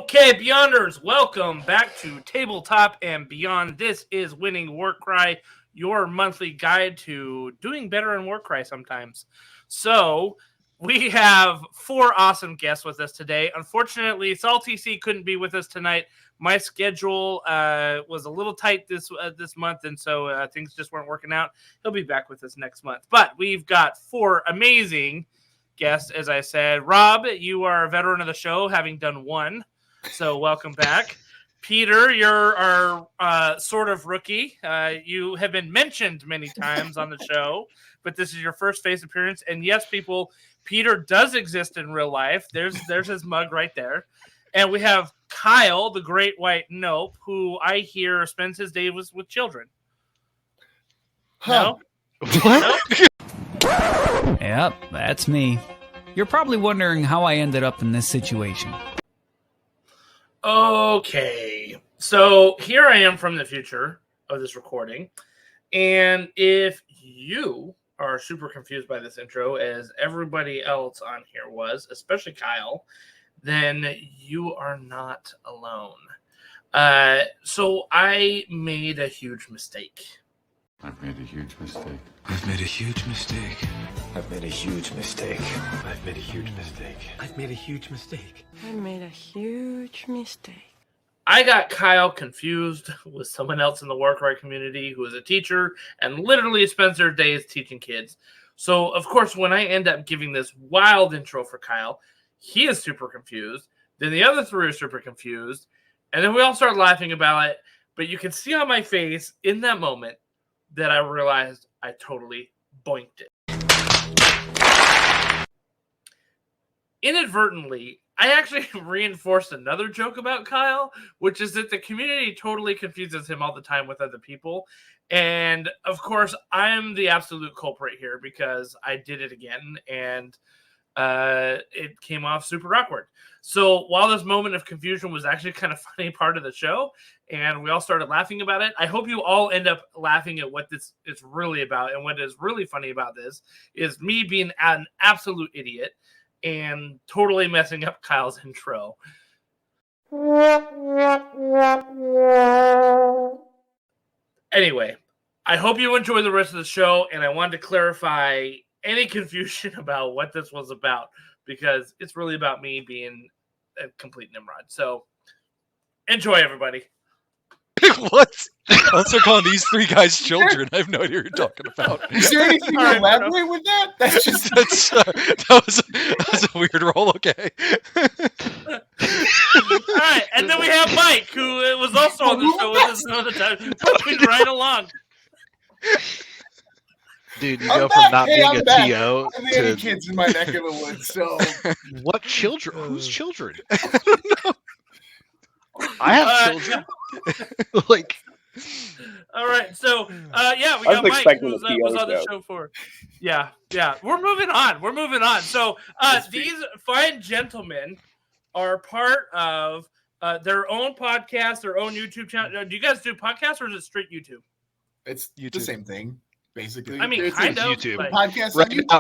Okay, Beyonders, welcome back to Tabletop and Beyond. This is Winning Warcry, your monthly guide to doing better in Warcry sometimes. So, we have four awesome guests with us today. Unfortunately, Salty C couldn't be with us tonight. My schedule was a little tight this month, and so things just weren't working out. He'll be back with us next month. But we've got four amazing guests, as I said. Rob, you are a veteran of the show, having done one. So welcome back. Peter, you're our sort of rookie. You have been mentioned many times on the show, but this is your first face appearance. And yes, people, Peter does exist in real life. There's his mug right there. And we have Kyle, the Great White Nope, who I hear spends his day with children. Huh. No? What? Nope? Yep, that's me. You're probably wondering how I ended up in this situation. Okay, so here I am from the future of this recording, and if you are super confused by this intro, as everybody else on here was, especially Kyle, then you are not alone. So I made a huge mistake. I've made a huge mistake. I've made a huge mistake. I've made a huge mistake. I've made a huge mistake. I've made a huge mistake. I made a huge mistake. I got Kyle confused with someone else in the Warcry community who is a teacher and literally spends their days teaching kids. So, of course, when I end up giving this wild intro for Kyle, he is super confused. Then the other three are super confused. And then we all start laughing about it. But you can see on my face in that moment that I realized I totally boinked it. Inadvertently, I actually reinforced another joke about Kyle, which is that the community totally confuses him all the time with other people. And, of course, I'm the absolute culprit here because I did it again, and it came off super awkward. So while this moment of confusion was actually kind of funny part of the show, and we all started laughing about it, I hope you all end up laughing at what this is really about. And what is really funny about this is me being an absolute idiot and totally messing up Kyle's intro. Anyway, I hope you enjoy the rest of the show, and I wanted to clarify any confusion about what this was about, because it's really about me being a complete Nimrod. So, enjoy, everybody. What? I'll start calling these three guys children. I have no idea what you're talking about. Is there anything to elaborate with that? That's just that was a weird roll. Okay. All right, and then we have Mike, who was also on the show with us another time, moving right along. Dude, you go from not being a TO I have any kids in my neck of the woods, so what children? Whose children? I don't know. I have children. Like, all right, so yeah, we got Mike who was on the show for. Yeah, we're moving on. So these fine gentlemen are part of their own podcast, their own YouTube channel. Do you guys do podcasts or is it straight YouTube? it's the same thing, basically. I mean, it's kind of. YouTube. Like, Podcast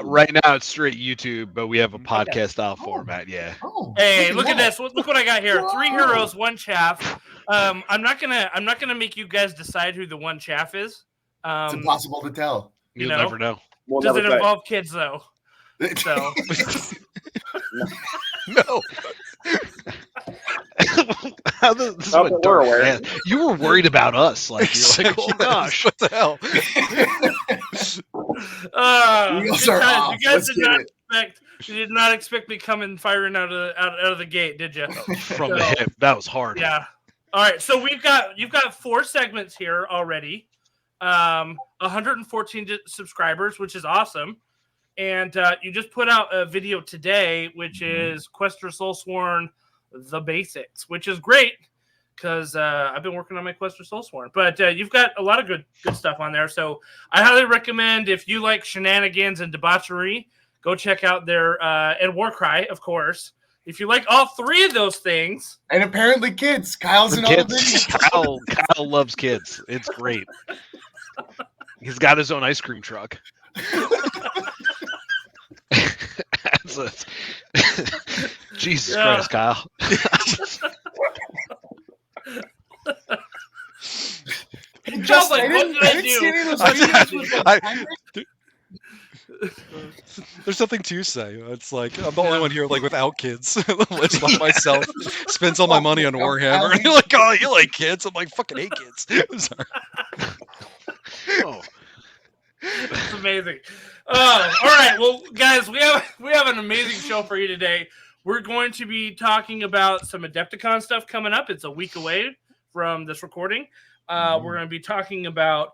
right now it's straight YouTube, but we have a podcast style format. Yeah. Oh, hey, look at this! Look what I got here. 3 heroes, 1 chaff. I'm not gonna make you guys decide who the 1 chaff is. It's impossible to tell. You'll never know. Does it involve kids though? So No. This is what dark, you were worried about us. Like, you're like, oh gosh, what the hell? You did not expect me coming firing out of the gate, did you? From the hip. That was hard. Yeah. All right. So you've got 4 segments here already. 114 subscribers, which is awesome. And you just put out a video today, which is Questor Soulsworn, the basics, which is great because I've been working on my Questor Soulsworn. But you've got a lot of good stuff on there. So I highly recommend, if you like shenanigans and debauchery, go check out their and Warcry, of course. If you like all 3 of those things, and apparently kids, Kyle's in all the videos. Kyle loves kids. It's great. He's got his own ice cream truck. Jesus Christ, Kyle. was like, what did I see any of those do? videos with, like, There's something to say. It's like I'm the only one here like without kids. Lives by myself, spends all my money on Warhammer. And you're like, oh, you like kids? I'm like, fucking hate kids. I'm sorry. Oh, It's amazing. All right, well, guys, we have an amazing show for you today. We're going to be talking about some Adepticon stuff coming up. It's a week away from this recording. We're going to be talking about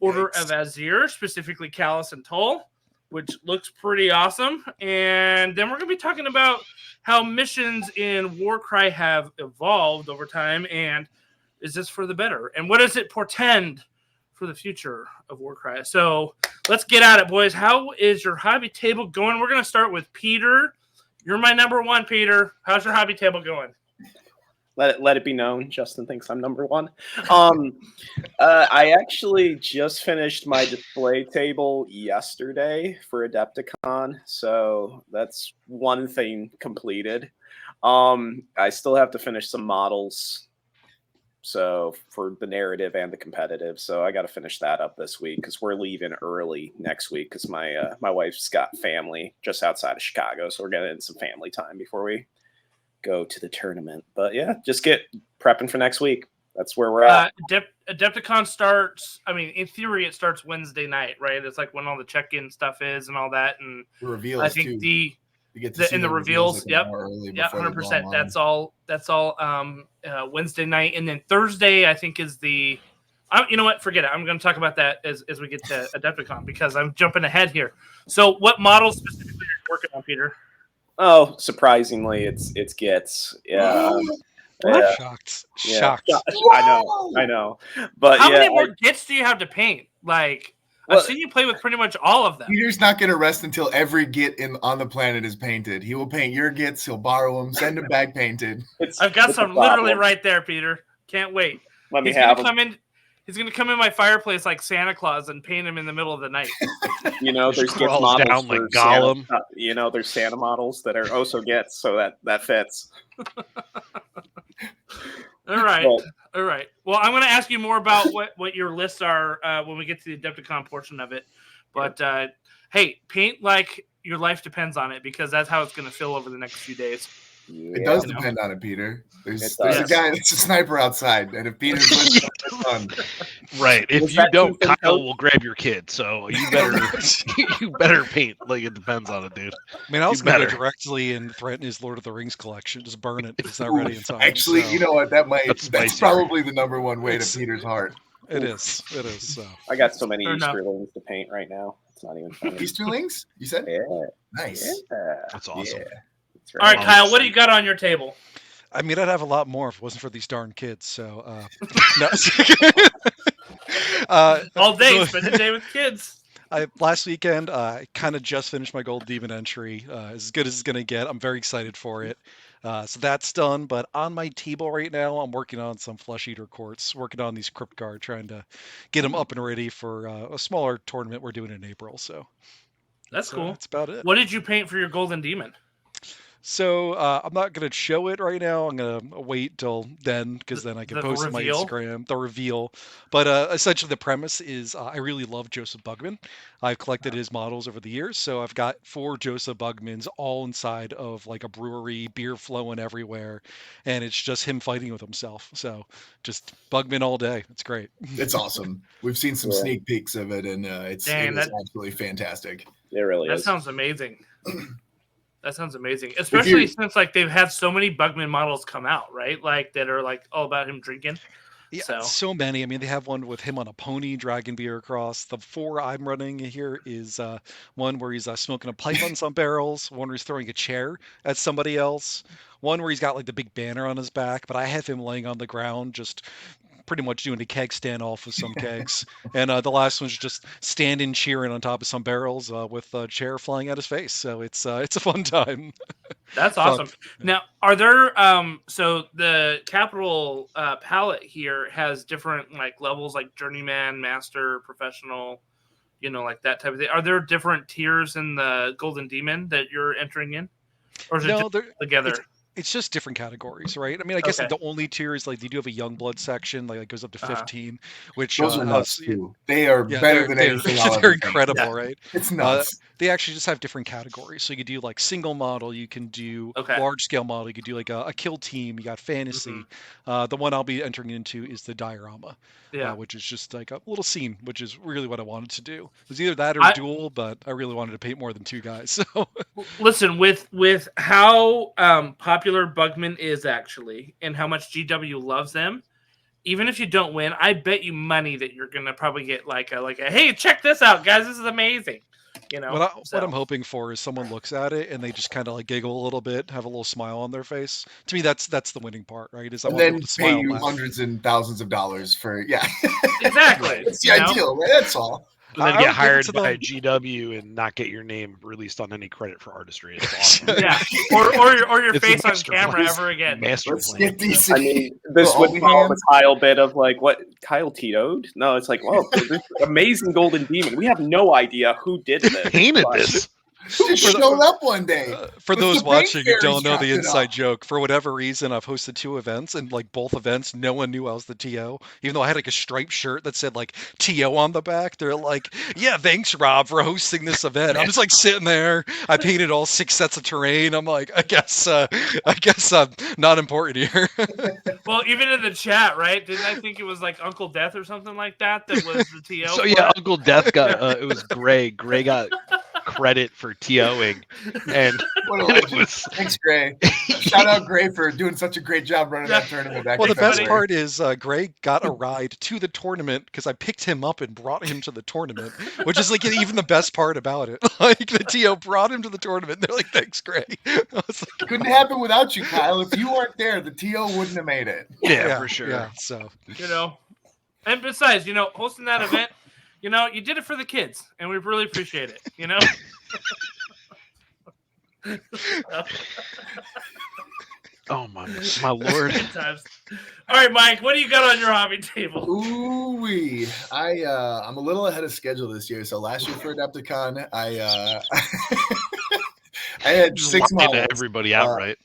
Order of Azyr, specifically Callus and Toll, which looks pretty awesome. And then we're going to be talking about how missions in Warcry have evolved over time, and is this for the better? And what does it portend for the future of Warcry? So let's get at it, boys. How is your hobby table going? We're going to start with Peter. You're my number one, Peter. How's your hobby table going? Let it be known, Justin thinks I'm number one. I actually just finished my display table yesterday for Adepticon, so that's one thing completed. I still have to finish some models, so for the narrative and the competitive. So I got to finish that up this week because we're leaving early next week because my wife's got family just outside of Chicago, so we're getting some family time before we go to the tournament. But yeah, just get prepping for next week. That's where we're at. Adepticon starts, I mean, in theory, it starts Wednesday night, right? It's like when all the check-in stuff is and all that. And the reveals, I think too. the reveals, yep, 100%. That's all Wednesday night. And then Thursday, I think, is the, you know what? Forget it. I'm going to talk about that as we get to Adepticon because I'm jumping ahead here. So what models specifically are you working on, Peter? Oh, surprisingly, it's Gits. Yeah. Yeah. Shocked. I know. But how many more Gits do you have to paint? Like, I've seen you play with pretty much all of them. Peter's not going to rest until every Git on the planet is painted. He will paint your Gits. He'll borrow them, send them back painted. I've got some literally right there, Peter. Can't wait. He's going to come in my fireplace like Santa Claus and paint him in the middle of the night. You know, there's Git models down like Gollum. Santa, there's Santa models that are also Gits, so that fits. All right. Well, I'm going to ask you more about what your lists are when we get to the Adepticon portion of it. But hey, paint like your life depends on it because that's how it's going to feel over the next few days. Yeah. It does depend on it, Peter. There's a guy that's a sniper outside, and if Peter's fun. Right. If you don't, Kyle will grab your kid. So you better paint like it depends on it, dude. I mean, I was going to go directly and threaten his Lord of the Rings collection. Just burn it. It's not ready in time. Actually, you know what? That's probably the number one way to Peter's heart. It is. So. I got so many Easterlings to paint right now. It's not even funny. Easterlings? You said? Yeah. Nice. Yeah. That's awesome. Yeah. All right, Kyle, what do you got on your table? I mean, I'd have a lot more if it wasn't for these darn kids. So, all day, spend a day with kids. Last weekend, I kind of just finished my Gold Demon entry. As good as it's going to get. I'm very excited for it. So that's done. But on my table right now, I'm working on some Flesh Eater Courts, working on these Crypt Guard, trying to get them up and ready for a smaller tournament we're doing in April. So that's cool. That's about it. What did you paint for your Golden Demon? So I'm not going to show it right now. I'm going to wait till then because then I can post it on my Instagram, the reveal. But essentially the premise is I really love Joseph Bugman. I've collected his models over the years. So I've got 4 Joseph Bugmans all inside of like a brewery, beer flowing everywhere. And it's just him fighting with himself. So just Bugman all day. It's great. It's awesome. We've seen some sneak peeks of it and it is absolutely fantastic. It really is. That sounds amazing. That sounds amazing, especially since like they've had so many Bugman models come out, right? Like that are like all about him drinking. Yeah, so many. I mean, they have one with him on a pony dragging beer across. The 4 I'm running here is one where he's smoking a pipe on some barrels, one where he's throwing a chair at somebody else, one where he's got like the big banner on his back, but I have him laying on the ground just pretty much doing a keg standoff with some kegs. And the last one's just standing cheering on top of some barrels with a chair flying at his face. So it's a fun time. That's awesome. Now, are there so the capital palette here has different like levels like journeyman, master, professional, like that type of thing. Are there different tiers in the Golden Demon that you're entering in? Or is it just together? It's just different categories, right? I mean, I guess Okay. the only tier is like they do have a young blood section, like it goes up to 15, which Those are nuts has, too. They are yeah, better than anything I'll they're ever paint. incredible, Yeah. right? It's nuts. They actually just have different categories. So you could do like single model, you can do large scale model, you could do like a kill team, you got fantasy. The one I'll be entering into is the diorama, which is just like a little scene, which is really what I wanted to do. It was either that or duel, but I really wanted to paint more than 2 guys. So listen, with how popular Bugman is actually, and how much GW loves them, even if you don't win, I bet you money that you're gonna probably get like a hey, check this out, guys, this is amazing. You know, what I'm hoping for is someone looks at it and they just kind of like giggle a little bit, have a little smile on their face. To me, that's the winning part, right? Is I and want then people to pay smile. you hundreds and thousands of dollars for exactly. It's the ideal, right? That's all. And then get hired by a GW and not get your name released on any credit for artistry. It's awesome. Yeah, or your face on camera ever again. Let's get these. I mean, this would follow the Kyle bit of like, what, Kyle TO'd? No, it's like, well, this amazing golden demon. We have no idea who did this. Painted this. Just showed up one day. For those watching who don't know the inside joke, for whatever reason, I've hosted 2 events, and like both events, no one knew I was the TO, even though I had like a striped shirt that said like TO on the back. They're like, "Yeah, thanks, Rob, for hosting this event." I'm just like sitting there. I painted all 6 sets of terrain. I'm like, I guess I'm not important here. Well, even in the chat, right? Didn't I think it was like Uncle Death or something like that was the TO? So yeah, Uncle Death got it was Gray. Gray got credit for TOing, and it was... Thanks, Gray. Shout out Gray for doing such a great job running that tournament. Well, the best part is Gray got a ride to the tournament because I picked him up and brought him to the tournament, which is like even the best part about it. Like the TO brought him to the tournament. And they're like, "Thanks, Gray." Couldn't happen without you, Kyle. If you weren't there, the TO wouldn't have made it. Yeah, for sure. Yeah, so and besides, hosting that event. You did it for the kids, and we really appreciate it. Oh my lord! Good times. All right, Mike, what do you got on your hobby table? Ooh-wee. I'm a little ahead of schedule this year. So last year for Adepticon, I had 6 models. Everybody outright.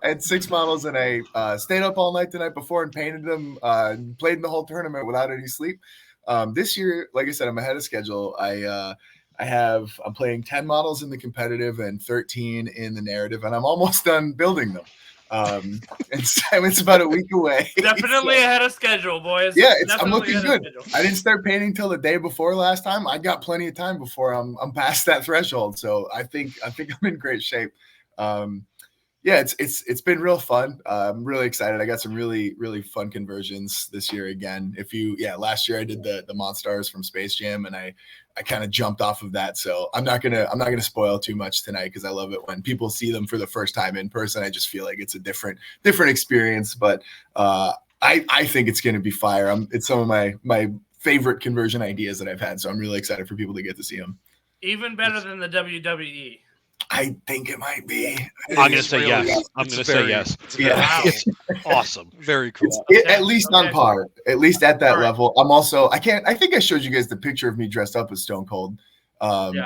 I had 6 models, and I stayed up all night the night before and painted them. Played in the whole tournament without any sleep. This year, like I said, I'm ahead of schedule. I'm playing 10 models in the competitive and 13 in the narrative, and I'm almost done building them. And so it's about a week away. Definitely ahead of schedule, boys. Yeah, I'm looking good. I didn't start painting till the day before last time. I got plenty of time before I'm past that threshold. So I think I'm in great shape. Yeah, it's been real fun. I'm really excited. I got some really, really fun conversions this year again. Last year I did the Monstars from Space Jam, and I kind of jumped off of that. So I'm not gonna spoil too much tonight because I love it when people see them for the first time in person. I just feel like it's a different experience. But I think it's gonna be fire. It's some of my favorite conversion ideas that I've had. So I'm really excited for people to get to see them. Even better than the WWE. I think it might be. I'm going to say yes. I'm going to say yes. Yeah. Wow. Awesome. Very cool. At least on par. At least at that level. I'm also, I think I showed you guys the picture of me dressed up as Stone Cold.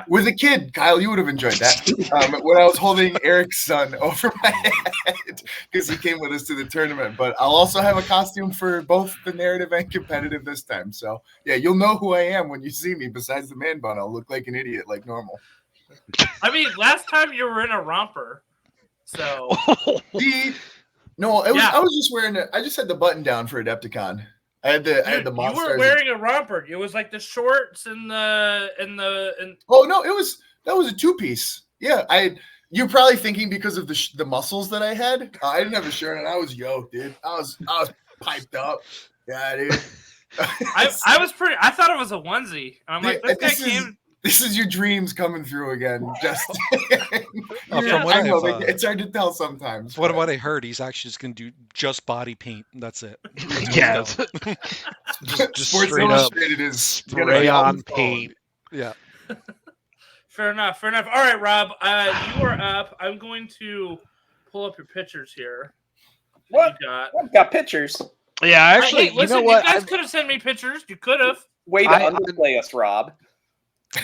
With a kid, Kyle, you would have enjoyed that. When I was holding Eric's son over my head because he came with us to the tournament. But I'll also have a costume for both the narrative and competitive this time. So yeah, you'll know who I am when you see me. Besides the man bun, I'll look like an idiot like normal. I mean, last time you were in a romper, so I was just wearing I just had the button down for Adepticon. I had the Monsters. You were wearing a romper. It was like the shorts and the. Oh no, that was a 2-piece. Yeah, you're probably thinking because of the muscles that I had. I didn't have a shirt and I was yoked, dude. I was piped up. Yeah, dude. I thought it was a onesie. I'm like, this guy came. This is your dreams coming through again. Just it's hard to tell sometimes. What I heard, he's actually just going to do just body paint. That's it. Yeah. just straight up spray on paint. Yeah. Fair enough. All right, Rob, you are up. I'm going to pull up your pictures here. What? I've got pictures. Yeah, actually, listen, you know what? You guys could have sent me pictures. You could have. Way to underplay us, Rob.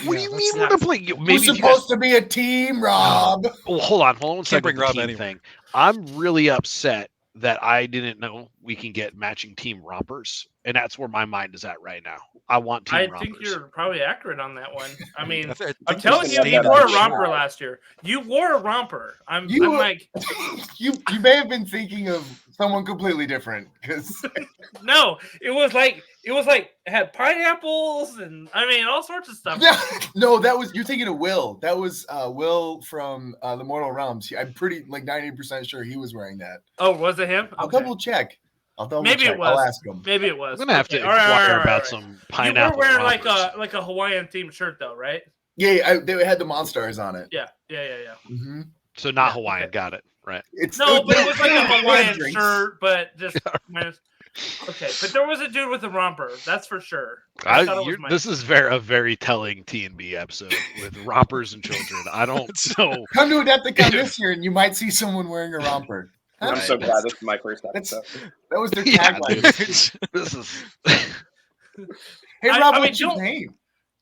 What do you mean not- we're gonna play? Maybe Who's supposed to be a team, Rob? Well, hold on one second. bring With the Rob team anyway. thing. I'm really upset that I didn't know we can get matching team rompers, and that's where my mind is at right now. I want team I rompers. think you're probably accurate on that one. I mean, I think I'm there's telling a you, stain you on wore the a shirt. romper last year. You wore a romper. I'm like, you may have been thinking of someone completely different because no, it was like it had pineapples and I mean all sorts of stuff. no, that was you're thinking of Will. That was Will from the Mortal Realms. I'm pretty like 90% sure he was wearing that. Oh, was it him? I'll Okay. double check. Maybe check. it was. I'll ask him. Maybe it was. I'm gonna have to All right, inquire all right. about some pineapple. You were wearing rompers. like a Hawaiian themed shirt though, right? Yeah, they had the Monstars on it. Yeah. Mm-hmm. So not Yeah, Hawaiian. okay. Got it. Right. No, but it was like a Hawaiian drinks. shirt, but just minus. Okay, but there was a dude with a romper. That's for sure. I thought it was This is a very telling T&B episode with rompers and children. I don't know. Come to Adepticon this year, and you might see someone wearing a romper. I'm so glad this is my first episode. That was their Yeah, tagline. dude. This is. Hey, Rob, I mean, what's your name?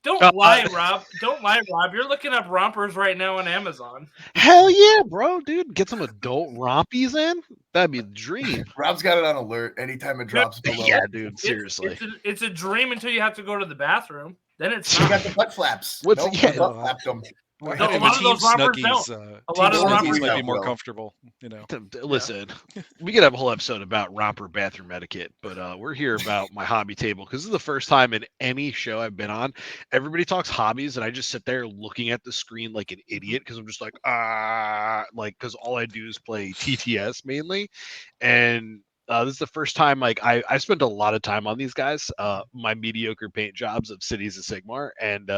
Don't lie, Rob. Don't lie, Rob. You're looking up rompers right now on Amazon. Hell yeah, bro, dude. Get some adult rompies in. That'd be the dream. Rob's got it on alert anytime it drops below. Yeah, dude. Seriously. It's a dream until you have to go to the bathroom. Then it's You not. got the butt flaps. What's- Nope, yeah. the butt flapped them. A lot of those rompers don't. A lot of those Snuggies rompers might be don't. more comfortable, you know. Listen, we could have a whole episode about romper bathroom etiquette, but we're here about my hobby table because this is the first time in any show I've been on. Everybody talks hobbies, and I just sit there looking at the screen like an idiot because I'm just like, because all I do is play TTS mainly, and this is the first time like I spent a lot of time on these guys, my mediocre paint jobs of Cities of Sigmar, and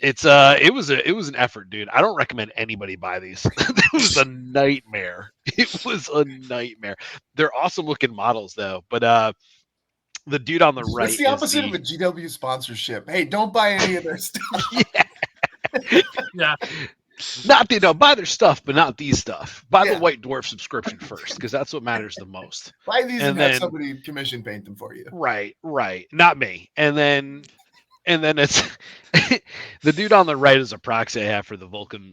it was an effort, dude. I don't recommend anybody buy these. It was a nightmare. It was a nightmare. They're awesome looking models though, but the dude on the right. It's the opposite of a GW sponsorship. Hey, don't buy any of their stuff. Yeah. Buy their stuff, but not these stuff. Buy the White Dwarf subscription first, because that's what matters the most. Buy these and then, have somebody commission paint them for you. Right. Not me. And then it's the dude on the right is a proxy I have for the Vulcan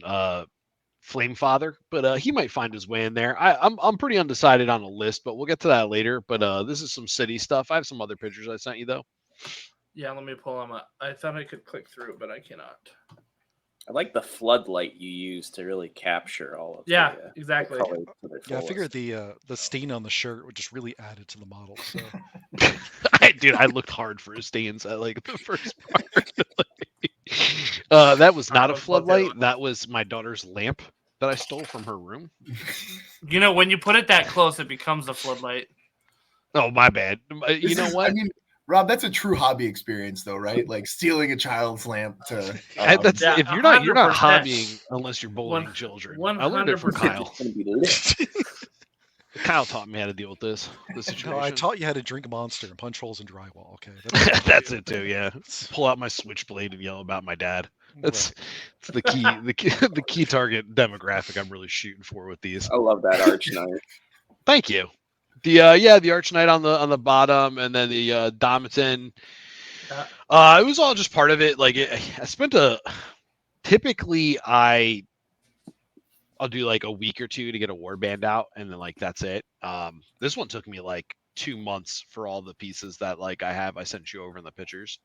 Flame Father, but he might find his way in there. I'm pretty undecided on a list, but we'll get to that later. But this is some city stuff. I have some other pictures I sent you though. Yeah, let me pull them up. I thought I could click through, but I cannot. I like the floodlight you use to really capture all of exactly. the colors to their Yeah, I fullest. figured the stain on the shirt would just really add it to the model. So. Dude, I looked hard for stains at like the first part. That was not a floodlight. That was my daughter's lamp that I stole from her room. You know, when you put it that close, it becomes a floodlight. Oh, my bad. You know what? I mean, Rob, that's a true hobby experience, though, right? Like stealing a child's lamp to. That's Yeah, if you're not 100%. hobbying unless you're bullying children. I learned it from 100%. Kyle. Kyle taught me how to deal with this situation. No, I taught you how to drink Monster and punch holes in drywall. Okay, That's it too. Yeah, pull out my switchblade and yell about my dad. That's the key. The key target demographic I'm really shooting for with these. I love that Arch Knight. Thank you. The Arch Knight on the bottom, and then the Domiton. It was all just part of it. Like I spent typically I'll do like a week or two to get a warband out, and then like that's it. This one took me like 2 months for all the pieces that like I sent you over in the pictures.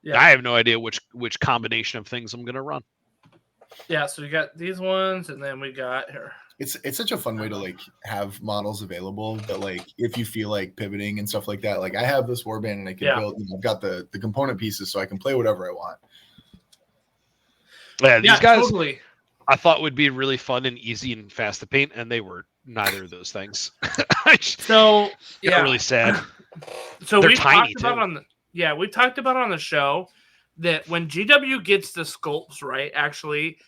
Yeah, I have no idea which combination of things I'm gonna run. Yeah, so we got these ones, and then we got here. It's such a fun way to like have models available that like if you feel like pivoting and stuff like that, like I have this warband and I can build. I've got the component pieces, so I can play whatever I want. Yeah, these guys totally. I thought would be really fun and easy and fast to paint, and they were neither of those things. So yeah, really sad. So they're we tiny talked about too. we talked about on the show that when GW gets the sculpts right, actually,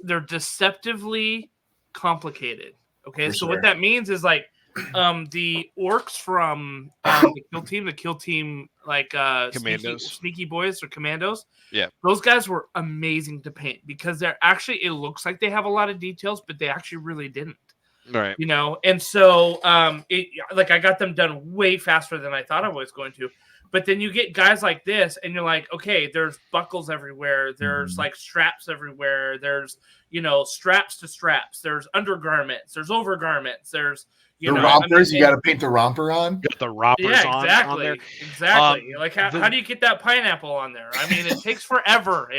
they're deceptively complicated. Okay, For so sure. what that means is like the orcs from the kill team like Commandos. sneaky boys or commandos. Yeah, those guys were amazing to paint because they're actually, it looks like they have a lot of details, but they actually really didn't. Right. You know, and so I got them done way faster than I thought I was going to. But then you get guys like this, and you're like, okay, there's buckles everywhere. There's like straps everywhere. There's, straps to straps. There's undergarments. There's overgarments. There's, the rompers. You got to paint the romper on. Got the rompers on there. Exactly. Like, how do you get that pineapple on there? I mean, it takes forever.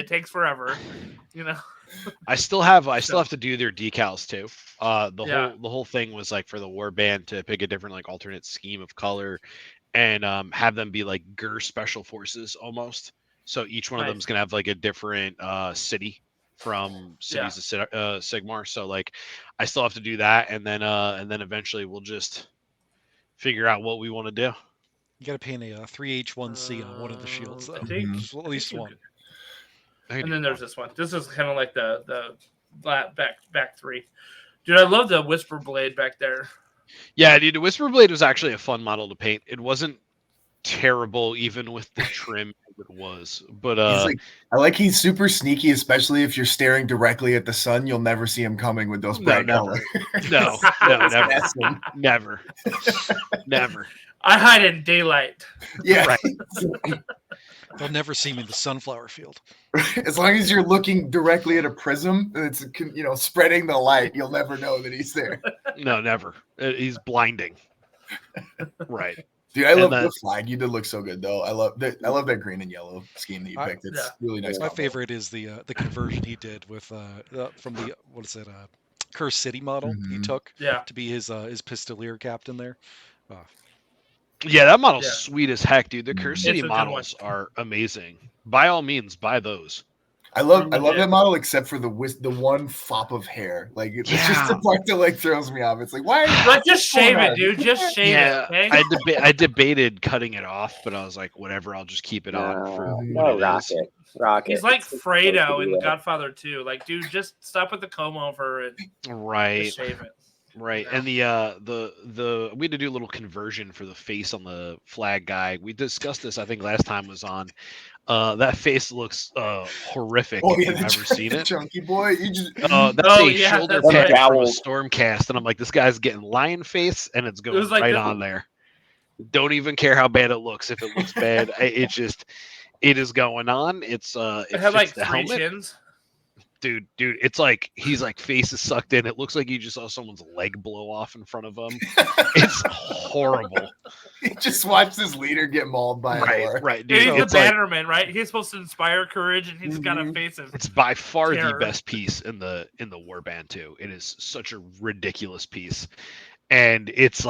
I still have to do their decals too. The whole thing was like for the warband to pick a different like alternate scheme of color and have them be like GUR special forces almost. So each one of them is gonna have like a different city from cities of Sigmar. So like I still have to do that, and then eventually we'll just figure out what we want to do. You got to paint a 3H1C on one of the shields though. At least one. And then there's this one. This is kind of like the back three. Dude, I love the Whisper Blade back there. Yeah, dude, the Whisper Blade was actually a fun model to paint. It wasn't terrible even with the trim it was. But he's super sneaky, especially if you're staring directly at the sun. You'll never see him coming with those bright colors. No, never. Never. I hide in daylight. Yeah. Right. They'll never see me in the sunflower field. As long as you're looking directly at a prism, and it's spreading the light, you'll never know that he's there. No, never. He's blinding. Right. Dude, I love the flag. You did look so good, though. I love that green and yellow scheme that you picked. It's really nice. My favorite is the conversion he did with from the Curse City model he took to be his Pistolier captain there. Yeah, that model's sweet as heck, dude. The Curse City models are amazing. By all means, buy those. I love that model, except for the one fop of hair. Like it's just the part that like throws me off. It's like, why? Just shave it, dude. Just shave it. Okay? I debated cutting it off, but I was like, whatever. I'll just keep it on for Rocket. He's like Fredo in The Godfather 2. Like, dude, just stop with the comb over and just shave it. Right, and we had to do a little conversion for the face on the flag guy. We discussed this, I think, last time was on. That face looks horrific. If you've ever seen it, chunky boy. You just shoulder patch from a Stormcast, and I'm like, this guy's getting lion face, and it's going right on there. Don't even care how bad it looks. If it looks bad, it is going on. It had like the 3 helmet. chins. Dude, it's like he's like face is sucked in. It looks like you just saw someone's leg blow off in front of him. It's horrible. He just watched his leader get mauled by right, dude. He's the bannerman, right? He's supposed to inspire courage, and he's got a face of. It's by far terror. the best piece in the warband too. It is such a ridiculous piece, and it's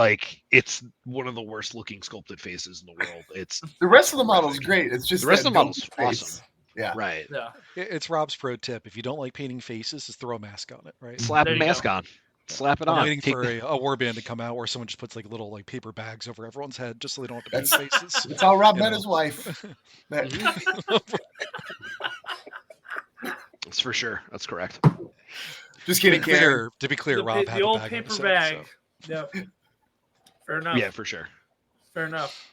one of the worst looking sculpted faces in the world. It's the rest of the model is great. It's just the rest of the model's awesome. Yeah. Right. Yeah. It's Rob's pro tip. If you don't like painting faces, just throw a mask on it, right? Slap a mask on. Slap it on. I'm waiting for a warband to come out where someone just puts like little like paper bags over everyone's head just so they don't have to paint faces. That's how Rob met his wife. That's for sure. That's correct. Just kidding. To be clear, Rob had the old a bag paper on his bag. head, Yep. Fair enough. Yeah, for sure. Fair enough.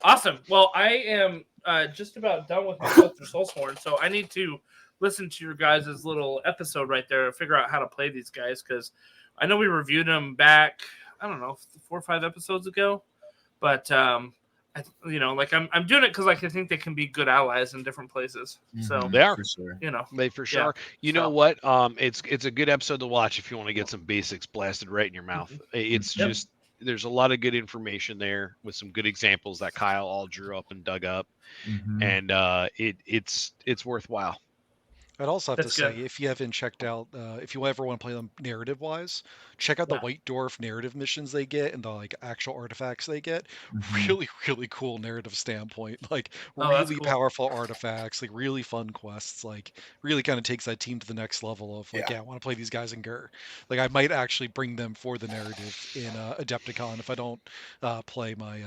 Awesome. Well, I am just about done with my Filter Soulsworn, so I need to listen to your guys' little episode right there to figure out how to play these guys, because I know we reviewed them back, I don't know, 4 or 5 episodes ago, but I'm doing it because I think they can be good allies in different places. So they are, for sure. They for sure. You know what? It's a good episode to watch if you want to get some basics blasted right in your mouth. It's just. There's a lot of good information there with some good examples that Kyle all drew up and dug up, and it's worthwhile. I'd also have to say, if you haven't checked out, if you ever want to play them narrative-wise, check out the White Dwarf narrative missions they get and the like actual artifacts they get. Really, really cool narrative standpoint. Like really powerful artifacts, like really fun quests. Like really kind of takes that team to the next level of like, I want to play these guys in GUR. Like I might actually bring them for the narrative in Adepticon if I don't play my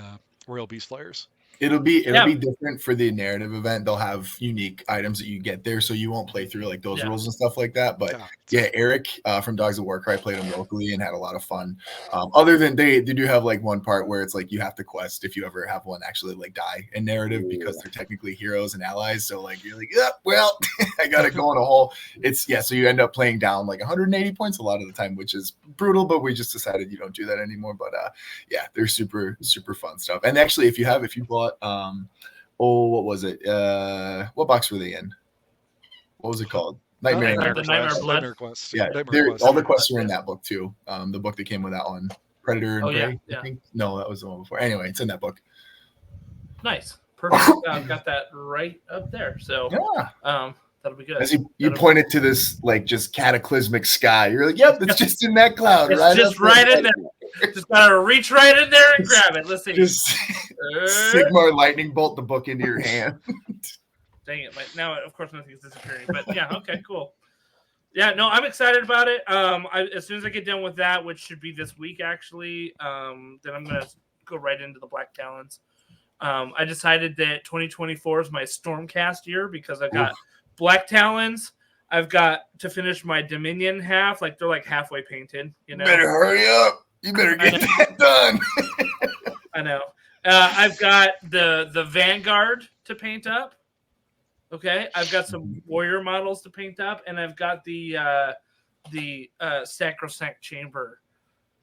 Royal Beast players. It'll be different for the narrative event. They'll have unique items that you get there, so you won't play through like those rules and stuff like that. But Eric from Dogs of Warcry played them locally and had a lot of fun. Other than they do have like one part where it's like you have to quest if you ever have one actually like die in narrative because they're technically heroes and allies. So like you're like, well, I gotta go in a hole. So you end up playing down like 180 points a lot of the time, which is brutal. But we just decided you don't do that anymore. But they're super super fun stuff. And actually, if you pull bought. What was it? What box were they in? What was it called? Nightmare. The Nightmare Blood. Nightmare Quest. Yeah, Nightmare Quest. all the quests were in that book too. The book that came with that one, Predator and Prey. Yeah. I think. No, that was the one before. Anyway, it's in that book. Nice, perfect. Got that right up there. So yeah, that'll be good. As you pointed to this like just cataclysmic sky, you're like, "Yep, it's just in that cloud, it's right? Just right in there. Just gotta reach right in there and grab it. Let's see. Just Sigmar lightning bolt the book into your hand. Dang it! Now, of course, nothing's disappearing. But yeah, okay, cool. Yeah, no, I'm excited about it. As soon as I get done with that, which should be this week, actually, then I'm gonna go right into the Black Talons. I decided that 2024 is my Stormcast year because I've got Black Talons. I've got to finish my Dominion half. Like they're like halfway painted. You know, better hurry up. You better get that done. I know. I've got the Vanguard to paint up. Okay, I've got some warrior models to paint up, and I've got the Sacrosanct Chamber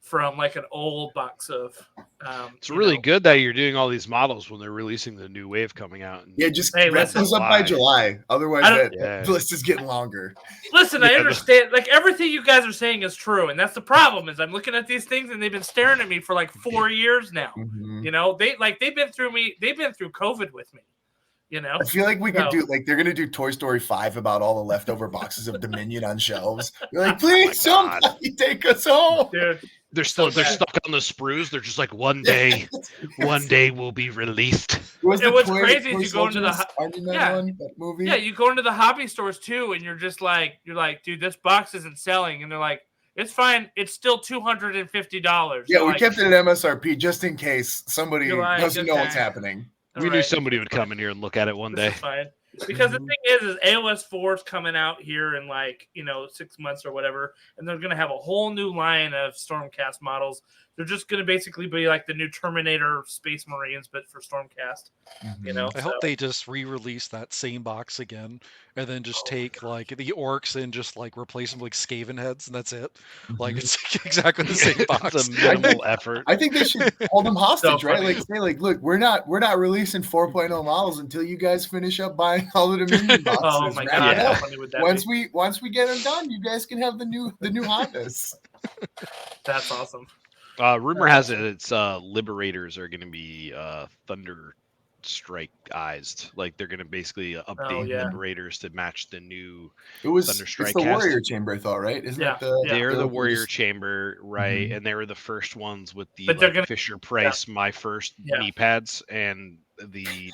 from like an old box of. It's really good that you're doing all these models when they're releasing the new wave coming out. Yeah, just wrap those up by July. Otherwise, the list is getting longer. Listen, I understand. Like everything you guys are saying is true, and that's the problem. Is I'm looking at these things, and they've been staring at me for like 4 years now. Mm-hmm. You know, they've been through me. They've been through COVID with me. You know, I feel like we could do like they're gonna do Toy Story 5 about all the leftover boxes of Dominion on shelves. You're like, please, somebody take us home. Dude, they're stuck on the sprues. They're just like one day will be released. What's crazy is you go into the movie. Yeah, you go into the hobby stores too, and you're like, dude, this box isn't selling, and they're like, it's fine, it's still $250. Yeah, we kept it at MSRP just in case somebody doesn't know what's happening. We knew somebody would come in here and look at it one day. Fine. Because the thing is AOS 4 is coming out here in 6 months or whatever, and they're going to have a whole new line of Stormcast models. They're just going to basically be like the new Terminator Space Marines, but for Stormcast. Mm-hmm. You know, I hope they just re-release that same box again, and then just take like the orcs and just like replace them with Skaven heads, and that's it. Like it's exactly the same box. It's a minimal effort. I think they should hold them hostage, right? Like say, like, look, we're not releasing 4.0 models until you guys finish up buying all the Dominion boxes. Oh my god! Yeah. How funny would that be? Once we get them done, you guys can have the new Hondas. That's awesome. Rumor has it Liberators are going to be Thunder Strike-ized. Like they're going to basically update Liberators to match the new Thunder Strike. It's the Warrior Chamber, I thought, right? Isn't that they're the Warrior Chamber, right? Mm-hmm. And they were the first ones with the Fisher Price, my first knee pads, and the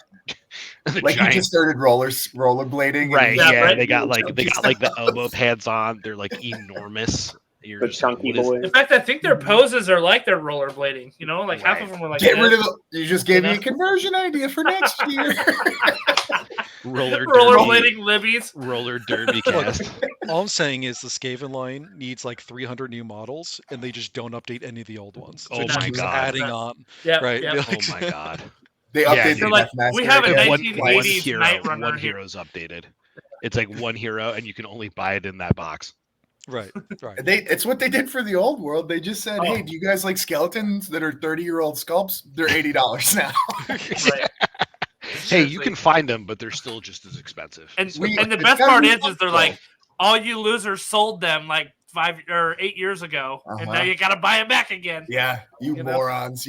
like giant... you just started rollerblading, right? Yeah, they got like the elbow pads on. They're like enormous. The chunky boys. In fact, I think their poses are like they're rollerblading. You know, like half of them are like. Get rid of You just gave me a conversion idea for next year. Rollerblading libbies. Roller derby cast. All I'm saying is the Skaven line needs like 300 new models, and they just don't update any of the old ones. So my god! Adding on. Yeah. Right. Yep. Oh my god. They updated like, we have a 1980s Night Runner one hero's updated. It's like one hero, and you can only buy it in that box. Right. It's what they did for the old world. They just said, "Hey, do you guys like skeletons that are 30-year-old sculpts? They're $80 now." Right. Hey, you can find them, but they're still just as expensive. And the best part is they're like, all you losers sold them like 5 or 8 years ago, and now you got to buy them back again. Yeah, you morons.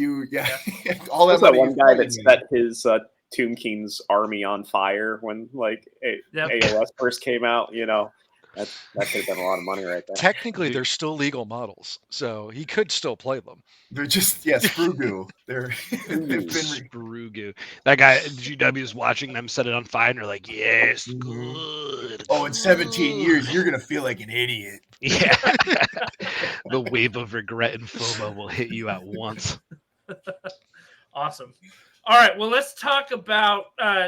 All that. That one guy that set his Tomb King's army on fire when AOS first came out. You know. That could have been a lot of money right there. Technically, they're still legal models, so he could still play them. They're just sprue goo. They've been sprue goo. That guy GW is watching them set it on fire, and they're like, "Yes, good." Oh, in 17 years, you're gonna feel like an idiot. Yeah. The wave of regret and FOMO will hit you at once. Awesome. All right, well, let's talk about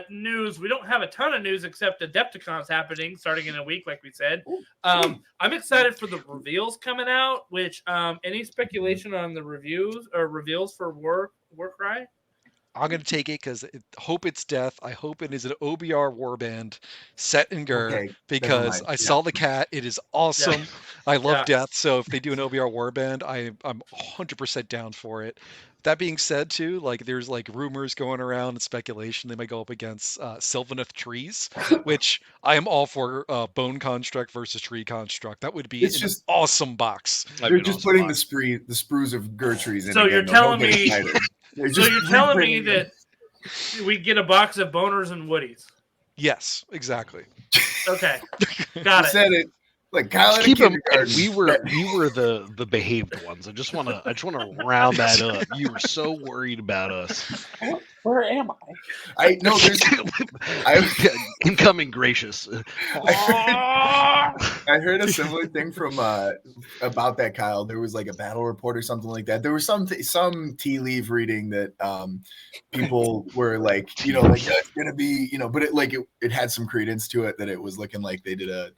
news. We don't have a ton of news except Adepticon's happening starting in a week, like we said. I'm excited for the reveals coming out, which any speculation on the reviews or reveals for Warcry? I'm going to take it because hope it's death. I hope it is an OBR warband set in Gur because I saw the cat. It is awesome. Yeah. I love death. So if they do an OBR warband, I'm 100% down for it. That being said, too, like there's like rumors going around and speculation they might go up against Sylvaneth trees, which I am all for. Bone construct versus tree construct. That would be It's an just awesome box. they're just putting the sprues of Gertrude's in. So again, you're though. telling Don't get me- excited. They're So just you're telling me reprinting them. that we get a box of boners and woodies? Yes, exactly. Okay, got You it. said it. Like Kyle at a Keep in mind, kindergarten. we were the behaved ones. I just wanna round that up. You were so worried about us. Where am I? I no, there's Incoming gracious. I heard a similar thing from about that, Kyle. There was like a battle report or something like that. There was some tea leaf reading that people were like, like it's gonna be, but it had some credence to it that it was looking like they did a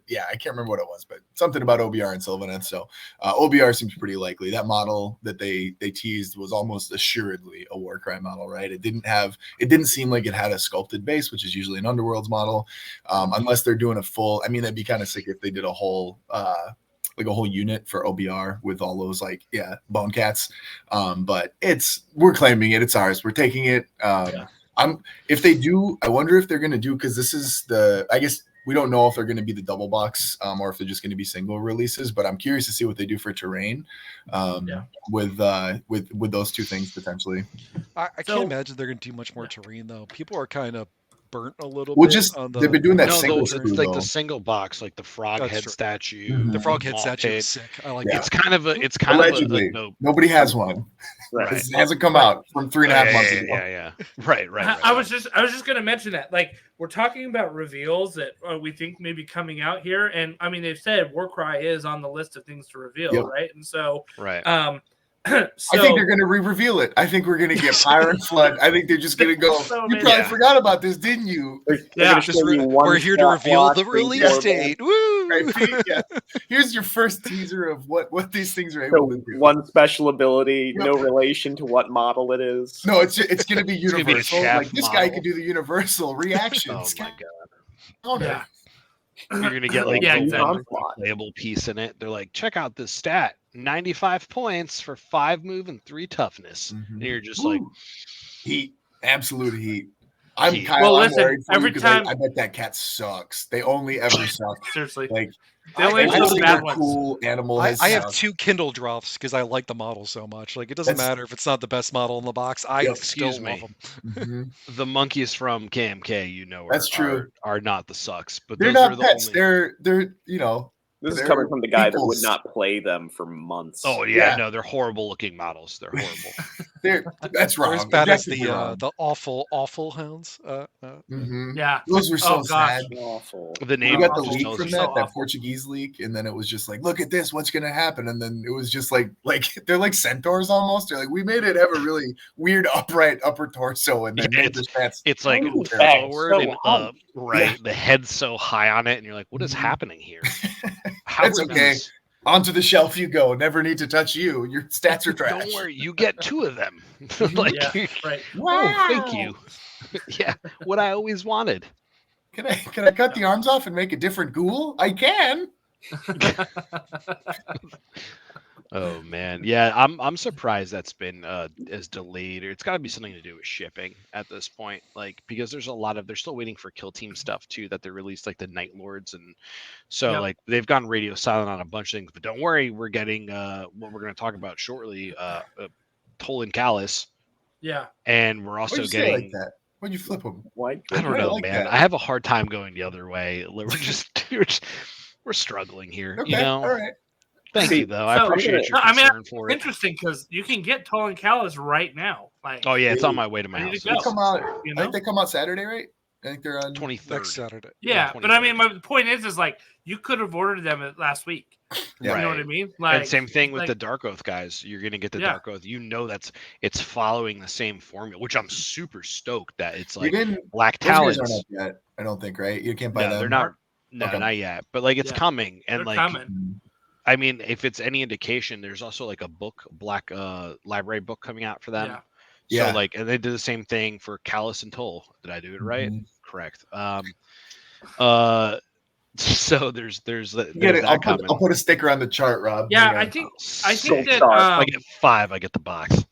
yeah, I can't remember what it was, but something about OBR and Sylvaneth. So OBR seems pretty likely. That model that they teased was almost assuredly a Warcry model, right? It didn't seem like it had a sculpted base, which is usually an Underworlds model, unless they're doing a full. I mean, that'd be kind of sick if they did a whole like a whole unit for OBR with all those bone cats. But we're claiming it. It's ours. We're taking it. If they do, I wonder if they're going to do, because this is I guess we don't know if they're going to be the double box or if they're just going to be single releases, but I'm curious to see what they do for terrain with those two things potentially. I can't imagine they're going to do much more terrain though. People are kind of burnt a little Well, bit. just on they've been doing that No, single it's screw, like though. the single box, like the frog That's head true. statue. The frog head Malt statue pit. is sick. I like Yeah. that. It's kind of Allegedly, a dope. nobody has one. Right. This hasn't come out from 3.5 months ago. Yeah. Right. I was just going to mention that. Like, we're talking about reveals that we think may be coming out here, and I mean, they've said Warcry is on the list of things to reveal, Yep. right? And so, right. so, I think they're going to re-reveal it. I think we're going to get Fire and Flood. I think they're just going to go. So You many- probably Yeah. forgot about this, didn't you? Yeah, We're here to reveal the release date. Woo! Right, Pete? Yeah. Here's your first teaser of what these things are able to do. One special ability, Yep. no relation to what model it is. No, it's going to be It's gonna be a universal. chaff Like this guy model. could do the universal reaction. Oh my god. Counter. Yeah. You're gonna get like Yeah, the exactly. one playable piece in it. They're like, check out this stat: 95 points for 5 move and 3 toughness. Mhm. And you're just like, Woo. Heat, absolute heat. I'm Heat. Kyle. Well, I'm listen, worried for you every 'cause time- I bet that cat sucks. They only ever suck. seriously, Like they only every show the single bad ones. cool animal I has have sucked. 2 Kindle drops because I like the model so much. Like it doesn't That's- matter if it's not the best model in the box. I Yep. still Excuse love me. them. Mhm. the monkeys from KMK, That's true. are not the sucks, but They're those are not the pets. only. They're This is They're coming from the guy that would people's- not play them for months. Oh yeah, Yeah. no, they're horrible looking models. They're horrible. that's wrong. They're as bad as Objectively wrong. the awful hounds. Mhm. Yeah. Those were so Oh, gosh. sad. Awful. The We name got the just leak tells from you that something. Portuguese leak, and then it was just like, look at this, what's gonna happen? And then it was just like they're like centaurs almost. They're like, we made it have a really weird upright upper torso, and then Yeah, made the stats. It's like Ooh, forward so and hung. up, right? Yeah. The head's so high on it, and you're like, what is Mhm. happening here? How That's are okay. these- Onto the shelf you go. Never need to touch you. Your stats are trash. Don't worry, you get 2 of them. like, Yeah, right. oh, thank you. Yeah, what I always wanted. Can I cut the arms off and make a different ghoul? I can. Oh man, yeah, I'm surprised that's been as delayed. Or it's got to be something to do with shipping at this point, like because there's they're still waiting for Kill Team stuff too that they released, like the Night Lords, and so Yep. like they've gone radio silent on a bunch of things. But don't worry, we're getting what we're going to talk about shortly, Toll and Callus, Yeah. and we're Why'd also you say it like getting. that? Why'd you flip them? Why? I don't I know, like man. that. I have a hard time going the other way. We're struggling here, Okay, you know. all right. Thank See, you, though. I so- appreciate your No, I mean, concern for it. Interesting because you can get Toll and Callus right now. Like, Oh yeah, it's on my way to my Ready house. to They go. come out. You I know? think they come out Saturday, right? I think they're on 23rd. Next Saturday. yeah, but I mean, 23rd. my point is like you could have ordered them last week. Yeah. You know what I mean? Like, And same thing with like- the Dark Oath guys. You're gonna get the Yeah. Dark Oath. You know it's following the same formula, which I'm super stoked that it's You like didn't. Black Those guys Talons. aren't up yet. I don't think, right? You can't buy No, them. they're not. No, Okay. not yet. But like it's Yeah. coming, and they're like coming. I mean, if it's any indication, there's also like a book, black library book coming out for them. Yeah. Yeah. So like, and they did the same thing for Callus and Toll. Did I do it right? Mhm. Correct. So there's You get there's it. that coming. I'll put a sticker on the chart, Rob. Yeah, Hang I on. think So that sorry. I get 5. I get the box.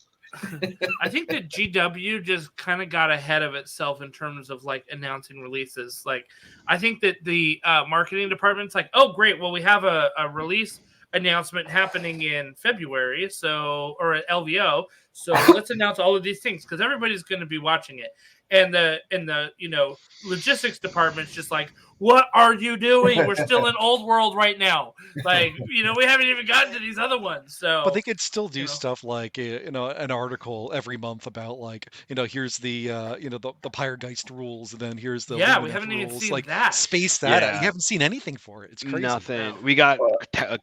I think that GW just kind of got ahead of itself in terms of like announcing releases. Like, I think that the marketing department's like, oh, great. Well, we have a release announcement happening in February, or at LVO. So let's announce all of these things because everybody's going to be watching it. And the logistics department's just like, what are you doing? We're still in old world right now. Like, we haven't even gotten to these other ones. So, but they could still do stuff like an article every month about like here's the the Pyregeist rules, and then here's the we Lumineth haven't even rules. seen like that. space that out. Yeah. You haven't seen anything for it. It's crazy. Nothing. No. We got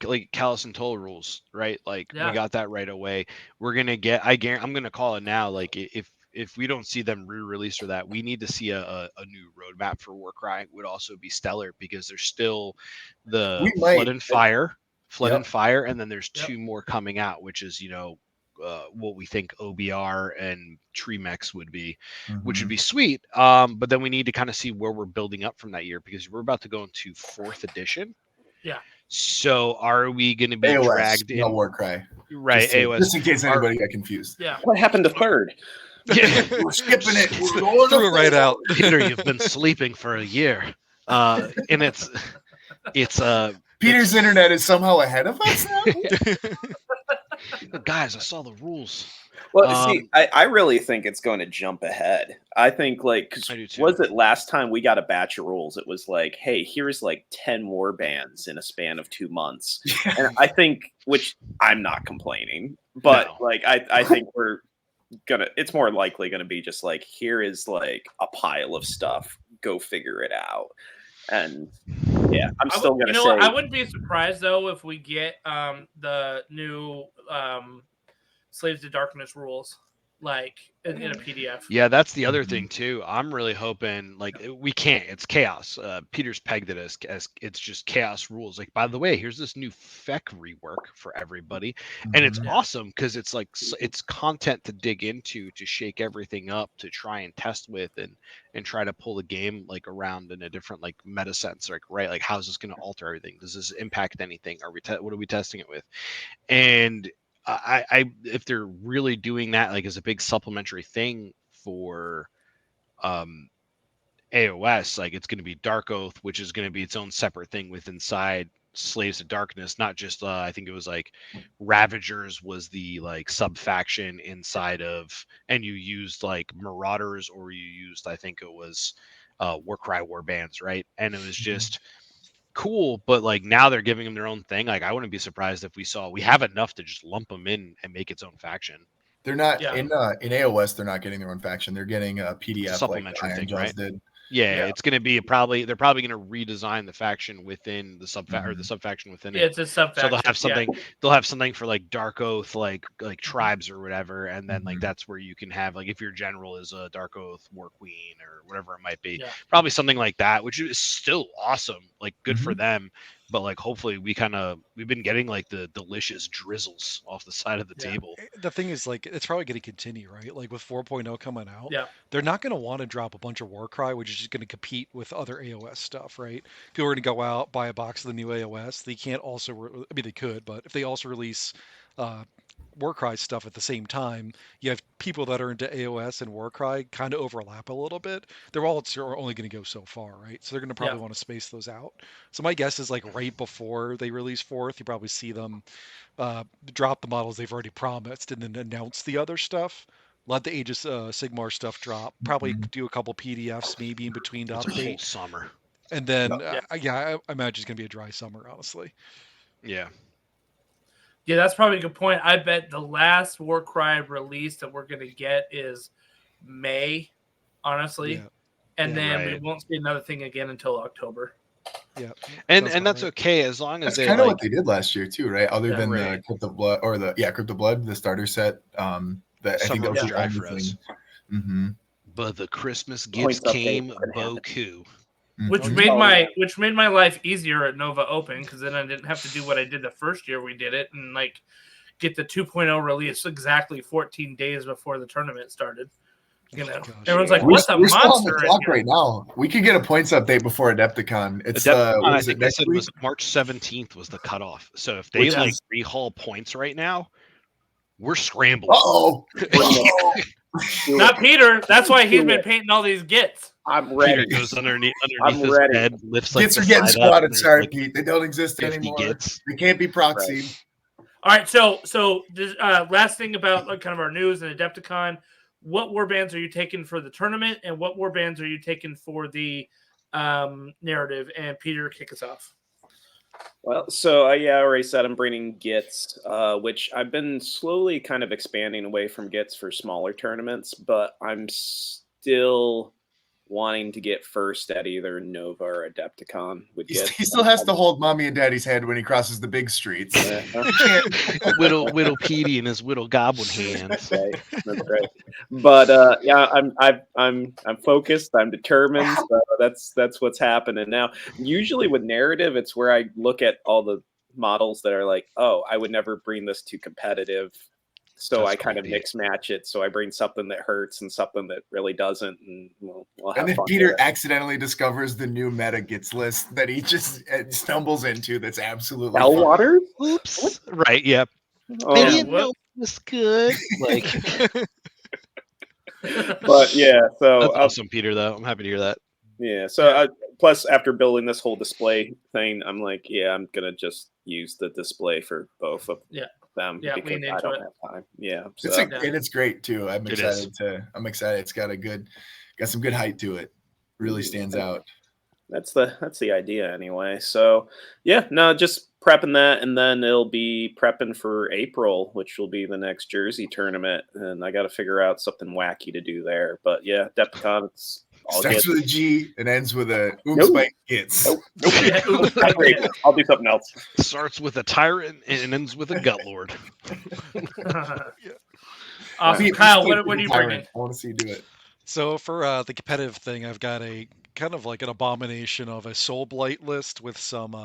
like Callus and Toll rules, right? Like we got that right away. We're gonna get. I'm gonna call it now. Like if we don't see them re-release for that, we need to see a new roadmap for Warcry. Would also be stellar because there's still the Flood and Fire, and then there's two more coming out, which is what we think OBR and Treemex would be, which would be sweet. But then we need to kind of see where we're building up from that year because we're about to go into 4th edition. Yeah. So are we going to be AOS, dragged in? Warcry. Right, AOS. Just in case anybody got confused. Yeah. What happened to 3rd? Yeah. We're skipping it. We're going Threw it right out. Peter, you've been sleeping for a year. And it's Peter's internet is somehow ahead of us now. Guys, I saw the rules. Well, see, I really think it's going to jump ahead. I think, like, because was it last time we got a batch of rules? It was like, hey, here's like 10 war bands in a span of 2 months. And I think, which I'm not complaining, but like, I think it's more likely going to be just like, here is like a pile of stuff. Go figure it out. And yeah, I'm still going to say. I wouldn't be surprised though if we get the new Slaves to Darkness rules like in a PDF. Yeah, that's the other thing too. I'm really hoping like we can't. It's chaos. Peter's pegged it as it's just chaos rules. Like, by the way, here's this new FEC rework for everybody, and it's awesome because it's like it's content to dig into, to shake everything up, to try and test with, and try to pull the game like around in a different like meta sense. Like, right, like how's this going to alter everything? Does this impact anything? What are we testing it with? And I if they're really doing that like as a big supplementary thing for AOS, like it's going to be Dark Oath, which is going to be its own separate thing with inside Slaves of Darkness, not just I think it was like Ravagers was the like sub faction inside of, and you used like Marauders, or you used I think it was Warcry Warbands, right? And it was just cool, but like now they're giving them their own thing. Like I wouldn't be surprised if we have enough to just lump them in and make its own faction. They're not in AOS. They're not getting their own faction. They're getting a PDF supplementary like thing, right? did. Yeah, it's going to be they're probably going to redesign the faction within the or the sub faction within it. It's a sub faction. So they'll have something. They'll have something for like Dark Oath, like tribes or whatever, and then like that's where you can have like if your general is a Dark Oath War Queen or whatever it might be, probably something like that, which is still awesome. Like good for them, but like hopefully we've been getting like the delicious drizzles off the side of the table. The thing is, like, it's probably going to continue, right? Like with 4.0 coming out, they're not going to want to drop a bunch of Warcry, which is just going to compete with other AOS stuff, right? People are going to go out, buy a box of the new AOS. They can't also, I mean, they could, but if they also release Warcry stuff at the same time, you have people that are into AOS and Warcry kind of overlap a little bit. They're all only going to go so far, right? So they're going to probably want to space those out. So my guess is like right before they release 4th, you probably see them drop the models they've already promised and then announce the other stuff. Let the Aegis Sigmar stuff drop. Probably do a couple PDFs maybe in between to That's update. a whole summer. And then I imagine it's going to be a dry summer, honestly. Yeah. Yeah, that's probably a good point. I bet the last Warcry release that we're going to get is May, honestly. Yeah. And then we won't see another thing again until October. Yeah. And that's okay as long as that's kind of what they did last year too, right? Other than the Crypt of Blood or Crypt of Blood, the starter set. That I think that was dry for us. But the Christmas gifts came beaucoup. Which made my life easier at Nova Open because then I didn't have to do what I did the first year we did it and like get the 2.0 release exactly 14 days before the tournament started. You know, everyone's like, "What's a monster?" Still on the clock right now. We could get a points update before Adepticon. It's I think I said was March 17th was the cutoff. So if they rehaul points right now, We're scrambling. Uh-oh. Not Peter. That's why he's been painting all these gits. I'm ready. Peter goes underneath I'm his ready. bed, lifts like Gits the are getting side up, squatted. and there's, Sorry, like, Pete. They don't exist 50 anymore. gits. They can't be proxied. All right, so this, last thing about kind of our news and Adepticon, what warbands are you taking for the tournament, and what warbands are you taking for the narrative? And Peter, kick us off. Well, so I already said I'm bringing Gits, which I've been slowly kind of expanding away from Gits for smaller tournaments, but I'm still wanting to get first at either Nova or Adepticon with Gits. He still has to hold mommy and daddy's hand when he crosses the big streets. Whittle Petey and his whittle goblin hands. That's right. But yeah, I'm focused. I'm determined. So that's what's happening now. Usually with narrative, it's where I look at all the models that are like, oh, I would never bring this to competitive. So That's I kind of creepy. mix match it. So I bring something that hurts and something that really doesn't, and we'll have And if fun Peter with it. accidentally discovers the new meta Gits list that he just stumbles into, that's absolutely Bellwater? Oops. Right. Yep. Oh, I yeah, didn't what- know it was good. Like, but yeah, so that's awesome, Peter. Though I'm happy to hear that. yeah, so plus after building this whole display thing, I'm like, yeah, I'm gonna just use the display for both of them Yeah, because lean I into don't it. have time. Yeah, so And it's great too. I'm It excited I'm excited. It's got got some good height to it. Really stands out. that's the idea anyway. So yeah, no, just prepping that, and then it'll be prepping for April, which will be the next Jersey tournament, and I got to figure out something wacky to do there. But yeah, Adepticon, it's all Starts good. with a G and ends with a Nope. spike Gits. I'll do something else. Starts with a tyrant and ends with a gut lord. Awesome. Pete, Kyle, Pete, what are you Tyrant. bringing? I want to see you do it. So for the competitive thing, I've got a kind of like an abomination of a Soul Blight list with some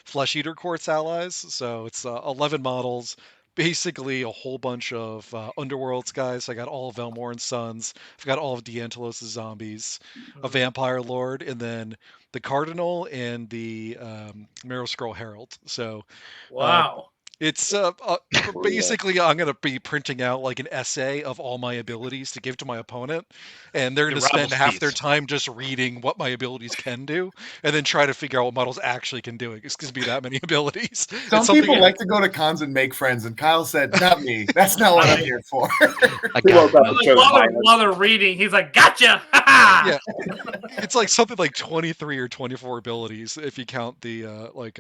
Flesh Eater Quartz allies. So it's 11 models, basically a whole bunch of Underworlds guys. I got all of Elmoran's sons. I've got all of D'Angelos' zombies, a Vampire Lord, and then the Cardinal and the Marrow Scroll Herald. So Wow. it's basically I'm going to be printing out like an essay of all my abilities to give to my opponent, and they're going to Your spend Rebel half their Steeds. time just reading what my abilities can do, and then try to figure out what models actually can do it. It's going to be that many abilities. Some It's something people like to go to cons and make friends, and Kyle said, "Not me. That's not what I'm here for." I Who got else it. chose violence? While they're reading, he's like, "Gotcha!" Yeah, it's like something like 23 or 24 abilities if you count the my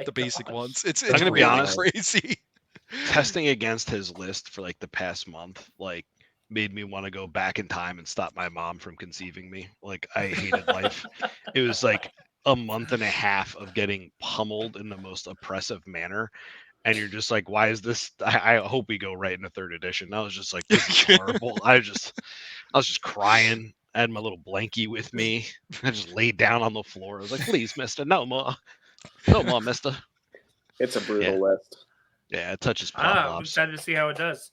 the basic gosh. ones. It's I'm gonna be really honest. crazy. Testing against his list for like the past month, like, made me want to go back in time and stop my mom from conceiving me. Like, I hated life. It was like a month and a half of getting pummeled in the most oppressive manner. And you're just like, why is this? I hope we go right into third edition. I was just like, this is horrible. I was just crying. I had my little blankie with me. I just laid down on the floor. I was like, please, mister, no more. No more, mister. It's a brutal list. Yeah, it touches I'm pop-ups. excited to see how it does.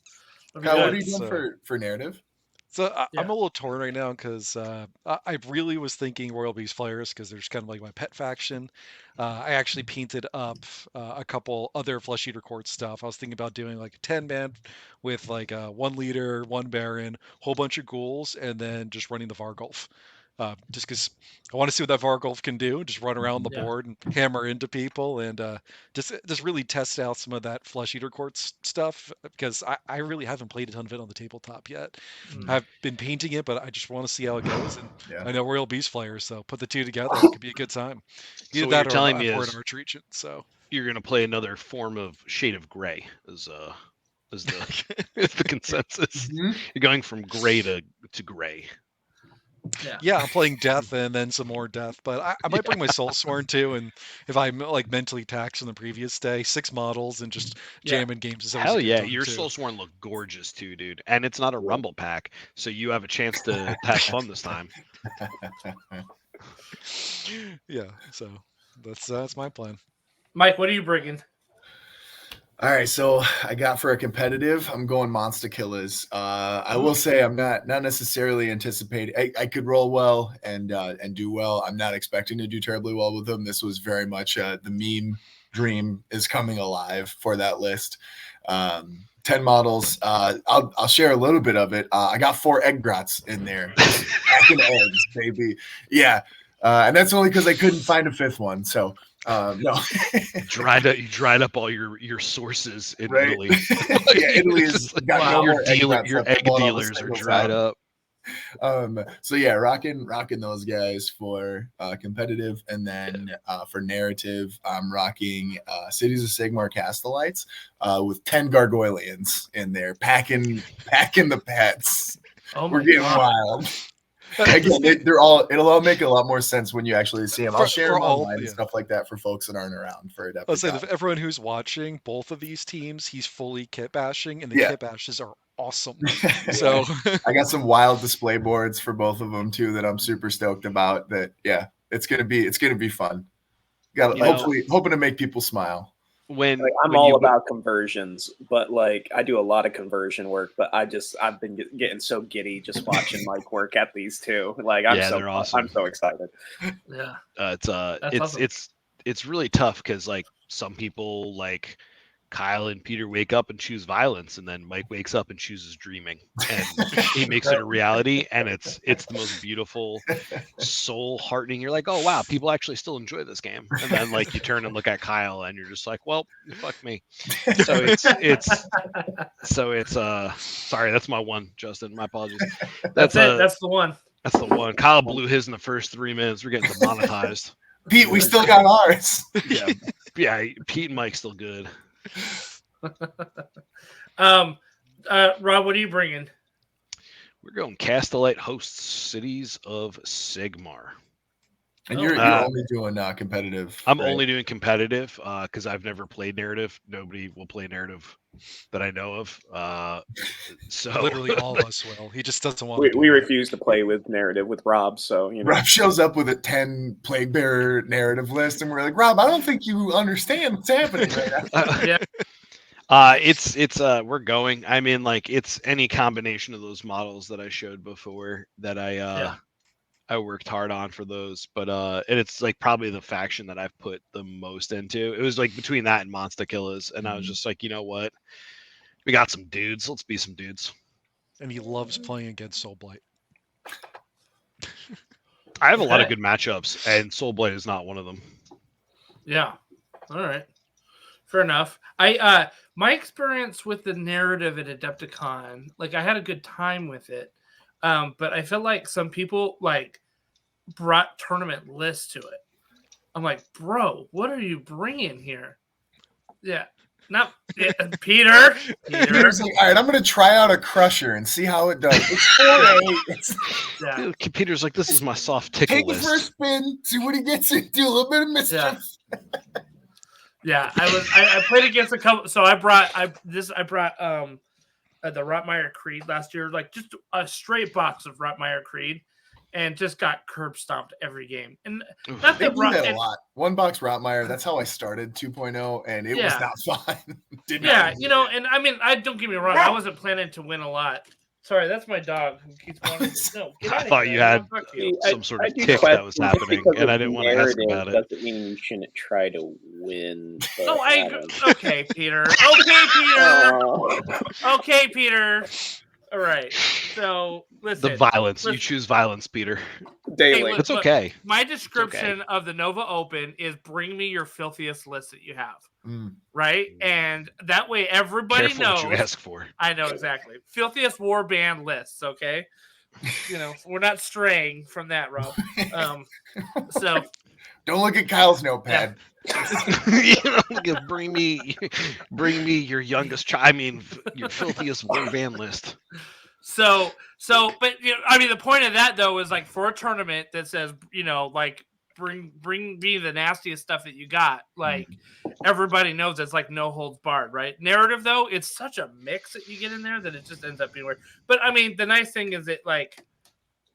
It'll be Kyle, what good. are you doing So- for narrative? So Yeah. I'm a little torn right now because I really was thinking Royal Beast Flayers because there's kind of like my pet faction. I actually painted up a couple other Flesh Eater Court stuff. I was thinking about doing like a 10-man with like 1 leader, 1 baron, whole bunch of ghouls, and then just running the Vargulf. Just because I want to see what that Vargulf can do, just run around the Yeah. board and hammer into people, and just really test out some of that Flesh Eater Courts stuff because I really haven't played a ton of it on the tabletop yet. Mm. I've been painting it, but I just want to see how it goes. And Yeah. I know Royal Beast Flayers, so put the two together, it could be a good time. So Either what that you're telling or me I'm is- an Arch Regent. So You're gonna play another form of Shade of Gray as the is the consensus. Mhm. You're going from gray to gray. yeah, I'm playing Death and then some more Death, but I might bring my Soulsworn too. And if I'm like mentally taxed on the previous day, 6 models and just Yeah. jamming games is always Hell a good yeah, time, your too. Soulsworn look gorgeous too, dude. And it's not a Rumble pack, so you have a chance to have fun this time. Yeah, so that's my plan. Mike, what are you bringing? All right, so I got for a competitive, I'm going Monster Killers. I will say I'm not necessarily anticipating. I could roll well and do well. I'm not expecting to do terribly well with them. This was very much the meme dream is coming alive for that list. 10 models. I'll share a little bit of it. I got 4 egg grots in there. Packing eggs, baby. Yeah. And that's only because I couldn't find a 5th one. So no. You dried up all your sources in Right. Italy. Yeah, Italy has got no more egg grots your left egg to blow on a dealers are single dried time. up. So yeah, rocking those guys for competitive, and then for narrative, I'm rocking Cities of Sigmar Castellites with 10 Gargoylians in there, packing the pets. Oh We're my getting God. wild. Again, it'll all make a lot more sense when you actually see them. I'll share them online and stuff like that for folks that aren't around for Adepticon. I'll say that everyone who's watching both of these teams, he's fully kit bashing, and the kit bashes are awesome. So I got some wild display boards for both of them too that I'm super stoked about. That it's gonna be fun. Hoping to make people smile. I'm all about conversions, but like I do a lot of conversion work, but I've been getting so giddy just watching Mike work at these two. Like they're awesome. I'm so excited. Yeah. It's really tough because like some people like Kyle and Peter wake up and choose violence, and then Mike wakes up and chooses dreaming, and he makes it a reality, and it's the most beautiful, soul heartening. You're like, oh wow, people actually still enjoy this game, and then like you turn and look at Kyle, and you're just like, well, fuck me. So it's sorry, that's my one, Justin. My apologies. That's it. That's the one. That's the one. Kyle blew his in the first 3 minutes. We're getting demonetized. Pete, we still got ours. Yeah. Pete and Mike's still good. Rob, what are you bringing? We're going Castellite hosts Cities of Sigmar. And you're only doing competitive. I'm only doing competitive because I've never played narrative. Nobody will play narrative that I know of. So literally all of us will. He just doesn't want. We refuse to play with narrative with Rob. So Rob shows up with a 10 plague bearer narrative list, and we're like, Rob, I don't think you understand what's happening right now. We're going. I mean, like it's any combination of those models that I showed before that I worked hard on for those, but and it's like probably the faction that I've put the most into. It was like between that and Monster Killers, and I was just like, you know what, we got some dudes. Let's be some dudes. And he loves playing against Soulblight. I have a lot of good matchups, and Soulblight is not one of them. Yeah. All right. Fair enough. My experience with the narrative at Adepticon, like I had a good time with it. But I felt like some people like brought tournament lists to it. I'm like, bro, what are you bringing here? Yeah, not Peter. Peter's like, all right, I'm going to try out a crusher and see how it does. It's 4-8. Peter's like, this is my soft tickle Take list. the first spin, see what he gets into, a little bit of mischief. Yeah, I played against a couple. So I brought the Rottmeier Creed last year, like just a straight box of Rottmeier Creed, and just got curb stomped every game. And not they do that a lot. One box Rottmeier. That's how I started 2.0, and it was not fun. And I mean, don't get me wrong. I wasn't planning to win a lot. Sorry, that's my dog who keeps wanting to. No, get out I of thought here. you had some sort of tick that was happening, and I didn't want to ask about it. Doesn't mean you shouldn't try to win. No, okay, Peter. Okay, Peter. Okay, Peter. All right. So listen. The violence. You choose violence, Peter. Daily. It's okay. My description of the Nova Open is bring me your filthiest list that you have. Right? And that way everybody Careful knows what you ask for. I know exactly. Filthiest warband lists, okay? We're not straying from that, Rob. So don't look at Kyle's notepad. Bring me your youngest child. I mean, your filthiest warband list. So, but I mean, the point of that though is like for a tournament that says, like bring me the nastiest stuff that you got. Like everybody knows it's like no holds barred, right? Narrative though, it's such a mix that you get in there that it just ends up being weird. But I mean, the nice thing is that like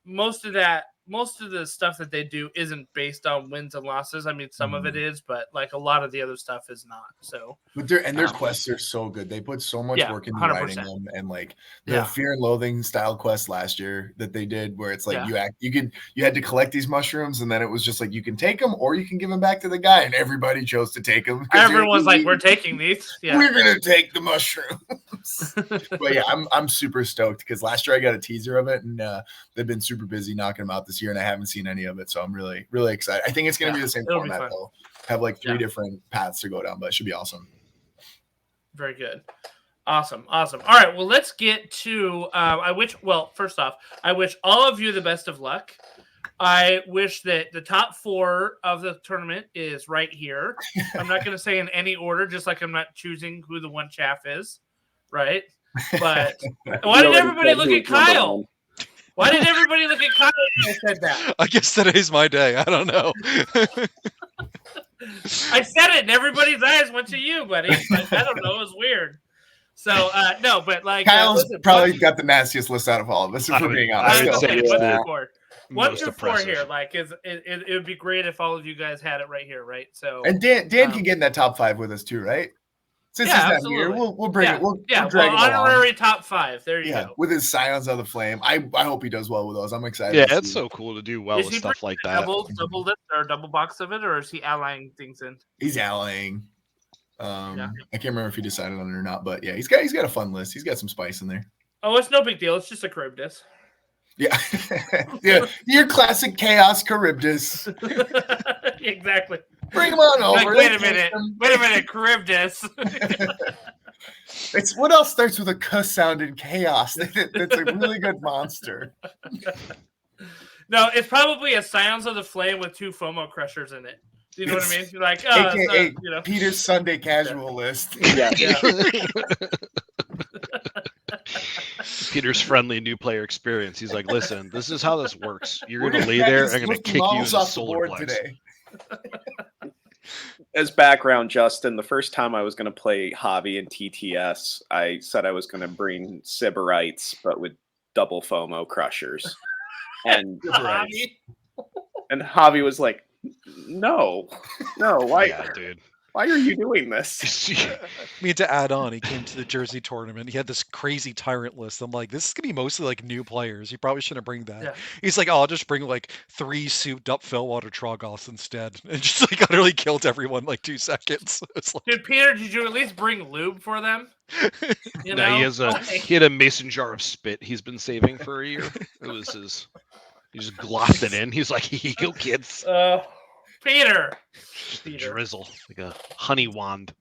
most of that most of the stuff that they do isn't based on wins and losses. I mean, some of it is, but like a lot of the other stuff is not. So, but their quests are so good. They put so much work into 100%. writing them, and like the Fear and Loathing style quest last year that they did, where it's like you had to collect these mushrooms, and then it was just like you can take them or you can give them back to the guy, and everybody chose to take them. Everyone's like, we're taking these. Yeah, we're gonna take the mushrooms. But yeah, I'm super stoked because last year I got a teaser of it, and they've been super busy knocking them out this year, and I haven't seen any of it, so I'm really excited. I think it's gonna be the same format though. Have like 3 different paths to go down, but it should be awesome. Very good. Awesome. All right, well, let's get to first off, I wish all of you the best of luck. I wish that the top 4 of the tournament is right here. I'm not going to say in any order, just like I'm not choosing who the one chaff is, right? But why did everybody look at Kyle? Why did everybody look at Kyle when I said that? I guess today's my day. I don't know. I said it, and everybody's eyes went to you, buddy. Like, I don't know. It was weird. So, no, but like... Kyle's probably got the nastiest list out of all of us, if we're being honest. One through 4 here. Like, it would be great if all of you guys had it right here, right? So, and Dan can get in that top 5 with us too, right? Since he's not here, we'll bring it. We'll drag it honorary along. top 5. There you go. With his Scions of the Flame. I hope he does well with those. I'm excited. Yeah, it's so cool to do well with stuff like that. Double list or double box of it, or is he allying things in? He's allying. I can't remember if he decided on it or not, but yeah, he's got a fun list. He's got some spice in there. Oh, it's no big deal. It's just a Charybdis. Yeah. Yeah. Your classic Chaos Charybdis. Exactly. Bring him on over. Like, wait a minute, Charybdis. It's what else starts with a cuss sound in Chaos? It's a really good monster. No, it's probably a Scions of the Flame with 2 FOMO crushers in it. You know what I mean? You're like, AKA Peter's Sunday casual list. Yeah. Peter's friendly new player experience. He's like, listen, this is how this works. You're going to lay there. I'm going to kick you in the solar plex. Today. As background, Justin, the first time I was going to play Javi and TTS, I said I was going to bring Sybarites, but with double FOMO crushers. And Javi was like, no, why, dude? Why are you doing this? I mean, to add on, he came to the Jersey tournament. He had this crazy tyrant list. I'm like, this is gonna be mostly like new players. You probably shouldn't bring that. Yeah. He's like, oh, I'll just bring like 3 souped up Fellwater Trogoths instead, and just like utterly killed everyone in like 2 seconds. It's like... Dude, Peter, did you at least bring lube for them? You know? He had a mason jar of spit he's been saving for a year. It was his. He just glossed it in. He's like, here you go, kids. Peter. Drizzle, like a honey wand.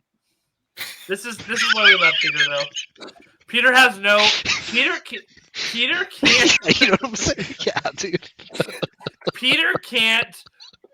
This is why we love Peter, though. Peter has no. Peter can't. You know what I'm saying? Yeah, dude. Peter can't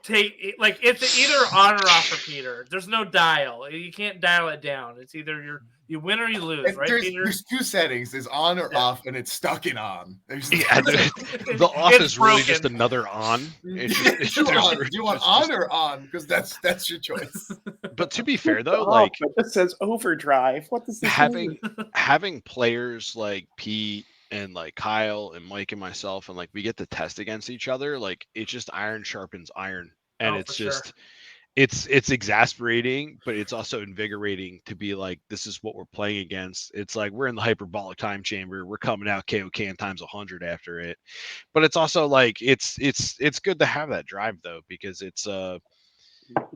take like it's either on or off for Peter. There's no dial. You can't dial it down. It's either you win or you lose, right, Peter? There's 2 settings. There's on or off, and it's stuck in on. The off is broken. Really just another on. It's do you want on or on? Because that's your choice. But to be fair, though, like it says overdrive. What does this mean? Having players like Pete and like Kyle and Mike and myself, and like we get to test against each other, like it's just iron sharpens iron, and it's just. Sure. It's exasperating, but it's also invigorating to be like, this is what we're playing against. It's like we're in the hyperbolic time chamber. We're coming out KOK times 100 after it. But it's also like it's good to have that drive though, because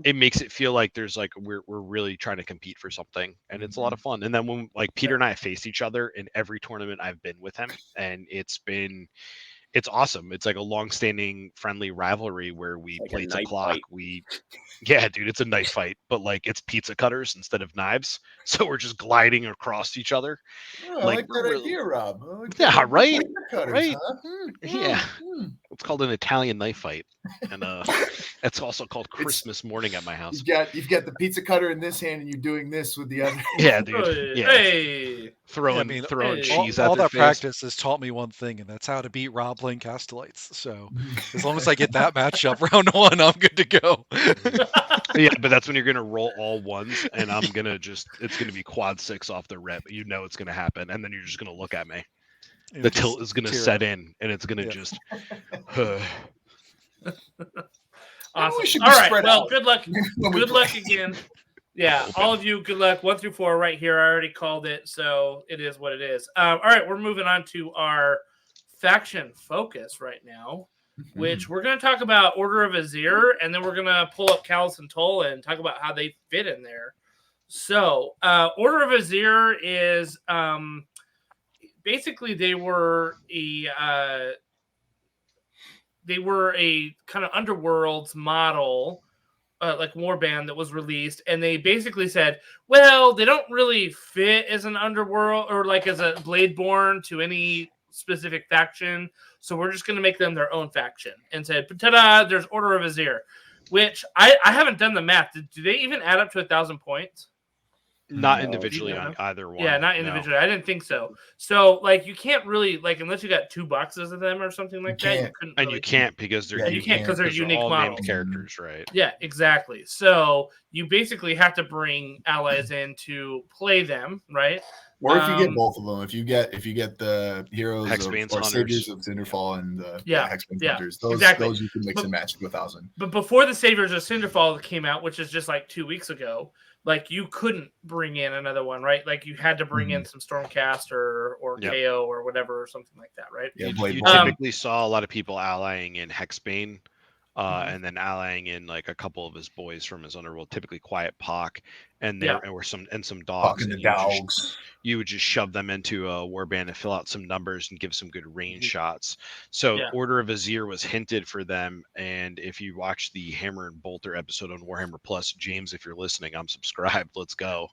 it makes it feel like there's like we're really trying to compete for something, and it's a lot of fun. And then when like Peter and I face each other in every tournament I've been with him, and it's awesome. It's like a long-standing friendly rivalry where we like play to clock. Yeah, dude, it's a knife fight, but like it's pizza cutters instead of knives. So we're just gliding across each other. Oh, like that idea, Rob. Yeah, right. Cutters, right. Huh? Yeah. It's called an Italian knife fight, and it's also called Christmas morning at my house. You've got the pizza cutter in this hand, and you're doing this with the other. Yeah, dude. Yeah. Hey. Throwing cheese at all their that face. practice has taught me one thing, and that's how to beat Rob playing Castellites. So as long as I get that matchup round 1, I'm good to go. Yeah, but that's when you're gonna roll all ones, and it's gonna be quad 6 off the rip. You know it's gonna happen, and then you're just gonna look at me. The tilt is gonna set in, and it's gonna just. Awesome. we should be All right. spread Well, out good luck. when we Good play. luck again. Yeah, all of you, good luck. 1 through 4 right here. I already called it, so it is what it is. All right, we're moving on to our faction focus right now, which we're going to talk about Order of Azyr, and then we're going to pull up Callus and Toll and talk about how they fit in there. So, Order of Azyr is basically they were a kind of Underworlds model. Like warband that was released, and they basically said, well, they don't really fit as an underworld or like as a Bladeborn to any specific faction, so we're just going to make them their own faction. And said, ta-da, there's Order of Azyr, which I haven't done the math. Do they even add up to 1,000 points? Not No. individually on either one. Yeah, not individually. No. I didn't think so. So, like, you can't really, like, unless you got 2 boxes of them or something like that, you couldn't. And you can't because they're you can't because they're unique all models. named characters, right? Yeah, exactly. So you basically have to bring allies in to play them, right? Or if you get both of them, if you get the heroes or Saviours of Cinderfall and the Hexbane Hunters, those you can mix and match to 1,000. But before the Saviours of Cinderfall came out, which is just like 2 weeks ago, like you couldn't bring in another one, right? Like you had to bring in some Stormcast or KO or whatever or something like that, right? Yeah, you typically saw a lot of people allying in Hexbane. And then allying in like a couple of his boys from his underworld, typically Quiet Pock, and there were some dogs. And the dogs. You would just shove them into a warband and fill out some numbers and give some good range shots. So Order of Azyr was hinted for them. And if you watch the Hammer and Bolter episode on Warhammer Plus, James, if you're listening, I'm subscribed. Let's go.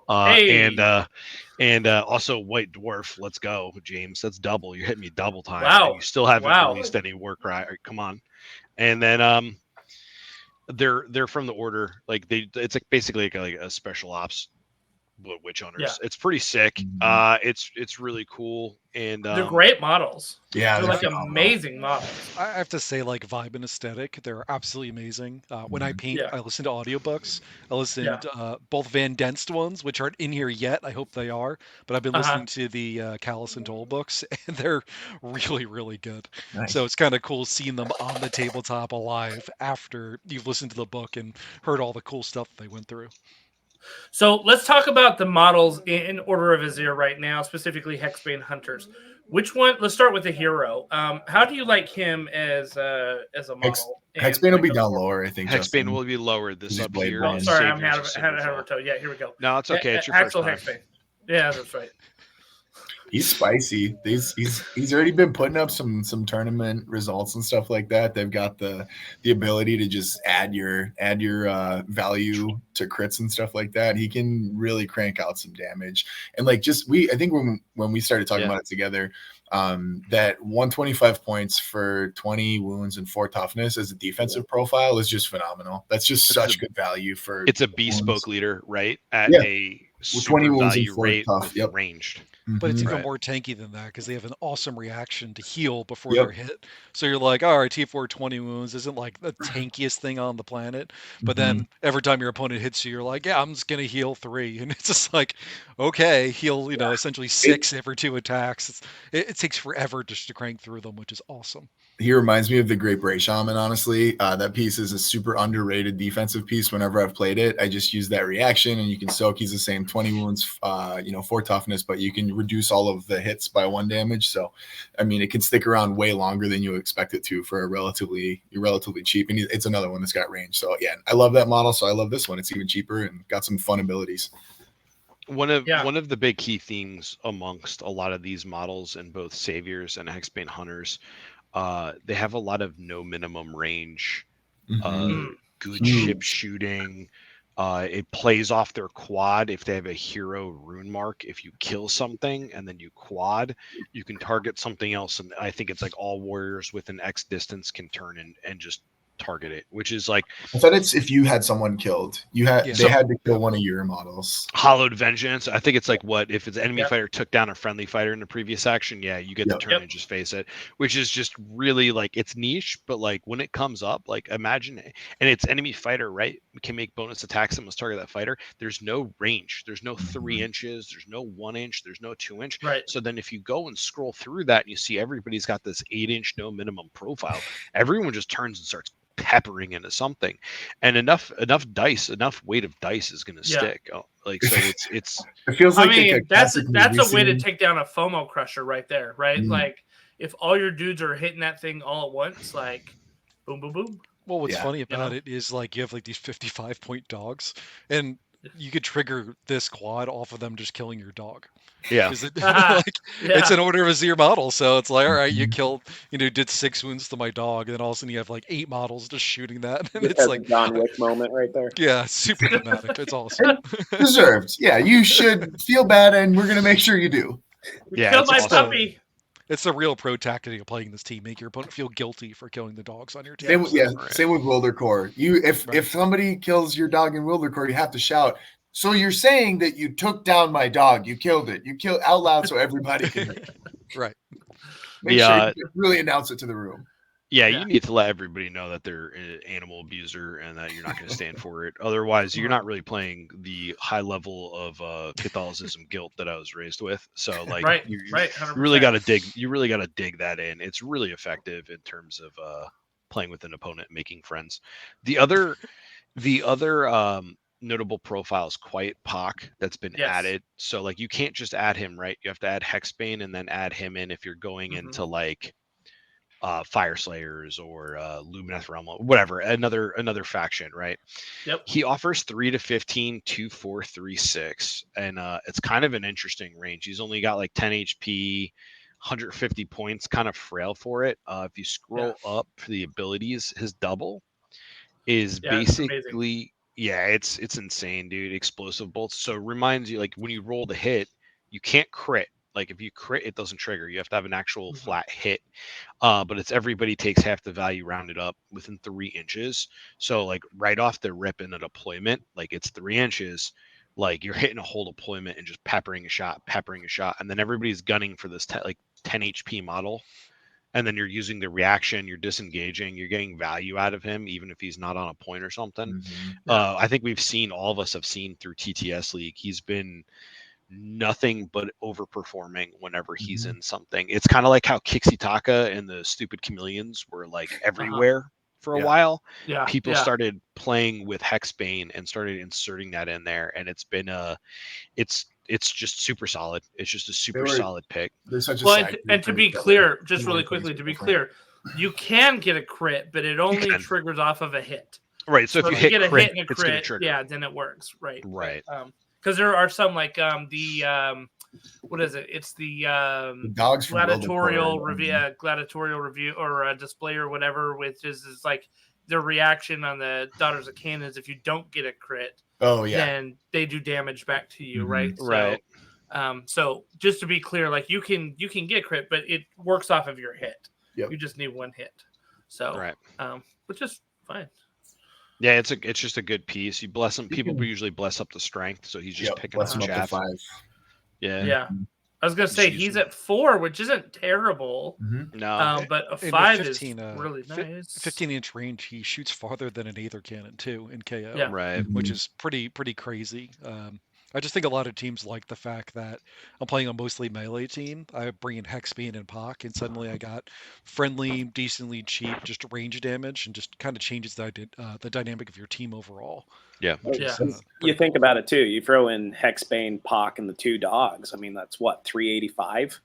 And also White Dwarf. Let's go, James. That's double. You're hitting me double time. Wow. And you still haven't released any Warcry. Come on. And then they're from the Order, like it's like basically like a special ops witch hunters. Yeah. It's pretty sick. It's really cool, and they're great models. Yeah, they're like amazing models. I have to say, like, vibe and aesthetic, they're absolutely amazing. When I paint, I listen to audiobooks. I listen to both Van Denst ones, which aren't in here yet. I hope they are. But I've been listening to the Callus and Toll books, and they're really, really good. Nice. So it's kind of cool seeing them on the tabletop alive after you've listened to the book and heard all the cool stuff they went through. So let's talk about the models in Order of Azyr right now, specifically Hexbane Hunters. Which one? Let's start with the hero. How do you like him as a model? Hexbane will be down lower, I think. Hexbane will be lower this up here. Oh, sorry, I'm had a toe. Yeah, here we go. No, it's okay. It's your first time. Hexbane. Yeah, that's right. He's spicy. He's already been putting up some tournament results and stuff like that. They've got the ability to just add your value to crits and stuff like that. He can really crank out some damage. And like I think when we started talking about it together, that 125 points for 20 wounds and 4 toughness as a defensive profile is just phenomenal. That's just such good value for. It's a bespoke leader, right? At a 20 wounds value and 4 rate tough. Ranged. But it's even more tanky than that because they have an awesome reaction to heal before they're hit. So you're like, all right, T4 20 wounds isn't like the tankiest thing on the planet. But then every time your opponent hits you, you're like, yeah, I'm just going to heal 3. And it's just like, okay, heal, essentially 6 every 2 attacks. It takes forever just to crank through them, which is awesome. He reminds me of the Great Bray Shaman, honestly. That piece is a super underrated defensive piece. Whenever I've played it, I just use that reaction, and you can soak. He's the same 20 wounds, 4 toughness, but you can reduce all of the hits by 1 damage. So, I mean, it can stick around way longer than you expect it to for a relatively cheap. And it's another one that's got range. So, yeah, I love that model. So I love this one. It's even cheaper and got some fun abilities. One of the big key themes amongst a lot of these models in both Saviours and Hexbane Hunters, they have a lot of no minimum range, good ship shooting. It plays off their quad if they have a hero rune mark. If you kill something and then you quad, you can target something else. And I think it's like all warriors within X distance can turn and just target it, which is like I thought it's if you had someone killed, they had to kill one of your models. Hollowed Vengeance. I think it's like what if it's enemy fighter took down a friendly fighter in the previous action, you get the turn and just face it, which is just really like it's niche, but like when it comes up, like imagine and it's enemy fighter, right? We can make bonus attacks and must target that fighter. There's no range, there's no 3 inches, there's no 1 inch, there's no 2 inch. Right. So then if you go and scroll through that and you see everybody's got this 8-inch no minimum profile, everyone just turns and starts peppering into something, and enough weight of dice is going to stick. Like so, it's. It feels like I mean that's a way to take down a FOMO crusher right there, right? Like if all your dudes are hitting that thing all at once, like boom, boom, boom. Well, what's funny about it is like you have like these 55-point dogs, and you could trigger this quad off of them just killing your dog. Yeah. It's an Order of Azyr model, so it's like, all right, you killed, did 6 wounds to my dog, and then all of a sudden you have like 8 models just shooting that, and it's like John Wick moment right there. Yeah, super dramatic. It's awesome. Deserved. Yeah, you should feel bad, and we're gonna make sure you do. Killed my puppy. It's a real pro tactic of playing this team. Make your opponent feel guilty for killing the dogs on your team. Same with Wildercore. If somebody kills your dog in Wildercore, you have to shout. So you're saying that you took down my dog, you killed it. You killed out loud so everybody can hear. Right. Make sure you really announce it to the room. Yeah, you need to let everybody know that they're an animal abuser and that you're not going to stand for it. Otherwise, you're not really playing the high level of Catholicism guilt that I was raised with. So, like, you really got to dig. You really got to dig that in. It's really effective in terms of playing with an opponent, making friends. The other notable profile is Quiet Pock that's been added. So, like, you can't just add him, right? You have to add Hexbane and then add him in if you're going into like. Fire Slayers or Lumineth Realm, whatever, another faction, right? Yep. He offers 3 to 15, 2, 4, 3, 6, and it's kind of an interesting range. He's only got like 10 HP, 150 points, kind of frail for it. If you scroll up for the abilities, his double is basically it's insane, dude. Explosive bolts. So it reminds you, like, when you roll the hit, you can't crit. Like, if you crit, it doesn't trigger. You have to have an actual flat hit. But it's everybody takes half the value rounded up within 3 inches. So, like, right off the rip in a deployment, like, it's 3 inches. Like, you're hitting a whole deployment and just peppering a shot. And then everybody's gunning for this 10 HP model. And then you're using the reaction. You're disengaging. You're getting value out of him, even if he's not on a point or something. I think all of us have seen through TTS League, he's been nothing but overperforming whenever he's in something. It's kind of like how Kixitaka and the Stupid Chameleons were like everywhere for a while. People started playing with Hexbane and started inserting that in there, and it's been it's just super solid. It's just a super solid pick. And to be clear, just really quickly, you can get a crit, but it only triggers off of a hit. Right. So if you get a crit, hit and a crit, then it works. Right. Because there are some like what is it? It's the dogs gladiatorial review or display or whatever, which is like their reaction on the Daughters of Cannons. If you don't get a crit, then they do damage back to you, right? Right. So just to be clear, like you can get crit, but it works off of your hit. You just need one hit. So which is fine. Yeah, it's just a good piece. You bless him. People usually bless up the strength, so he's just picking up chaff. 5. Yeah. I was gonna say he's at 4, which isn't terrible. No, but a 5 is 15, really nice. 15-inch range. He shoots farther than an Aether Cannon too in KO. Right. Which is pretty crazy. I just think a lot of teams like the fact that I'm playing a mostly melee team. I bring in Hexbane and Pock, and suddenly I got friendly, decently cheap, just range damage, and just kind of changes the dynamic of your team overall. Yeah. You think about it too. You throw in Hexbane, Pock, and the 2 dogs. I mean, that's what, 385.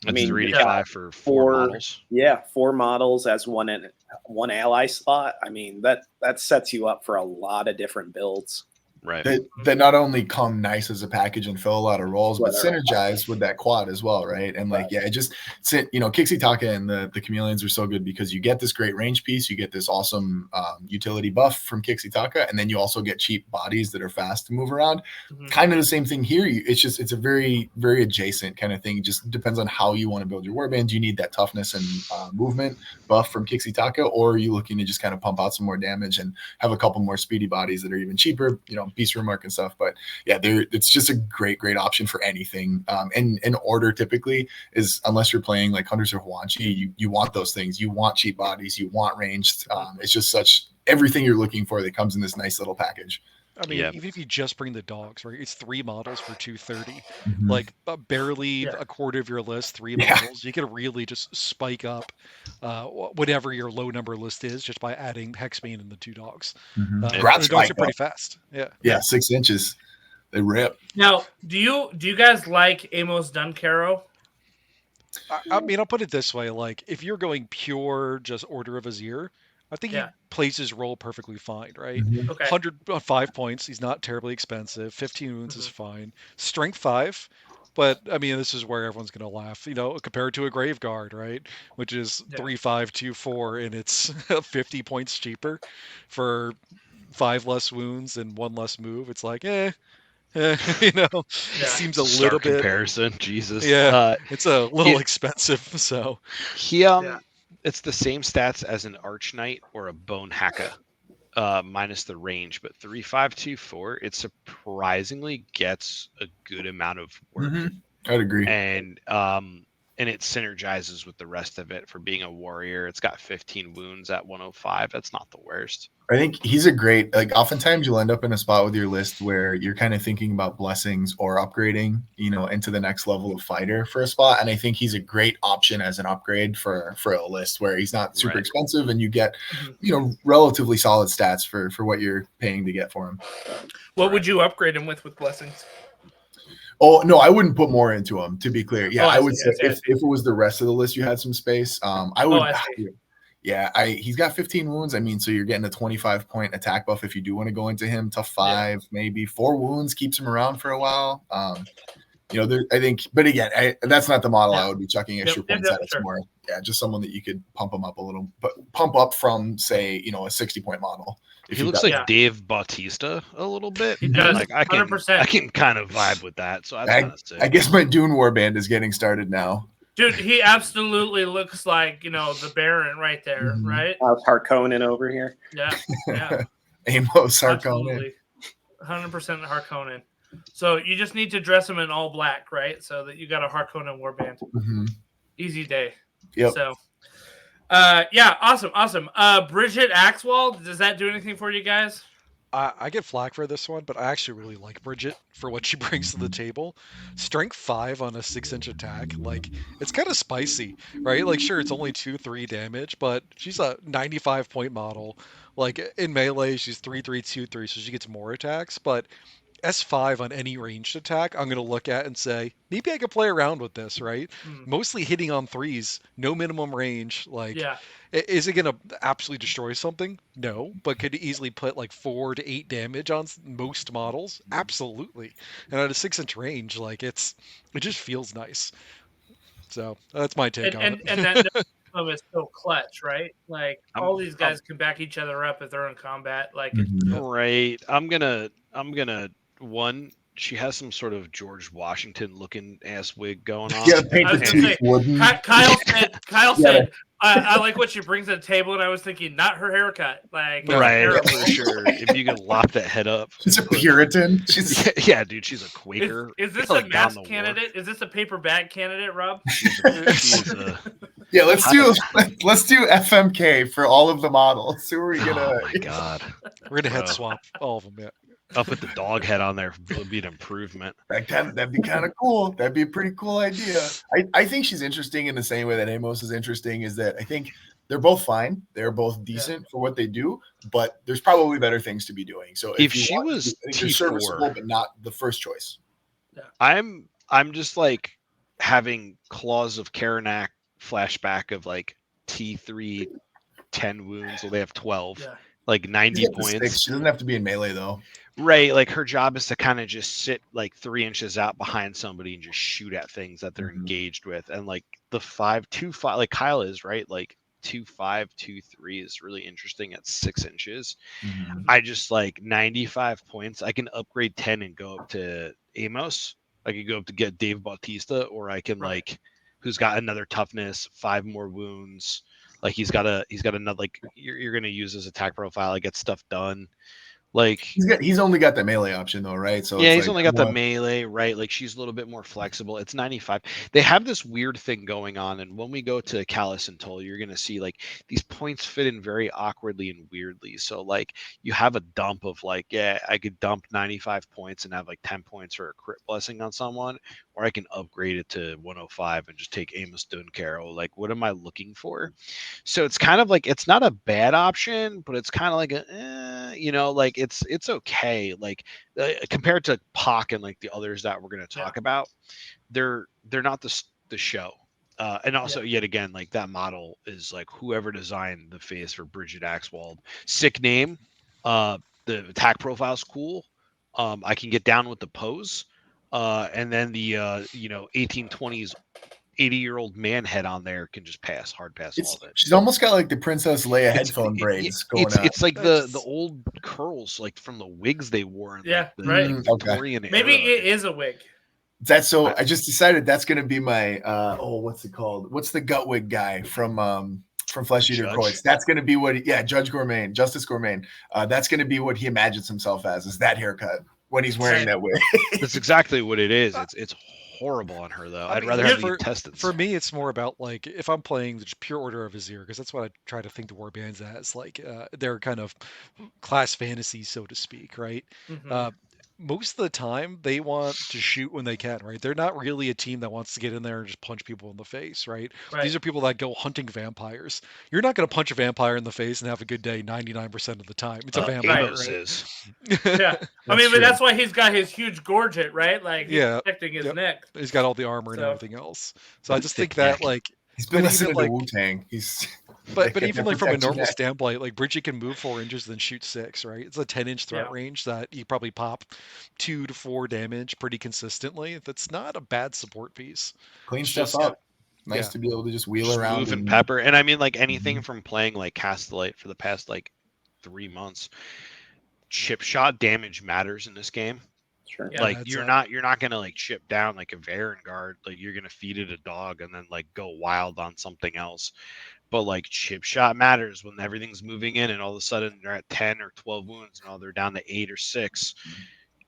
That's 385 for 4 models. Yeah, 4 models as one ally slot. I mean, that sets you up for a lot of different builds. Right. that not only come nice as a package and fill a lot of roles, but Whether- synergize with that quad as well, right? And like, yeah, it just Kixie Taka and the chameleons are so good because you get this great range piece, you get this awesome utility buff from Kixie Taka, and then you also get cheap bodies that are fast to move around. Kind of the same thing here. It's a very, very adjacent kind of thing. It just depends on how you want to build your warband. You need that toughness and movement buff from Kixie Taka, or are you looking to just kind of pump out some more damage and have a couple more speedy bodies that are even cheaper, Beast Remark and stuff. But yeah, it's just a great option for anything. And Order typically is, unless you're playing like Hunters of Huanchi, you want those things. You want cheap bodies, you want ranged. It's just everything you're looking for that comes in this nice little package. I mean, even if you just bring the dogs, right? It's 3 models for 230. Mm-hmm. Like barely a quarter of your list, 3 models. You can really just spike up whatever your low number list is just by adding Hexbane and the 2 dogs. The dogs are pretty fast. Yeah, 6 inches. They rip. Now, do you guys like Amos Duncaro? I mean, I'll put it this way: like, if you're going pure just Order of Azyr, I think he plays his role perfectly fine, right? Okay. 105 points. He's not terribly expensive. 15 wounds is fine. Strength 5. But, I mean, this is where everyone's going to laugh, compared to a Grave Guard, right? Which is 3-5-2-4, and it's 50 points cheaper for 5 less wounds and 1 less move. It's like, it seems a little bit comparison. Jesus. Yeah, it's a little expensive. So it's the same stats as an Arch Knight or a Bone Haka, minus the range. But 3-5-2-4, it surprisingly gets a good amount of work. I'd agree. And it synergizes with the rest of it for being a warrior. It's got 15 wounds at 105. That's not the worst. I think he's a great, oftentimes you'll end up in a spot with your list where you're kind of thinking about blessings or upgrading, into the next level of fighter for a spot. And I think he's a great option as an upgrade for a list where he's not super expensive and you get, relatively solid stats for what you're paying to get for him. What would you upgrade him with blessings? Oh, no, I wouldn't put more into him, to be clear. Yeah, I would say if it was the rest of the list, you had some space, I would. He's got 15 wounds. I mean, so you're getting a 25-point attack buff if you do want to go into him. Tough 5, maybe 4 wounds keeps him around for a while. I think, but again, that's not the model I would be chucking extra points at. It's more, just someone that you could pump him up a little, but pump up from, say, a 60-point model. He looks like Dave Bautista a little bit. He does. Like, I can kind of vibe with that. So I guess my Dune Warband is getting started now. Dude, he absolutely looks like, the Baron right there, right? Harkonnen over here. Yeah. Amos Harkonnen. 100% Harkonnen. So you just need to dress him in all black, right? So that you got a Harkonnen warband. Easy day. Yep. So, awesome. Bridget Axwell, does that do anything for you guys? I get flack for this one, but I actually really like Bridget for what she brings to the table. Strength 5 on a 6-inch attack, it's kind of spicy, right? Like, sure, it's only 2-3 damage, but she's a 95-point model. Like, in melee, she's 3-3-2-3, so she gets more attacks, but S5 on any ranged attack, I'm going to look at and say, maybe I could play around with this, right? Mostly hitting on 3s, no minimum range. Is it going to absolutely destroy something? No, but could it easily put 4 to 8 damage on most models? Absolutely. And at a 6-inch range, it just feels nice. So that's my take on it. And that is so clutch, right? All these guys can back each other up if they're in combat. Right. I'm gonna. One, she has some sort of George Washington looking ass wig going on. Yeah, paint the teeth wooden. Kyle said, I like what she brings to the table, and I was thinking, not her haircut. Right, for sure. If you could lock that head up. She's a Puritan. Yeah, dude, she's a Quaker. Is this a mask candidate? Is this a paper bag candidate, Rob? Yeah, let's do FMK for all of the models. Who are we gonna? Oh my god, we're gonna head swap all of them. Yeah. I'll put the dog head on there. Would be an improvement. That'd be kind of cool. That'd be a pretty cool idea. I think she's interesting in the same way that Amos is interesting. Is that I think they're both fine. They're both decent for what they do, but there's probably better things to be doing. So if she was serviceable, but not the first choice. Yeah. I'm just having Claws of Karanak flashback of T3 10 wounds. So they have 12. like 90 She's got the sticks. points. She doesn't have to be in melee though. Right, like her job is to kind of just sit like 3 inches out behind somebody and just shoot at things that they're engaged with. And like the 5-2-5, like Kyle is right, like 2-5, 2-3 is really interesting at 6 inches. I just like 95 points. I can upgrade 10 and go up to Amos. I could go up to get Dave Bautista, or I can like, who's got another toughness, 5 more wounds. Like he's got another, like you're gonna use his attack profile. I get stuff done. Like he's only got the melee option though, right? So yeah, it's he's like, only got the melee, right? Like she's a little bit more flexible. It's 95. They have this weird thing going on, and when we go to Callus and Toll, you're gonna see like these points fit in very awkwardly and weirdly. So like you have a dump of like, yeah, I could dump 95 points and have like 10 points for a crit blessing on someone, or I can upgrade it to 105 and just take Amos Duncaro. Like, what am I looking for? So it's kind of like it's not a bad option, but it's kind of like a, you know, like it's okay. Like compared to Pac and like the others that we're going to talk about, they're not the show. And also, yet again, like that model is like whoever designed the face for Bridget Axwald. Sick name. The attack profile is cool. I can get down with the pose. And then the 1820s 80-year-old man head on there can just hard pass all of it. She's almost got like the Princess Leia headphone braids going on. It's like the old curls, like from the wigs they wore in like the Victorian era. Maybe it is a wig. That's so. I just decided that's going to be my what's it called? What's the gut wig guy from Flesh Eater Coits? That's going to be what. Judge Gourmet, Justice Gourmet. That's going to be what he imagines himself as. Is that haircut when he's wearing that wig? That's exactly what it is. It's horrible on her though. I'd rather have the intestines. For me, it's more about like if I'm playing the pure Order of Azyr, because that's what I try to think the warbands as. Like they're kind of class fantasy, so to speak, right? Most of the time they want to shoot when they can, right? They're not really a team that wants to get in there and just punch people in the face, right? These are people that go hunting vampires. You're not going to punch a vampire in the face and have a good day 99% of the time. It's a vampire, right? Yeah. I mean, but that's why he's got his huge gorget, right? Like he's protecting his neck. He's got all the armor and everything else. So I just think that like he's been listening to Wu-Tang. But even like from a normal standpoint, like Bridget can move 4 inches, then shoot 6, right? It's a 10-inch threat range that you probably pop 2 to 4 damage pretty consistently. That's not a bad support piece. Clean stuff up. Nice to be able to just wheel around. Move and pepper. And I mean, like anything from playing like Castellite for the past like 3 months, chip shot damage matters in this game. Sure. Yeah, like you're not gonna like chip down like a Varen guard. Like you're gonna feed it a dog and then like go wild on something else. But like chip shot matters when everything's moving in and all of a sudden they're at 10 or 12 wounds and they're down to 8 or 6.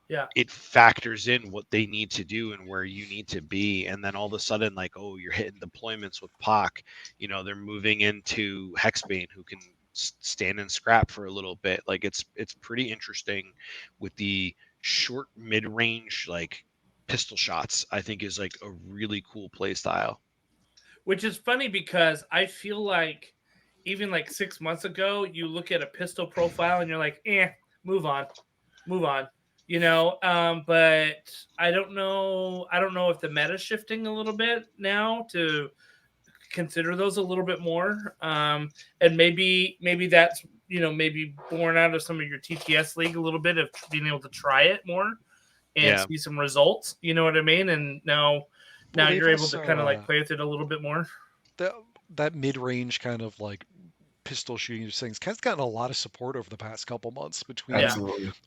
Yeah. It factors in what they need to do and where you need to be. And then all of a sudden, like, oh, you're hitting deployments with Pac. You know, they're moving into Hexbane who can stand and scrap for a little bit. Like it's pretty interesting with the short mid-range like pistol shots. I think is like a really cool play style. Which is funny because I feel like even like 6 months ago, you look at a pistol profile and you're like, move on. You know, but I don't know if the meta's shifting a little bit now to consider those a little bit more. And maybe that's, you know, maybe born out of some of your TTS league a little bit of being able to try it more and see some results. You know what I mean? And now you're able to kind of like play with it a little bit more. That mid-range kind of like pistol shooting things has gotten a lot of support over the past couple months between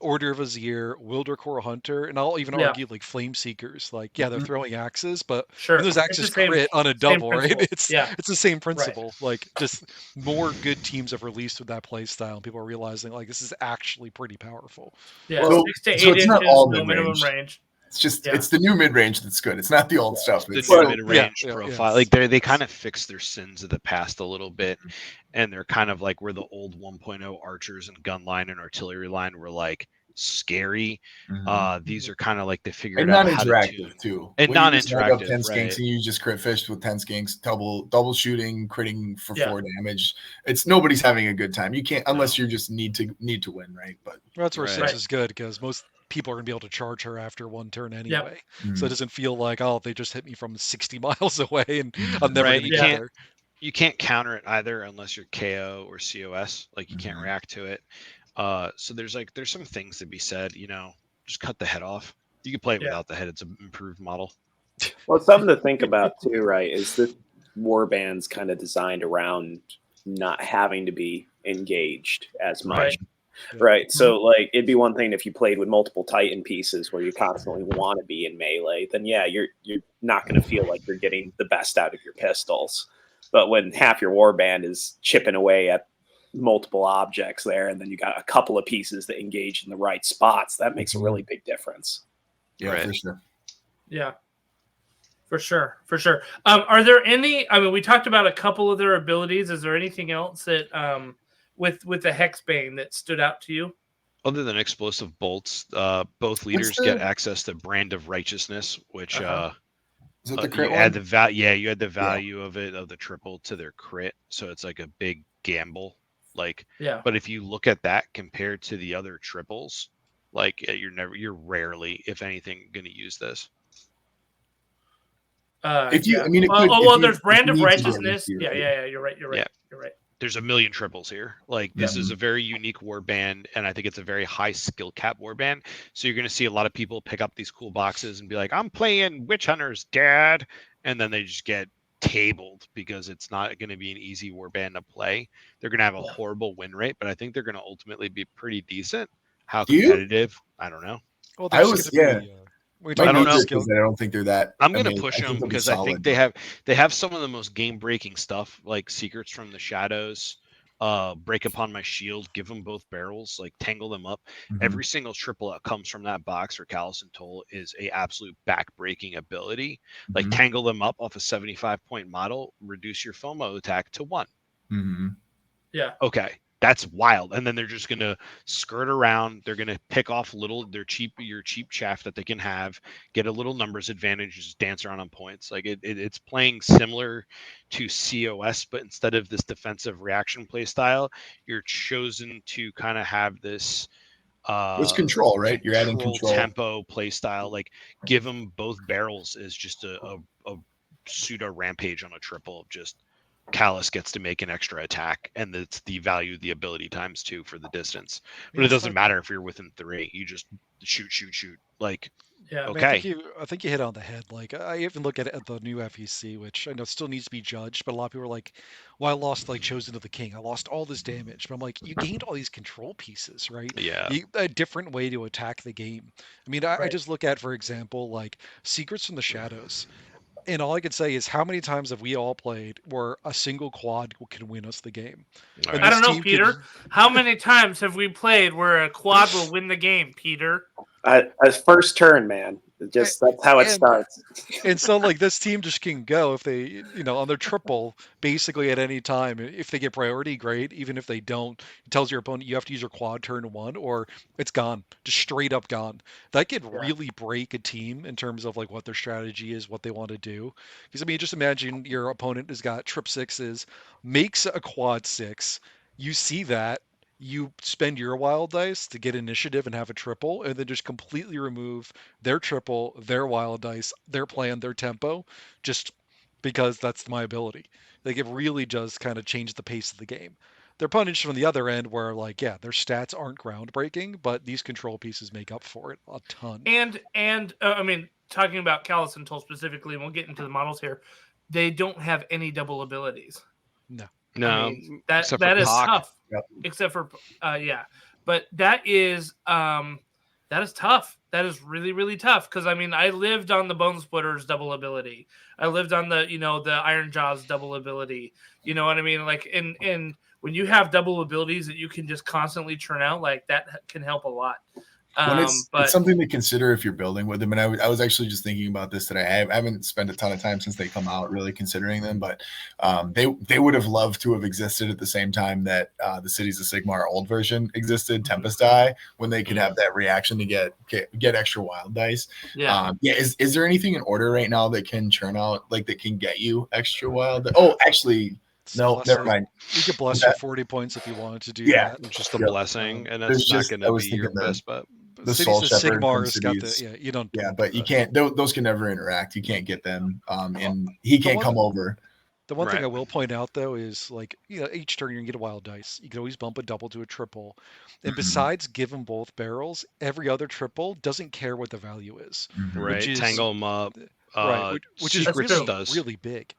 Order of Azyr, Wildercore Hunter, and I'll even argue like Flame Seekers. Like, they're throwing axes, but those axes crit on a double, right? It's the same principle. Right. Like, just more good teams have released with that play style, and people are realizing like this is actually pretty powerful. Yeah, 6 to 8 inches, no minimum range. It's just it's the new mid range that's good. It's not the old stuff. It's the new mid range profile. Like they kind of fixed their sins of the past a little bit, and they're kind of like where the old 1.0 archers and gun line and artillery line were like scary. These are kind of like they figured out how to non-interactive too. And non-interactive. 10 skinks and you just crit fished with 10 skinks, double shooting, critting for 4 damage. It's nobody's having a good time. You can't unless you just need to win, right? But that's where 6 is good because most people are going to be able to charge her after one turn anyway. So it doesn't feel like, oh, they just hit me from 60 miles away and I'm never going to get her. You can't counter it either unless you're KO or COS. Like you can't react to it. So there's some things to be said. Just cut the head off. You can play it without the head. It's an improved model. Well, something to think about too, right? Is this warband's kind of designed around not having to be engaged as much. Right. So like it'd be one thing if you played with multiple Titan pieces where you constantly want to be in melee, then yeah, you're not going to feel like you're getting the best out of your pistols. But when half your warband is chipping away at multiple objects there, and then you got a couple of pieces that engage in the right spots, that makes a really big difference. Yeah, for sure. Yeah. For sure. Are there any? I mean, we talked about a couple of their abilities. Is there anything else that with the Hexbane that stood out to you? Other than explosive bolts, both leaders get access to Brand of Righteousness, which Is it the crit you one? add the value. Yeah, you add the value of the triple to their crit, so it's like a big gamble. But if you look at that compared to the other triples, you're rarely, if anything, going to use this. There's Brand of Righteousness. Yeah. You're right. There's a million triples here. This is a very unique warband, and I think it's a very high skill cap warband. So you're going to see a lot of people pick up these cool boxes and be like, "I'm playing Witch Hunters, Dad," and then they just get tabled because it's not going to be an easy warband to play. They're going to have a horrible win rate, but I think they're going to ultimately be pretty decent. How competitive? I don't know. Well, I don't know. I don't think they're that. I'm going to push them because I think they have some of the most game breaking stuff, like Secrets from the Shadows, Break Upon My Shield, give them both barrels, tangle them up. Every single triple that comes from that box for Callus and Toll is a absolute back breaking ability. Tangle them up off a 75-point model, reduce your FOMO attack to 1. Yeah. Okay. That's wild. And then they're just going to skirt around. They're going to pick off your cheap chaff that they can have, get a little numbers advantage, just dance around on points. It's playing similar to COS, but instead of this defensive reaction play style, you're chosen to kind of have this it's control, right? You're adding control tempo play style. Give them both barrels is just a pseudo rampage on a triple of just Callus gets to make an extra attack, and it's the value of the ability times 2 for the distance. But it doesn't matter if you're within 3. You just shoot. Yeah. Okay. I think you hit on the head. I even look at the new FEC, which I know still needs to be judged, but a lot of people are like, "Well, I lost Chosen of the King. I lost all this damage." But I'm like, you gained all these control pieces, right? Yeah. A different way to attack the game. I mean, I just look at, for example, Secrets from the Shadows. And all I could say is, how many times have we all played where a single quad can win us the game? Right. I don't know, Peter. How many times have we played where a quad will win the game, Peter? First turn, man. That's how it starts. And so, this team just can go if they, on their triple, basically at any time. If they get priority, great. Even if they don't, it tells your opponent you have to use your quad turn 1, or it's gone, just straight up gone. That could really break a team in terms of what their strategy is, what they want to do. Because just imagine your opponent has got trip 6s, makes a quad 6. You see that. You spend your wild dice to get initiative and have a triple, and then just completely remove their triple, their wild dice, their plan, their tempo, just because that's my ability. It really does kind of change the pace of the game. Their opponents from the other end where their stats aren't groundbreaking, but these control pieces make up for it a ton. And I mean, talking about Callus and Toll specifically, and we'll get into the models here, they don't have any double abilities. No. No, I mean, that is tough. Yep. Except for but that is tough. That is really, really tough, because I mean, I lived on the Bone Splitter's double ability. I lived on the the Iron Jaw's double ability. You know what I mean? And when you have double abilities that you can just constantly churn out, that can help a lot. It's something to consider if you're building with them. And I was actually just thinking about this today. I haven't spent a ton of time since they come out really considering them, but they would have loved to have existed at the same time that the Cities of Sigmar old version existed, Tempest Eye, when they could have that reaction to get extra wild dice. Yeah. Is there anything in Order right now that can churn out, that can get you extra wild? Oh, actually, no, never mind. You could bless for 40 points if you wanted to do that. Just a blessing, and that's not going to be your best bet. The Soul Shepherd Sigmar's got the you don't. Yeah, but you can't. Those can never interact. You can't get them, and he can't come over. The one thing Right. I will point out though is like, each turn you can get a wild dice. You can always bump a double to a triple. And besides give them both barrels, every other triple doesn't care what the value is. Right. Which is Tangle them up. right, which is Secrets really, does. really big.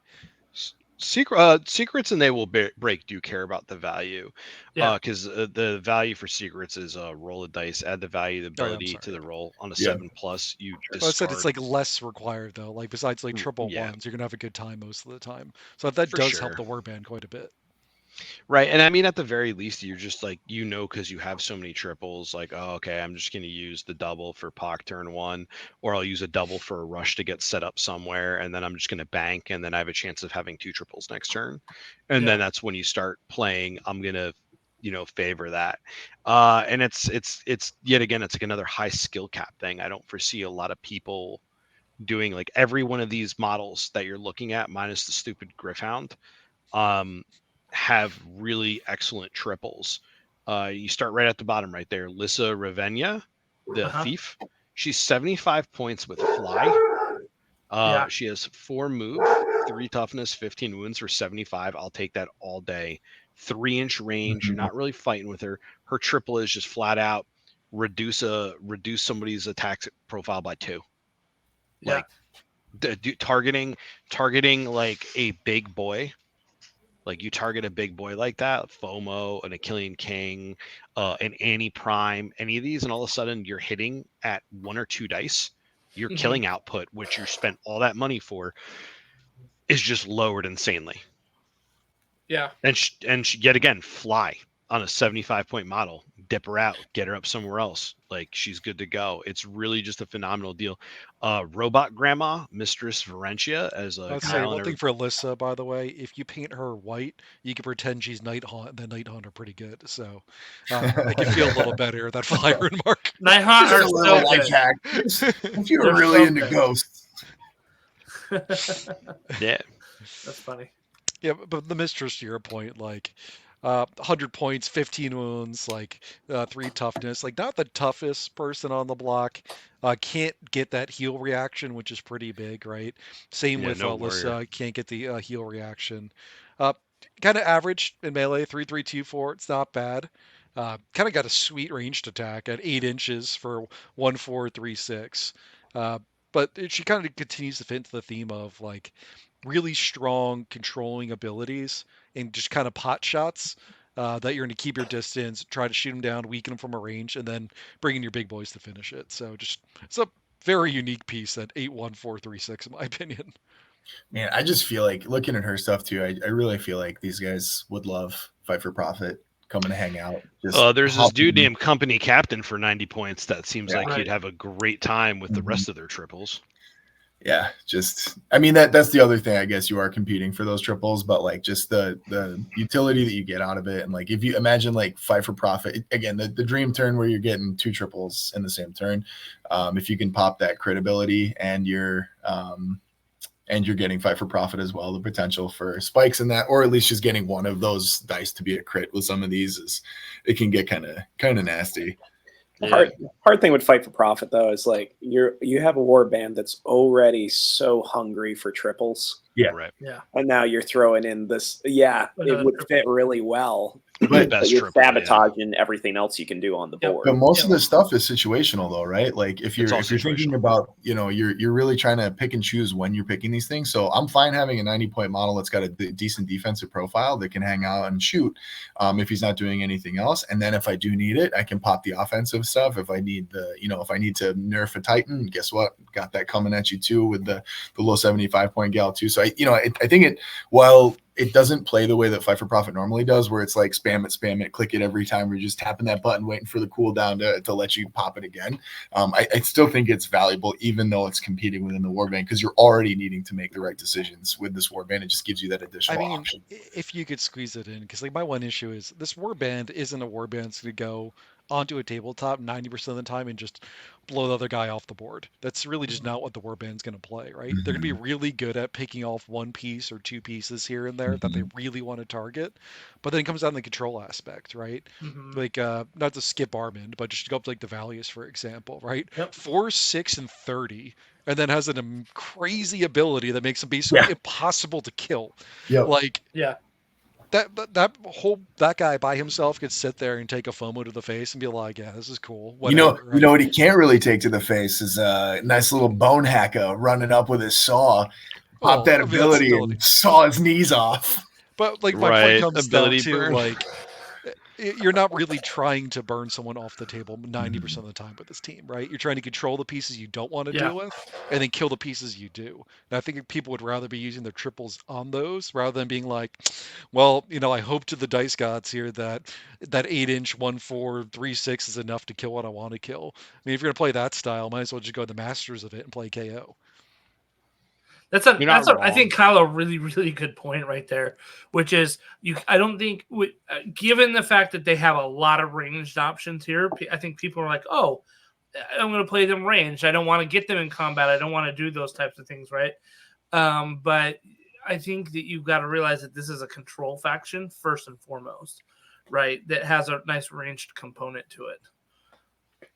Secrets and they will break do care about the value, because the value for secrets is roll a dice, add the value, the ability to the roll on a 7+. You discard. I said it's like less required though. Like besides like triple ones, you're gonna have a good time most of the time. So that For does help sure. the warband quite a bit. Right. And I mean, at the very least, you're just like, because you have so many triples, like, oh, okay, I'm just going to use the double for POC turn 1, or I'll use a double for a rush to get set up somewhere, and then I'm just going to bank, and then I have a chance of having 2 triples next turn. And then that's when you start playing, I'm going to, favor that. And it's yet again, it's like another high skill cap thing. I don't foresee a lot of people doing like every one of these models that you're looking at, minus the stupid Griffhound. Have really excellent triples. You start right at the bottom right there. Lissa Ravenna, the thief. She's 75 points with fly. She has 4 move, 3 toughness, 15 wounds for 75. I'll take that all day. 3-inch range. You're not really fighting with her. Her triple is just flat out reduce somebody's attack profile by 2. Like targeting like a big boy. Like you target a big boy like that, FOMO, an Achillean King, an Annie Prime, any of these, and all of a sudden you're hitting at 1 or 2 dice. Your killing output, which you spent all that money for, is just lowered insanely. Yeah. And yet again, fly on a 75-point model, dip her out, get her up somewhere else. Like she's good to go. It's really just a phenomenal deal. Robot Grandma, Mistress Varentia as a I'd say one thing for Alyssa, by the way, if you paint her white, you can pretend she's Nighthaunt, and the Nighthaunt are pretty good. So make it feel a little better, that flyer and mark. Nighthaunt are so like good. hack. If you were really into ghosts. Yeah. That's funny. Yeah, but the Mistress, to your point, like 100 points, 15 wounds, like 3 toughness, like not the toughest person on the block. Can't get that heal reaction, which is pretty big, right? Same with Alyssa, can't get the heal reaction. Kind of average in melee, 3-3-2-4. It's not bad. Kind of got a sweet ranged attack at 8 inches for 1-4-3-6. But she kind of continues to fit into the theme of like really strong controlling abilities and just kind of pot shots that you're going to keep your distance, try to shoot them down, weaken them from a range, and then bring in your big boys to finish it. So just it's a very unique piece, that 8-1-4-3-6, in my opinion. Man, I just feel like looking at her stuff too, I really feel like these guys would love Fight for Profit, coming to hang out. There's this dude named Company Captain for 90 points that seems like he'd have a great time with the rest of their triples. Yeah, I mean that's the other thing. I guess you are competing for those triples, but like just the utility that you get out of it, and like if you imagine like Fight for Profit again, the dream turn where you're getting 2 triples in the same turn, if you can pop that crit ability and you're getting Fight for Profit as well, the potential for spikes in that, or at least just getting one of those dice to be a crit with some of these it can get kind of nasty. The hard thing with Fight for Profit though is like you have a warband that's already so hungry for triples. Yeah. Right. Yeah. And now you're throwing in this. Yeah, it would fit really well. But you're sabotaging everything else you can do on the board. But most of this stuff is situational, though, right? Like if you're thinking about, you're really trying to pick and choose when you're picking these things. So I'm fine having a 90-point model that's got a decent defensive profile that can hang out and shoot if he's not doing anything else. And then if I do need it, I can pop the offensive stuff. If I need if I need to nerf a Titan, guess what? Got that coming at you too with the low 75-point gal too. So I think while it doesn't play the way that Fight for Profit normally does, where it's like spam it, click it every time. We're just tapping that button, waiting for the cooldown to let you pop it again. I still think it's valuable, even though it's competing within the warband, because you're already needing to make the right decisions with this warband. It just gives you that additional option. If you could squeeze it in, because like my one issue is this warband isn't a warband that's going to go onto a tabletop 90% of the time and just blow the other guy off the board. That's really just not what the warband's going to play, right? They're going to be really good at picking off 1 piece or 2 pieces here and there that they really want to target. But then it comes down to the control aspect, right? Like, not to skip Armand, but just to go up to like the values, for example, right? 4, 6, and 30 and then has a crazy ability that makes him basically impossible to kill. Like, that guy by himself could sit there and take a FOMO to the face and be like, yeah, this is cool. Whatever, You know what he can't really take to the face is a nice little bone hacker running up with his saw, pop that ability and saw his knees off. But like my point comes down to like, you're not really trying to burn someone off the table 90% of the time with this team, right? You're trying to control the pieces you don't want to deal with and then kill the pieces you do. And I think people would rather be using their triples on those rather than being like, well, I hope to the dice gods here that 8-inch 1/4 3/6 is enough to kill what I want to kill. I mean, if you're gonna play that style, might as well just go to the masters of it and play KO. I think Kyle a really, really good point right there, which is I don't think given the fact that they have a lot of ranged options here, I think people are like, oh, I'm going to play them ranged. I don't want to get them in combat. I don't want to do those types of things, right? But I think that you've got to realize that this is a control faction first and foremost, right? That has a nice ranged component to it.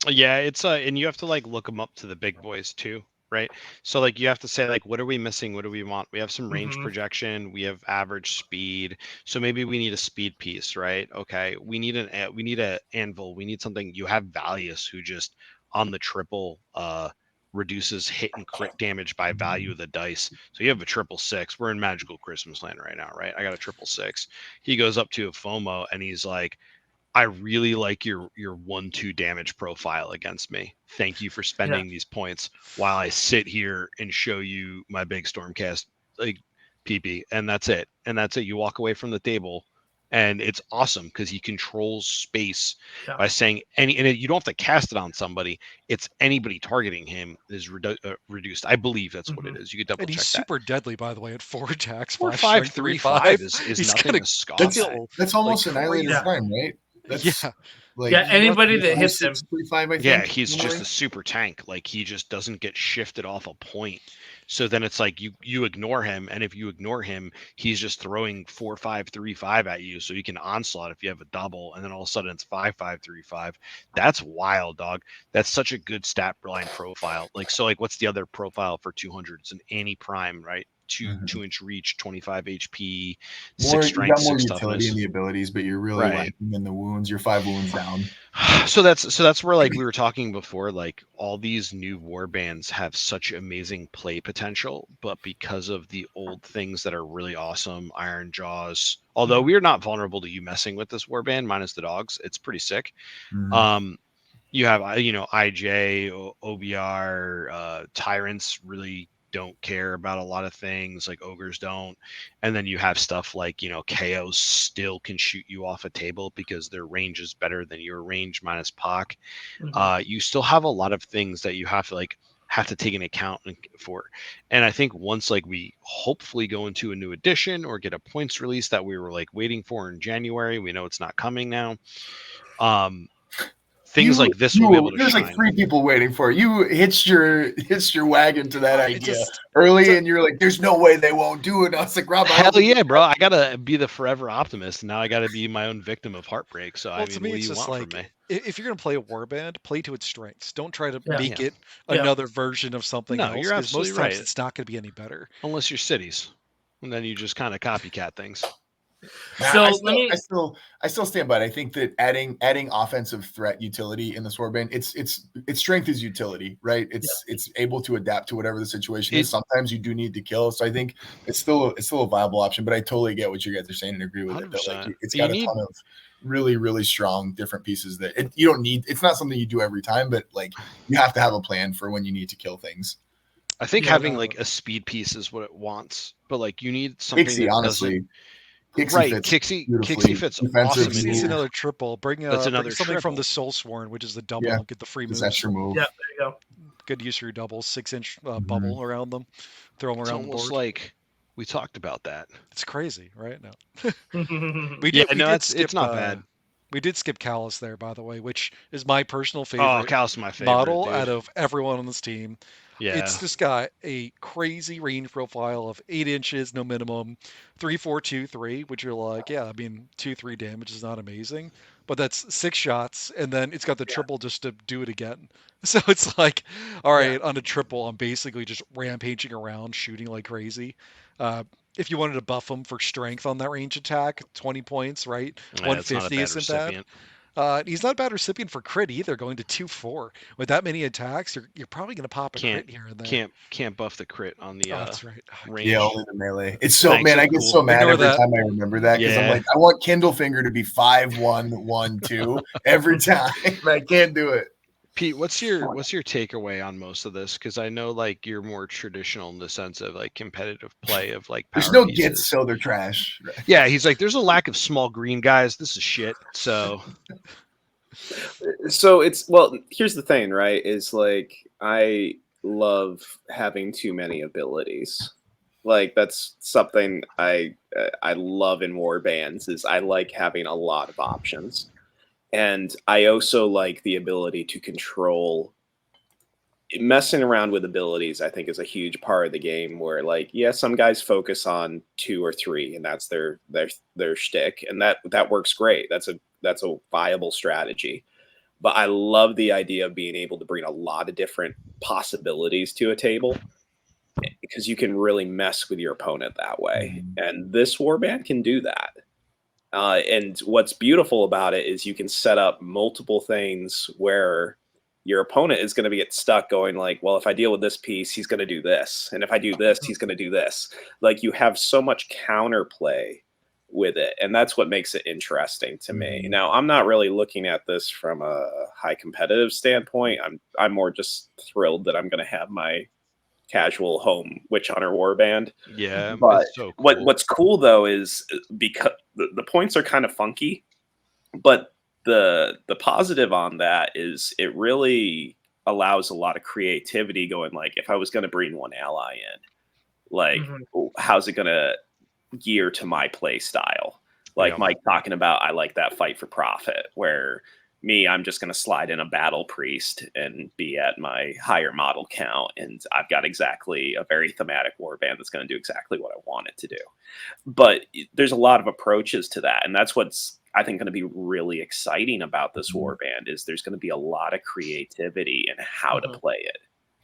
Yeah, it's and you have to like look them up to the big boys too. Right. So like you have to say like, what are we missing? What do we want? We have some range projection. We have average speed. So maybe we need a speed piece, right? Okay. We need a anvil. We need something. You have Valius who just on the triple reduces hit and crit damage by value of the dice. So you have a 666. We're in Magical Christmas Land right now, right? I got a 666. He goes up to a FOMO and he's like, I really like your 1/2 damage profile against me. Thank you for spending these points while I sit here and show you my big Stormcast like PP, and that's it. And that's it. You walk away from the table, and it's awesome because he controls space by saying and you don't have to cast it on somebody. It's anybody targeting him is reduced. I believe that's what it is. You could double check that. And he's super deadly, by the way, at 4 attacks. 4-5-3-5 is nothing to scoff at. That's almost annihilated time, right? That's, anybody that hits him. 3-5, I think, he's just a super tank. Like he just doesn't get shifted off a point. So then it's like you ignore him, and if you ignore him, he's just throwing 4-5-3-5 at you. So you can onslaught if you have a double, and then all of a sudden it's 5-5-3-5. That's wild, dog. That's such a good stat line profile. Like so, like what's the other profile for 200? It's an anti-prime, right? 2-inch reach, 25 HP, 6 strength, 6 utility in the abilities, but you're really lacking in the wounds. You're 5 wounds down. So that's where like we were talking before, like all these new war bands have such amazing play potential, but because of the old things that are really awesome, Iron Jaws, although we are not vulnerable to you messing with this war band minus the dogs, it's pretty sick. You have IJ, OBR, Tyrants really don't care about a lot of things, like ogres don't, and then you have stuff like KO still can shoot you off a table because their range is better than your range minus POC. You still have a lot of things that you have to take into account for, and I think once like we hopefully go into a new edition or get a points release that we were like waiting for in January, we know it's not coming now. Things like this will be able to there's shine. Like 3 people waiting for it. You hitched your wagon to that idea early, and you're like, "There's no way they won't do it." And I was like, "Rob, hell yeah, bro! I gotta be the forever optimist. Now I gotta be my own victim of heartbreak." So to me, what it's do you just want like from me? if you're gonna play a warband, play to its strengths. Don't try to make it another version of something else. You're absolutely most times it's not gonna be any better unless you're cities, and then you just kind of copycat things. So I still stand by it. I think that adding offensive threat utility in the warband, its strength is utility, right? It's able to adapt to whatever the situation is. Sometimes you do need to kill, so I think it's still a viable option. But I totally get what you guys are saying and agree with 100%. It. That, like, it's got a ton of really, really strong different pieces that you don't need. It's not something you do every time, but like you have to have a plan for when you need to kill things. I think having like a speed piece is what it wants, but like you need something Pixie, that honestly. Kixie fits awesome. It's another triple. Bring something triple from the Soulsworn, which is the double. Get the free moves. Extra move. Yeah, there you go. Good use for your double. 6-inch bubble around them. Throw them around the board. Like we talked about that. It's crazy, right? No. It's not bad. We did skip Callus there, by the way, which is my personal favorite. Oh, Callus is my favorite model out of everyone on this team. Yeah. It's just got a crazy range profile of 8 inches, no minimum, 3-4-2-3, which you're like, 2-3 damage is not amazing. but that's 6 shots, and then it's got the triple just to do it again. So it's like, all right, on a triple, I'm basically just rampaging around, shooting like crazy. If you wanted to buff him for strength on that range attack, 20 points, right? Yeah, it's not a 150 bad isn't bad. recipient. He's not a bad recipient for crit either, going to 2-4. With that many attacks, you're probably going to pop a crit here and there. Can't buff the crit on the that's right. range. Yeah, only the melee. It's so, Thanks, man, so I get cool. so mad Ignore every that. time I remember that because I'm Yeah. like, I want Kindlefinger to be 5-1-1-2 every time. I can't do it. Pete, what's your takeaway on most of this? Because I know like you're more traditional in the sense of like competitive play of like power There's no pieces. gets, so they're trash. Yeah, he's like, there's a lack of small green guys. This is shit. So it's, well, here's the thing, right? Is like I love having too many abilities. Like that's something I love in war bands is I like having a lot of options. And I also like the ability to control. Messing around with abilities, I think, is a huge part of the game where, like, yeah, some guys focus on 2 or 3 and that's their shtick, and that works great. That's a viable strategy. But I love the idea of being able to bring a lot of different possibilities to a table because you can really mess with your opponent that way. And this warband can do that. And what's beautiful about it is you can set up multiple things where your opponent is going to get stuck going like, well, if I deal with this piece, he's going to do this. And if I do this, he's going to do this. Like you have so much counterplay with it. And that's what makes it interesting to me. Now, I'm not really looking at this from a high competitive standpoint. I'm more just thrilled that I'm going to have my casual home witch hunter warband. Yeah, but it's so cool. what's cool though is because the points are kind of funky, but the positive on that is it really allows a lot of creativity going. Like if I was going to bring one ally in, like how's it going to gear to my play style? Like Mike talking about, I like that fight for profit where me, I'm just going to slide in a battle priest and be at my higher model count. And I've got exactly a very thematic warband that's going to do exactly what I want it to do. But there's a lot of approaches to that. And that's what's, I think, going to be really exciting about this warband is there's going to be a lot of creativity in how to play it.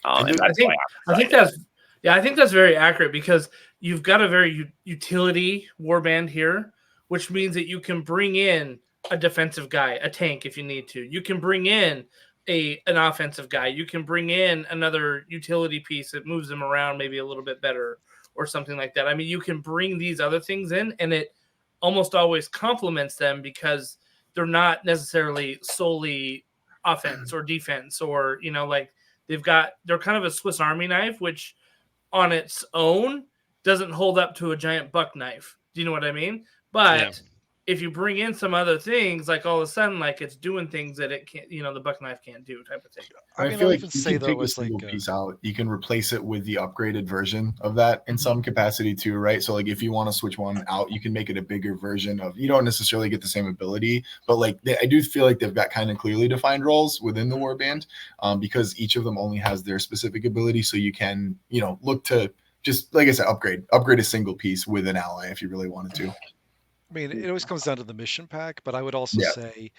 And that's why I'm excited. I think that's very accurate because you've got a very utility warband here, which means that you can bring in a defensive guy, a tank if you need to. You can bring in an offensive guy. You can bring in another utility piece that moves them around maybe a little bit better or something like that. I mean, you can bring these other things in and it almost always complements them because they're not necessarily solely offense or defense or, you know, like they're kind of a Swiss Army knife, which on its own doesn't hold up to a giant buck knife. Do you know what I mean? But if you bring in some other things, like all of a sudden, like it's doing things that it can't, you know, the buck knife can't do type of thing. I feel like you can take a single piece out. You can replace it with the upgraded version of that in some capacity too, right? So like if you want to switch one out, you can make it a bigger version of, you don't necessarily get the same ability, but like I do feel like they've got kind of clearly defined roles within the warband because each of them only has their specific ability. So you can, you know, look to just, like I said, upgrade a single piece with an ally if you really wanted to. I mean, it always comes down to the mission pack, but I would also say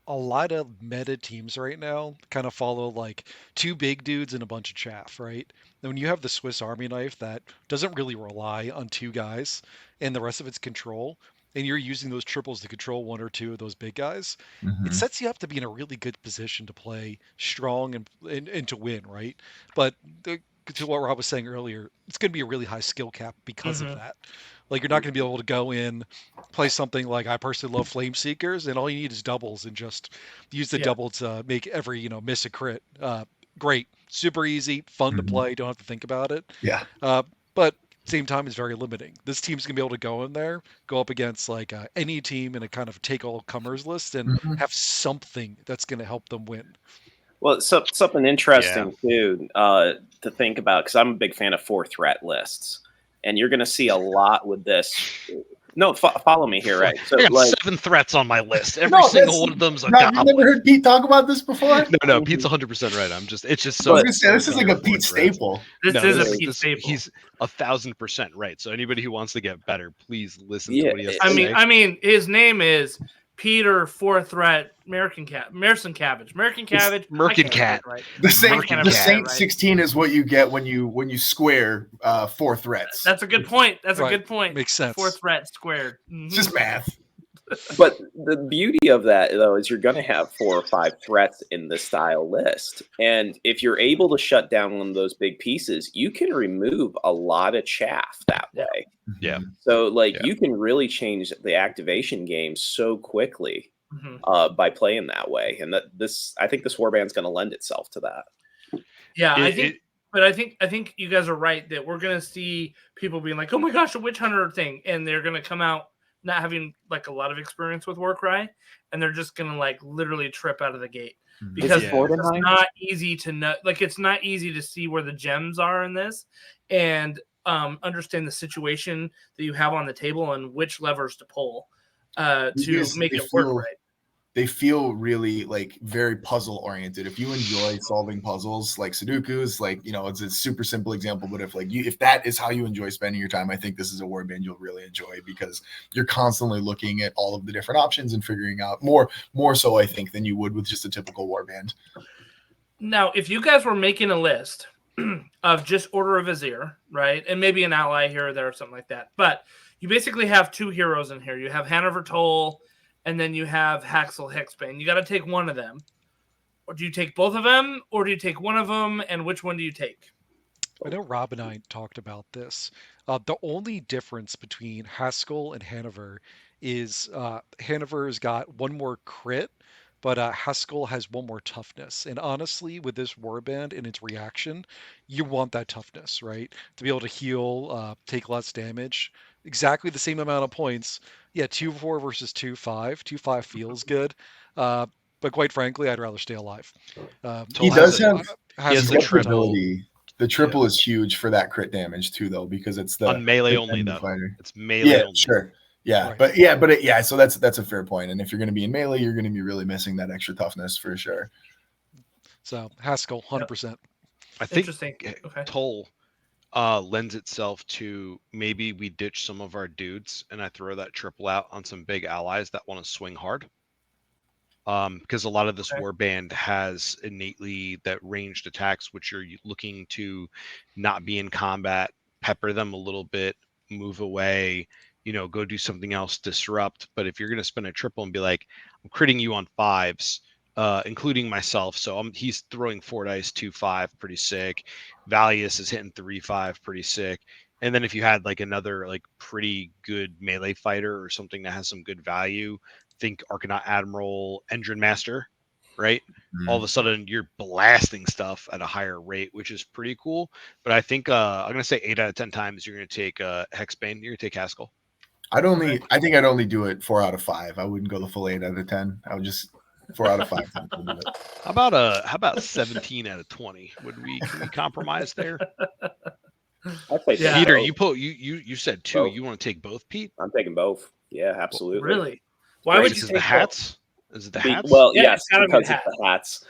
a lot of meta teams right now kind of follow like 2 big dudes and a bunch of chaff, right? And when you have the Swiss Army knife that doesn't really rely on 2 guys and the rest of it's control, and you're using those triples to control 1 or 2 of those big guys, it sets you up to be in a really good position to play strong and to win, right? But to what Rob was saying earlier, it's going to be a really high skill cap because of that. Like you're not going to be able to go in, play something like I personally love Flame Seekers, and all you need is doubles and just use the double to make every, you know, miss a crit. Great, super easy, fun to play. Don't have to think about it. Yeah. But same time is very limiting. This team's gonna be able to go in there, go up against like any team in a kind of take all comers list, and have something that's going to help them win. Well, something interesting too to think about because I'm a big fan of 4 threat lists. And you're going to see a lot with this. No, follow me here, right? So, I got 7 threats on my list. Every single one of them's a goblin. You've never heard Pete talk about this before? No, Pete's 100% right. It's just so. I was gonna say, this is like a Pete staple. This is a Pete staple. He's 1,000% right. So anybody who wants to get better, please listen to what he has to say. I mean, his name is Peter, 4-threat, American Cabbage. American Cabbage. I Merkin can't say Cat. it right. The Merkin Saint, Cat. the Yeah, Saint right. 16 is what you get when you square 4 threats. That's a good point. That's a Right. good point. Makes sense. 4-threat squared. It's just math. But the beauty of that, though, is you're going to have 4 or 5 threats in the style list. And if you're able to shut down one of those big pieces, you can remove a lot of chaff that way. Yeah. So, like, Yeah. you can really change the activation game so quickly by playing that way. And I think this warband's going to lend itself to that. Yeah, I think you guys are right that we're going to see people being like, oh my gosh, a witch hunter thing. And they're going to come out not having like a lot of experience with Warcry, and they're just gonna like literally trip out of the gate because it's not easy to know. Like it's not easy to see where the gems are in this, and understand the situation that you have on the table and which levers to pull to make it work right. They feel really like very puzzle oriented. If you enjoy solving puzzles like Sudoku's, like, you know, it's a super simple example, but if that is how you enjoy spending your time, I think this is a warband you'll really enjoy because you're constantly looking at all of the different options and figuring out more so, I think, than you would with just a typical warband. Now, if you guys were making a list of just Order of Azyr, right, and maybe an ally here or there or something like that, but you basically have 2 heroes in here. You have Hanover Toll, and then you have Hexbane. You got to take one of them. Or do you take both of them, or do you take one of them, and which one do you take? I know Rob and I talked about this. The only difference between Haskell and Hanover is Hanover's got 1 more crit, but Haskell has 1 more toughness. And honestly, with this warband and its reaction, you want that toughness, right? To be able to heal, take less damage, exactly the same amount of points. Yeah, 2-4 versus 2-5. 2-5 feels good. But quite frankly, I'd rather stay alive. He does have the triple. The triple is huge for that crit damage too, though, because it's the on melee only though. Fighter. It's melee only. Sure. Yeah, right. So that's a fair point. And if you're going to be in melee, you're going to be really missing that extra toughness for sure. So Haskell, 100%. I think Toll lends itself to maybe we ditch some of our dudes and I throw that triple out on some big allies that want to swing hard. Because a lot of this warband has innately that ranged attacks, which you're looking to not be in combat, pepper them a little bit, move away, go do something else, disrupt. But if you're going to spend a triple and be like, I'm critting you on 5s, including myself. So he's throwing 4 dice, 2-5, pretty sick. Valius is hitting 3-5, pretty sick. And then if you had like another like pretty good melee fighter or something that has some good value, think Arcanaut Admiral, Endrin Master, right? All of a sudden you're blasting stuff at a higher rate, which is pretty cool. But I think I'm going to say 8 out of 10 times you're going to take Hexbane, you're going to take Haskell. I think I'd only do it 4 out of 5. I wouldn't go the full 8 out of 10. I would just 4 out of 5 times. How about 17 out of 20? Can we compromise there? Peter, you said 2. Both. You want to take both, Pete? I'm taking both. Yeah, absolutely. Really? Why would you take the hats? Is it the hats? Well, yes, because of the hats.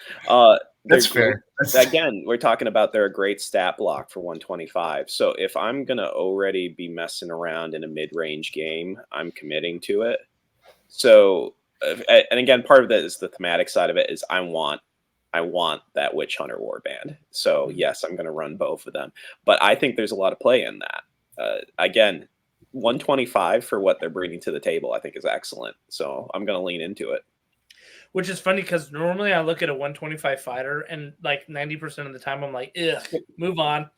That's fair. Again, we're talking about they're a great stat block for 125. So if I'm going to already be messing around in a mid-range game, I'm committing to it. So, and again, part of that is the thematic side of it is I want that Witch Hunter warband. So yes, I'm going to run both of them. But I think there's a lot of play in that. Again, 125 for what they're bringing to the table, I think is excellent. So I'm going to lean into it. Which is funny because normally I look at a 125 fighter and like 90% of the time I'm like, ugh, move on.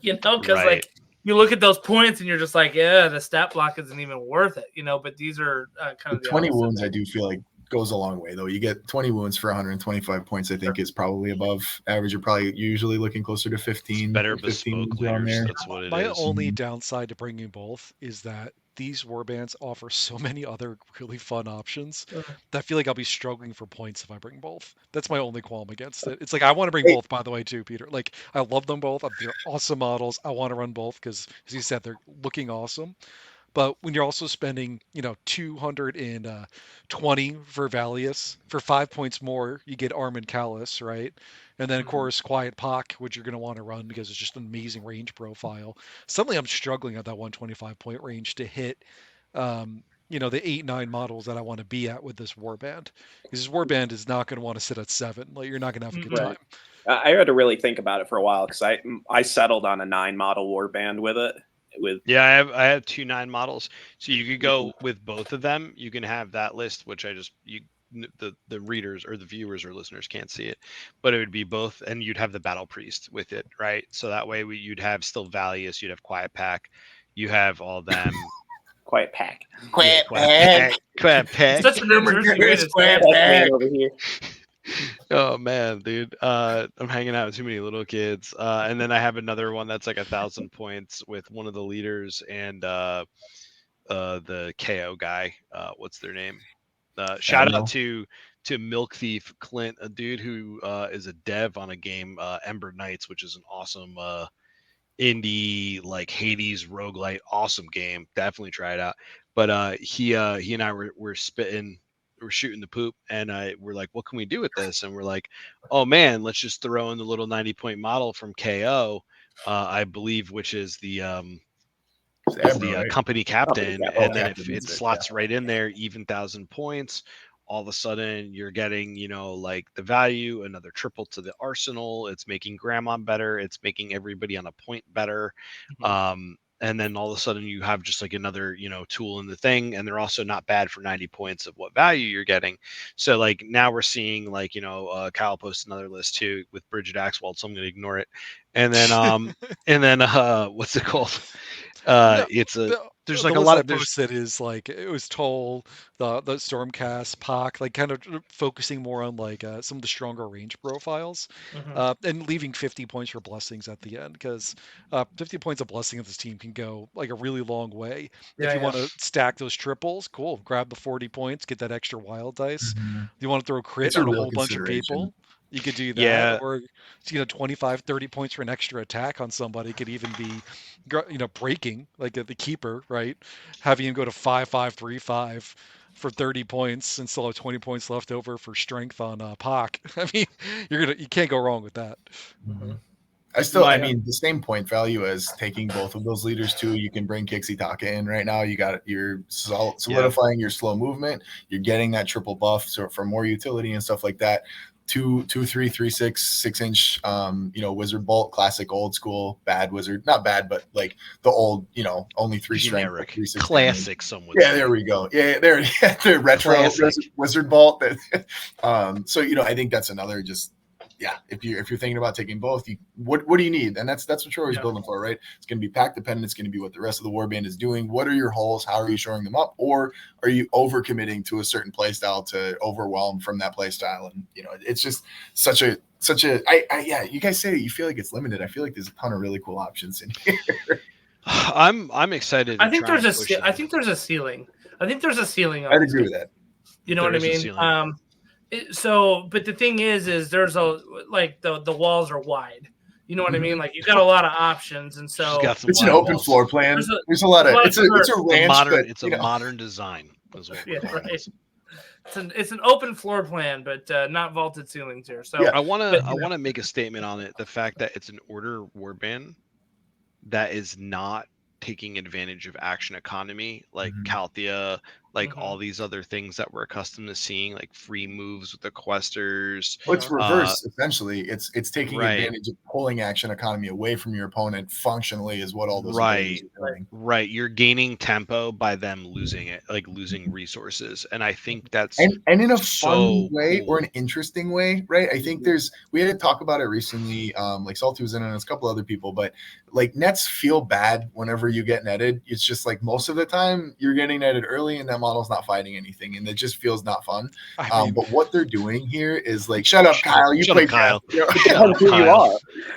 Because like you look at those points and you're just like, yeah, the stat block isn't even worth it, But these are kind of the 20 wounds. I do feel like goes a long way though. You get 20 wounds for 125 points. I think is probably above average. You're probably usually looking closer to 15. Better bespoke leaders. That's what it is. My only downside to bringing both is that these warbands offer so many other really fun options that I feel like I'll be struggling for points if I bring both. That's my only qualm against it. It's like I want to bring both, by the way, too, Peter. Like I love them both. They're awesome models. I want to run both because, as you said, they're looking awesome. But when you're also spending, 220 for Valius, for 5 points more, you get Arm and Callus, right? And then, of course, Quiet Pock, which you're going to want to run because it's just an amazing range profile. Suddenly I'm struggling at that 125 point range to hit the 8-9 models that I want to be at with this warband. Because this warband is not going to want to sit at 7. Like, you're not going to have a good Right. time. I had to really think about it for a while because I settled on a 9 model warband with it. Yeah, I have 2 9 models, so you could go with both of them. You can have that list, which the readers or the viewers or listeners can't see it, but it would be both, and you'd have the battle priest with it, right? So that way you'd have still Valius, you'd have Quiet Pack, you have all them. Quiet Pack. Quiet Pack. Such a New Jersey way to say it. Over here. Oh man, dude. I'm hanging out with too many little kids. And then I have another one that's like 1,000 points with one of the leaders and the KO guy. What's their name? Shout out to Milk Thief Clint, a dude who is a dev on a game, Ember Knights, which is an awesome indie like Hades roguelite, awesome game. Definitely try it out. But he and I were spitting. We're shooting the poop, and we're like, what can we do with this? And we're like, oh man, let's just throw in the little 90-point model from KO, I believe, which is the company captain, and then it slots right in there, even 1,000 points. All of a sudden, you're getting, like the value, another triple to the arsenal. It's making Grandma better. It's making everybody on a point better. And then all of a sudden you have just like another, tool in the thing, and they're also not bad for 90 points of what value you're getting. So like now we're seeing like, Kyle posted another list too with Bridget Axwald, so I'm going to ignore it. And then, what's it called? There's like a lot of posts that is like it was Toll, the Stormcast, Pock, like kind of focusing more on like some of the stronger range profiles, and leaving 50 points for blessings at the end, because 50 points of blessing of this team can go like a really long way. If you want to stack those triples, cool. Grab the 40 points, get that extra wild dice. You want to throw crit on a whole bunch of people, you could do that. Yeah. Or 25, 30 points for an extra attack on somebody could even be, breaking, like the keeper, right? Having him go to 5-5-3-5 for 30 points and still have 20 points left over for strength on Pac. I mean, you can't go wrong with that. I mean, the same point value as taking both of those leaders too. You can bring Kixie Taka in right now. You're solidifying your slow movement. You're getting that triple buff for more utility and stuff like that. 2, 3, 3, 6, 6-inch, wizard bolt, classic old school bad wizard, not bad, but like the old, only 3 strength, 3, 6 classic. damage. Some would say. say. There we go. Yeah, the retro wizard bolt. So I think that's another just. Yeah, if you're thinking about taking both, what do you need? And that's what you're always building for, right? It's going to be pack dependent. It's going to be what the rest of the warband is doing. What are your holes? How are you shoring them up? Or are you overcommitting to a certain play style to overwhelm from that play style? And it's just such a yeah. You guys say you feel like it's limited. I feel like there's a ton of really cool options in here. I'm excited. I think there's a ceiling. I think there's a ceiling. I'd agree with that. You know what I mean? But the thing is there's the walls are wide. You know what I mean? Like you got a lot of options, and so it's an open floor plan. There's a lot of it's a ranch. It's a modern design. Right. It's an open floor plan, but not vaulted ceilings here. So I want to make a statement on it. The fact that it's an order warband that is not taking advantage of action economy like Calthea, like all these other things that we're accustomed to seeing, like free moves with the questers. Well, it's reverse essentially. It's taking advantage of pulling action economy away from your opponent functionally is what all those are doing. Right. You're gaining tempo by them losing it, like losing resources. And I think that's and in a fun way or an interesting way, right? I think we had to talk about it recently. Like Salty was in and a couple other people, but like nets feel bad whenever you get netted. It's just like most of the time you're getting netted early and that model's not fighting anything, and it just feels not fun. But what they're doing here is like, shut up, Kyle. You play Kyle. You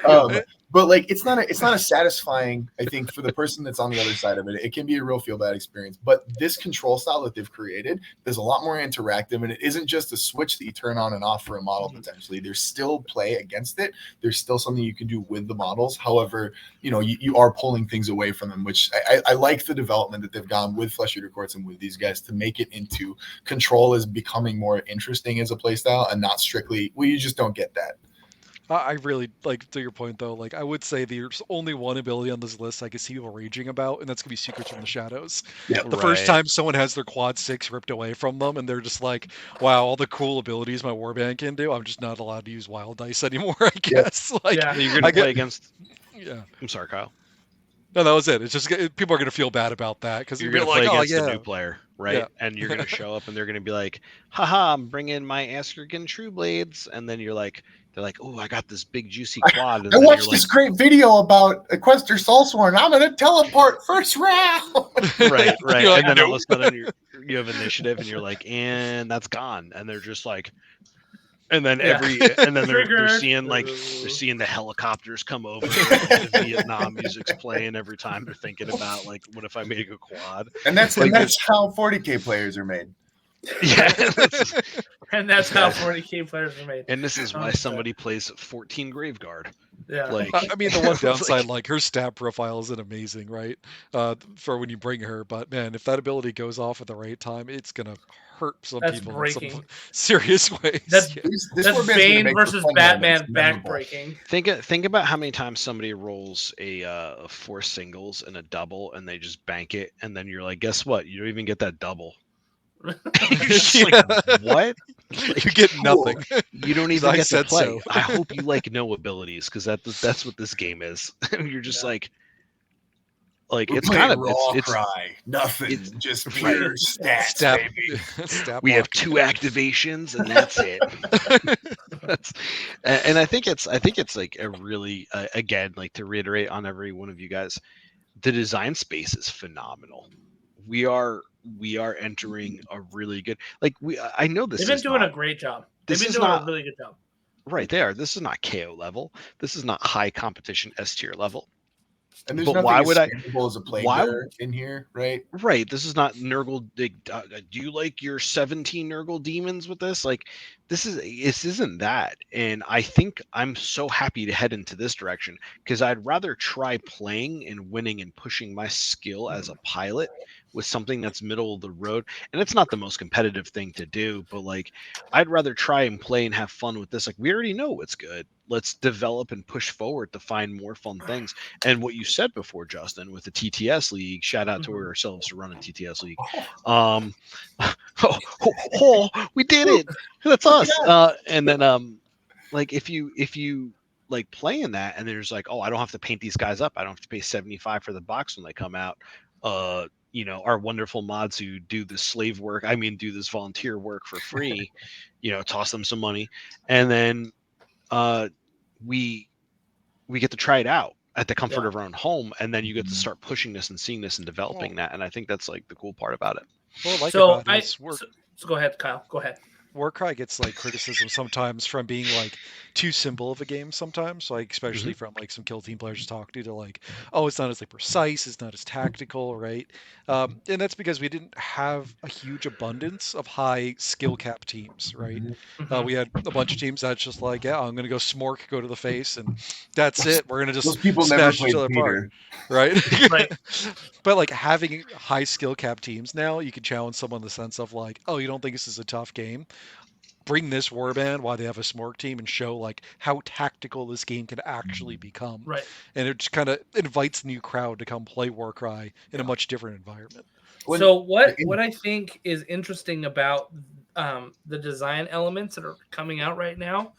are. But like, it's not a satisfying. I think for the person that's on the other side of it, it can be a real feel bad experience. But this control style that they've created, there's a lot more interactive, and it isn't just a switch that you turn on and off for a model. Potentially, there's still play against it. There's still something you can do with the models. However, you are pulling things away from them, which I like the development that they've gone with Flesh Eater Courts and with these guys to make it into control is becoming more interesting as a play style and not strictly. Well, you just don't get that. I really like to your point though. Like I would say there's only one ability on this list I can see people raging about, and that's gonna be Secrets from the Shadows. Yeah. The first time someone has their quad 6 ripped away from them, and they're just like, "Wow, all the cool abilities my warband can do. I'm just not allowed to use wild dice anymore." I guess. Like You're gonna play against. Yeah. I'm sorry, Kyle. No, that was it. It's just people are gonna feel bad about that because You're you're gonna like, play "Oh against yeah." a new player, right? Yeah. And you're gonna show up, and they're gonna be like, "Haha, I'm bringing my Askergan True Blades," and then you're like, "They're like, oh, I got this big juicy quad." And I then watched you're this great video about Equester Soulsworn. I'm gonna teleport first round. right. You're like, And then "Nope." all of a sudden you have initiative, and you're like, and that's gone, and they're just like. And then they're seeing the helicopters come over, and the Vietnam music's playing every time they're thinking about like, what if I make a quad? And that's like, how 40K players are made. Yeah, and that's how 40K players are made. And this is why somebody plays 14 Graveguard. Yeah, like I mean, the one downside, like her stat profile isn't amazing, right? For when you bring her, but man, if that ability goes off at the right time, it's gonna hurt some people in some serious ways. That's Bane versus Batman memorable. backbreaking. Think about how many times somebody rolls a 4 singles and a double, and they just bank it, and then you're like, guess what? You don't even get that double. You're just like, what? Like, you get nothing. You don't even get to play. So. I hope you like no abilities, because that's what this game is. You're just like it's kind of it's cry. Nothing. It's just pure stats, baby. We have 2 activations, and that's it. And I think it's like a really again, like, to reiterate on every one of you guys, the design space is phenomenal. We are entering a really good, like, I know this. They've been doing a great job. They've been doing a really good job. Right, they are. This is not KO level. This is not high competition S tier level. And there's nothing as a plague in here, right? Right. This is not Nurgle. Do you like your 17 Nurgle demons with this? Like, this isn't that. And I think I'm so happy to head into this direction, because I'd rather try playing and winning and pushing my skill as a pilot with something that's middle of the road. And it's not the most competitive thing to do, but like, I'd rather try and play and have fun with this. Like, we already know what's good. Let's develop and push forward to find more fun things. And what you said before, Justin, with the TTS League, shout out to ourselves to run a TTS League. We did it. That's us. And then like, if you like playing that, and there's like, oh, I don't have to paint these guys up. I don't have to pay $75 for the box when they come out. Our wonderful mods who do this slave work, do this volunteer work for free, toss them some money. And then we get to try it out at the comfort of our own home, and then you get to start pushing this and seeing this and developing that. And I think that's like the cool part about it. Well, so go ahead, Kyle. Go ahead. Warcry gets like criticism sometimes from being like too simple of a game sometimes, like especially from like some kill team players talk to like, oh, it's not as like precise, it's not as tactical, right? And that's because we didn't have a huge abundance of high skill cap teams, right? We had a bunch of teams that's just like, yeah, I'm gonna go smork, go to the face, and that's it. We're gonna just smash each other apart, right? Right. But like having high skill cap teams now, you can challenge someone in the sense of like, oh, you don't think this is a tough game? Bring this warband while they have a smork team and show like how tactical this game can actually become. Right. And it just kind of invites the new crowd to come play Warcry in a much different environment. So what I think is interesting about the design elements that are coming out right now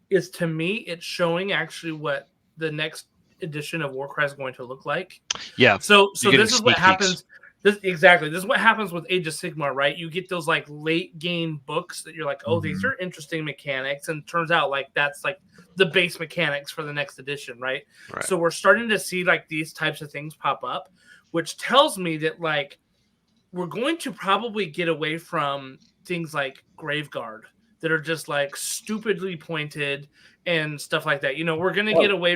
is, to me, it's showing actually what the next edition of Warcry is going to look like. Yeah. So this is what happens. This is what happens with Age of Sigmar, right? You get those like late game books that you're like, oh, these are interesting mechanics, and it turns out like that's like the base mechanics for the next edition, right? So we're starting to see like these types of things pop up, which tells me that like we're going to probably get away from things like Graveguard that are just like stupidly pointed and stuff like that. We're gonna get away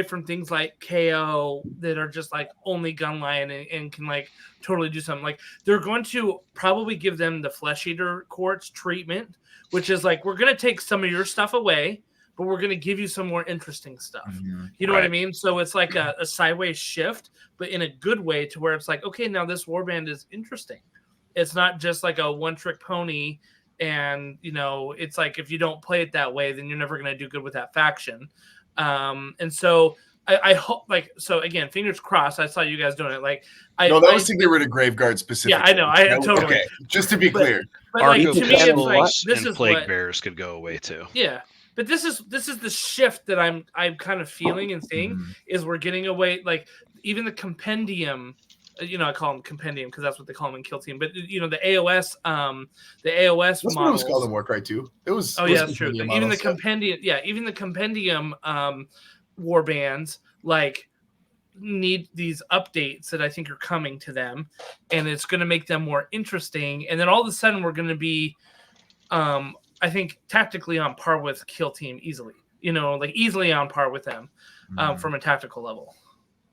from things like KO that are just like only gunline and can like totally do something. Like, they're going to probably give them the Flesh Eater Courts treatment, which is like, we're gonna take some of your stuff away, but we're gonna give you some more interesting stuff. You know what I mean? So it's like a sideways shift, but in a good way, to where it's like, okay, now this warband is interesting. It's not just like a one-trick pony and it's like if you don't play it that way, then you're never going to do good with that faction. And so I hope, so again, fingers crossed. I saw you guys doing it. That was to get rid of Graveguard specifically. Yeah, I know. Totally. Okay, just to be clear. But to me, it's like this is Plague Bears could go away too. Yeah, but this is the shift that I'm kind of feeling and seeing is we're getting away. Like even the compendium, I call them compendium because that's what they call them in Kill Team. But the AOS, That's models. what it was called in Warcry too. It was. Oh yeah, that's true. Even the compendium, even the compendium war bands need these updates that I think are coming to them, and it's going to make them more interesting. And then all of a sudden, we're going to be, I think, tactically on par with Kill Team easily. Easily on par with them from a tactical level.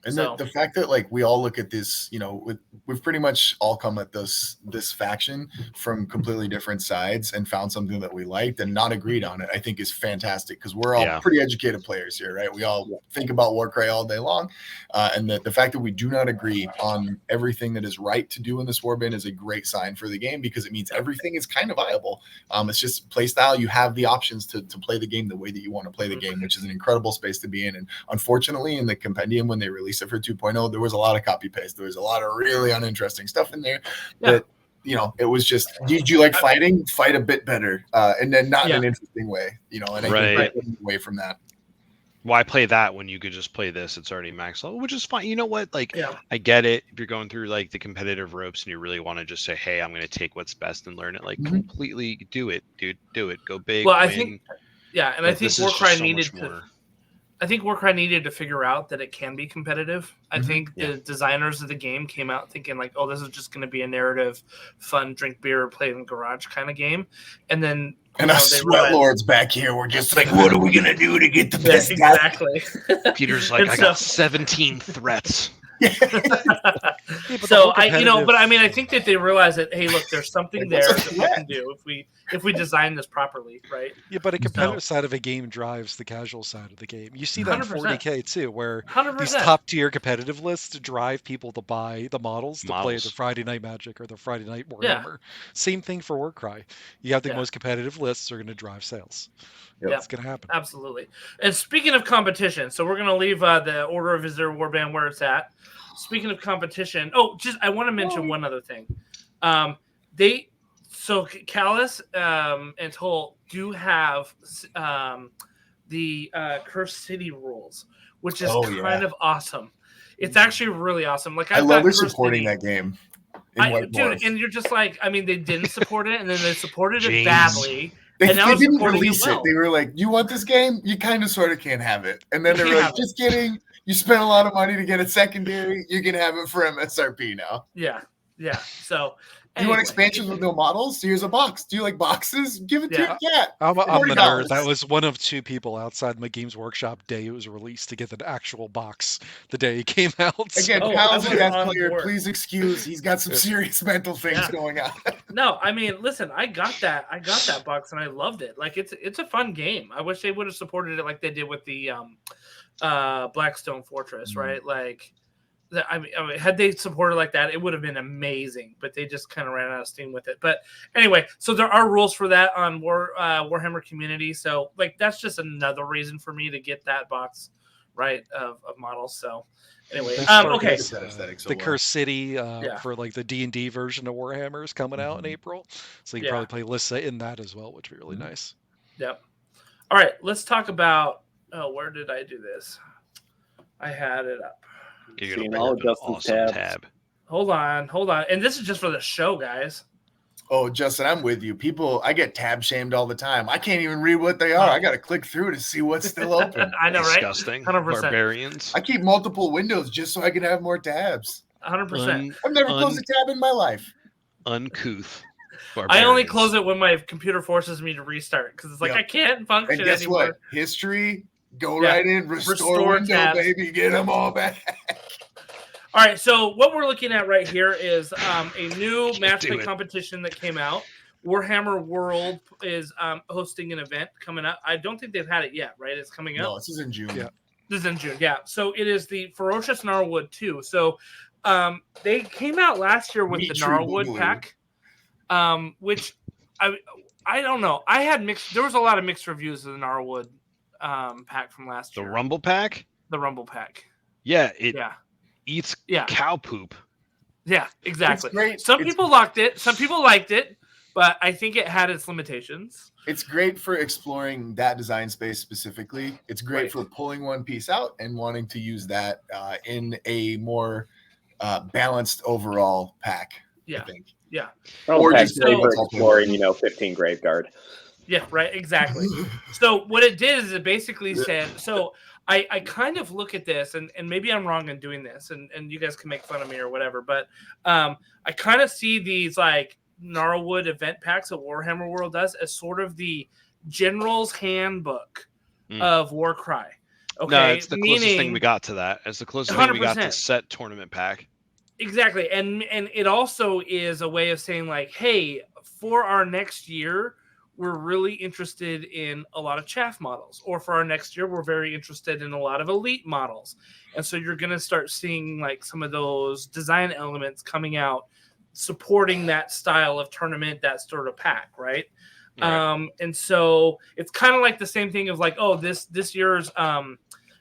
And the fact that we all look at this, we've pretty much all come at this faction from completely different sides and found something that we liked and not agreed on it, I think is fantastic because we're all pretty educated players here, right? We all think about Warcry all day long. And the fact that we do not agree on everything that is right to do in this warband is a great sign for the game because it means everything is kind of viable. It's just play style. You have the options to play the game the way that you want to play the game, which is an incredible space to be in. And unfortunately, in the compendium, when they released it for 2.0, there was a lot of copy paste. There was a lot of really uninteresting stuff in there that it was just, did you like fighting? Fight a bit better, and then not in an interesting way, and I think away from that. Why play that when you could just play this? It's already max level, which is fine. You know what? I get it. If you're going through the competitive ropes and you really want to just say, "Hey, I'm going to take what's best and learn it," completely do it, dude. Do it. Go big. Well, win. I think, and I think Warcry needed to. I think Warcry needed to figure out that it can be competitive. I think the designers of the game came out thinking oh, this is just going to be a narrative, fun, drink beer, play in the garage kind of game. And then us sweat lords back here were just what are we going to do to get the best? Exactly. Peter's I got 17 threats. So I think that they realize that, hey, look, there's something there that we can do if we design this properly, right? Yeah, but a competitive side of a game drives the casual side of the game. You see that 100%. In 40K too, where 100%. These top tier competitive lists drive people to buy the models to play the Friday Night Magic or the Friday Night Warhammer. Yeah. Same thing for Warcry. You have the most competitive lists are going to drive sales. Yeah, it's going to happen. Absolutely. And speaking of competition, so we're going to leave the Order of Azyr warband where it's at. Speaking of competition, I want to mention one other thing. Callus and Toll do have the Cursed City rules, which is kind of awesome. It's actually really awesome. I love they're supporting that game. Dude, and you're just they didn't support it, and then they supported it badly. They didn't release it. They were like, "You want this game? You kind of sort of can't have it." And then they were like, "Just kidding. You spent a lot of money to get it secondary. You can have it for MSRP now." Yeah. So, you want expansions with no models? Here's a box. Do you like boxes? Give it to your cat. I'm the nerd. That was one of two people outside my Games Workshop day it was released to get an actual box the day it came out. Again, Pal's a guest player. Please excuse. He's got some serious mental things going on. No, I mean, listen, I got that box and I loved it. It's a fun game. I wish they would have supported it like they did with the Blackstone Fortress, right? I mean, had they supported like that, it would have been amazing. But they just kind of ran out of steam with it. But anyway, so there are rules for that on Warhammer Community. So that's just another reason for me to get that box, right, of models. So anyway, okay. The Cursed City for the D&D version of Warhammer is coming out in April, so you can probably play Lissa in that as well, which would be really nice. Yep. All right, let's talk about. Oh, where did I do this? I had it up. You're gonna pull up an awesome tab. Hold on. And this is just for the show, guys. Oh, Justin, I'm with you. I get tab shamed all the time. I can't even read what they are. I got to click through to see what's still open. I know, right? Disgusting. 100%. Barbarians. I keep multiple windows just so I can have more tabs. 100%. I've never closed a tab in my life. Uncouth. I only close it when my computer forces me to restart because it's I can't function anymore. And guess what? History, go right in, restore window, tabs. Baby, get them all back. All right, so what we're looking at right here is a new match play competition that came out. Warhammer World is hosting an event coming up. I don't think they've had it yet, right? It's coming up. No, this is in June. Yeah. This is in June, yeah. So it is the Ferocious Gnarlwood 2. So they came out last year with the Gnarlwood pack, which I don't know. I had mixed. There was a lot of mixed reviews of the Gnarlwood pack from last The year. Rumble pack? The Rumble pack. Yeah, it Yeah. eats Yeah. cow poop. Yeah, exactly. It's great. Some people liked it. Some people liked it, but I think it had its limitations. It's great for exploring that design space specifically. It's great Right. for pulling one piece out and wanting to use that in a more balanced overall pack. Yeah. I think. Yeah. Or Or just just great for so- exploring, 15 Graveguard. Yeah, right. Exactly. So what it did is it basically said, so I kind of look at this, and maybe I'm wrong in doing this, and you guys can make fun of me or whatever, but I kind of see these like Gnarlwood event packs that Warhammer World does as sort of the general's handbook of Warcry. Okay. No, it's the closest thing we got to that. It's the closest thing we got to 100%. set tournament pack. Exactly. And it also is a way of saying like, hey, for our next year, we're really interested in a lot of chaff models, or for our next year, we're very interested in a lot of elite models. And so you're going to start seeing like some of those design elements coming out, supporting that style of tournament, that sort of pack. Right. And so it's kind of like the same thing of like, oh, this year's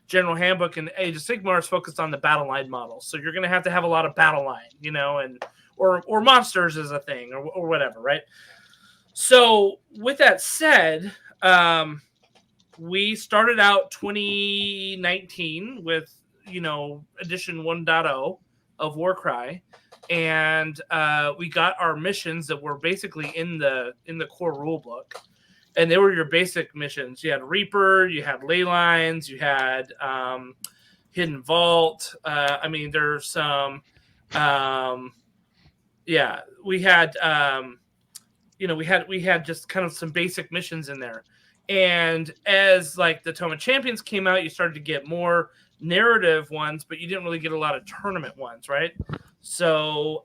general handbook and Age of Sigmar is focused on the battle line models. So you're going to have a lot of battle line, and, or monsters is a thing or whatever. Right. So with that said, we started out 2019 with, edition 1.0 of Warcry, and we got our missions that were basically in the core rule book, and they were your basic missions. You had Reaper, you had Ley Lines, you had Hidden Vault. There's some, we had. We had just kind of some basic missions in there. And as like the Tome of Champions came out, you started to get more narrative ones, but you didn't really get a lot of tournament ones, right? So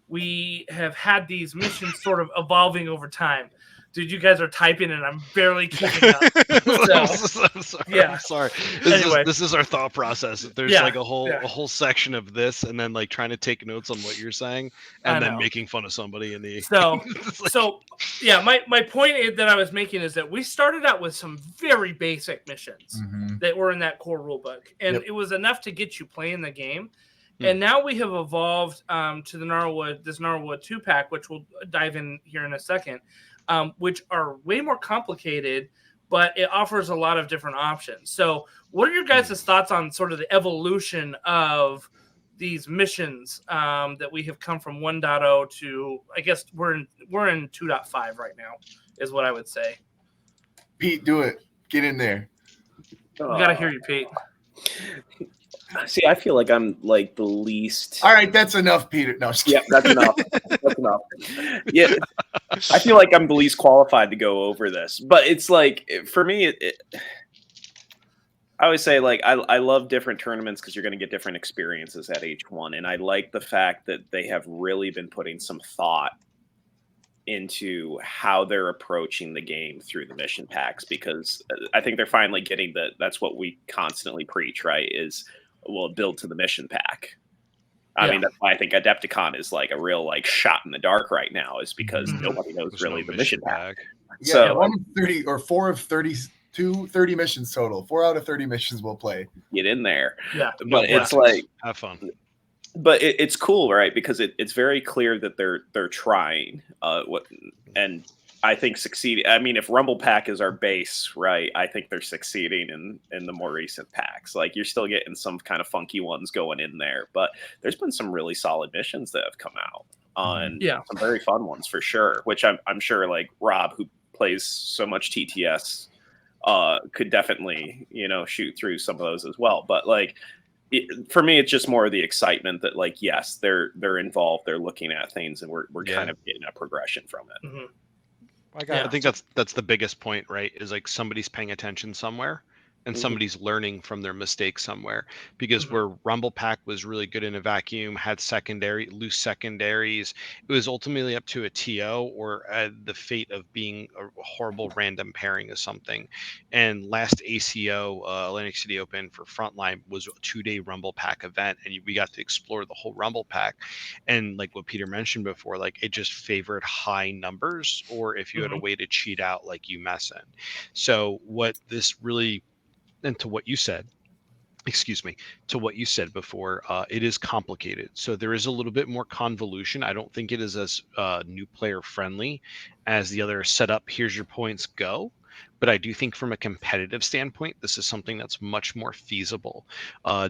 we have had these missions sort of evolving over time. Dude, you guys are typing and I'm barely keeping up. I'm sorry. This is our thought process. There's like a whole section of this, and then like trying to take notes on what you're saying, and then making fun of somebody in the. My point that I was making is that we started out with some very basic missions that were in that core rule book, and it was enough to get you playing the game. And now we have evolved to the Gnarlwood 2 pack, which we'll dive in here in a second. Which are way more complicated, but it offers a lot of different options. So what are your guys' thoughts on sort of the evolution of these missions that we have come from 1.0 to, I guess we're in 2.5 right now, is what I would say. Pete, do it. Get in there. We got to hear you, Pete. See, I feel like I'm like the least. All right, that's enough, Peter. No, yeah, that's enough. That's enough. Yeah, I feel like I'm the least qualified to go over this, but it's like for me, I always say like I love different tournaments because you're going to get different experiences at each one, and I like the fact that they have really been putting some thought into how they're approaching the game through the mission packs, because I think they're finally getting that's what we constantly preach, right? Is build to the mission pack. I mean, that's why I think Adepticon is like a real like shot in the dark right now, is because nobody knows really the mission pack. Yeah, So 1 of 30 or 4 of 30 missions total. 4 out of 30 missions we'll play. Get in there. Yeah. But it's like have fun. But it's cool, right? Because it's very clear that they're trying. And I think succeeding. I mean, if Rumble Pack is our base, right? I think they're succeeding in the more recent packs. Like you're still getting some kind of funky ones going in there, but there's been some really solid missions that have come out on some very fun ones for sure. Which I'm sure like Rob, who plays so much TTS, could definitely shoot through some of those as well. But like. For me, it's just more of the excitement that, like, yes, they're involved, they're looking at things, and we're kind of getting a progression from it. I think that's the biggest point, right? Is like somebody's paying attention somewhere, and Mhm. somebody's learning from their mistakes somewhere. Because Mhm. where Rumble Pack was really good in a vacuum, had loose secondaries, it was ultimately up to a TO or the fate of being a horrible random pairing of something. And last ACO, Atlantic City Open for Frontline, was a 2-day Rumble Pack event, and we got to explore the whole Rumble Pack. And like what Peter mentioned before, like it just favored high numbers, or if you had a Mhm. way to cheat out, like you mess in. So what this really, and to what you said, excuse me, to what you said before, it is complicated. So there is a little bit more convolution. I don't think it is as new player friendly as the other setup. Here's your points, go. But I do think from a competitive standpoint, this is something that's much more feasible.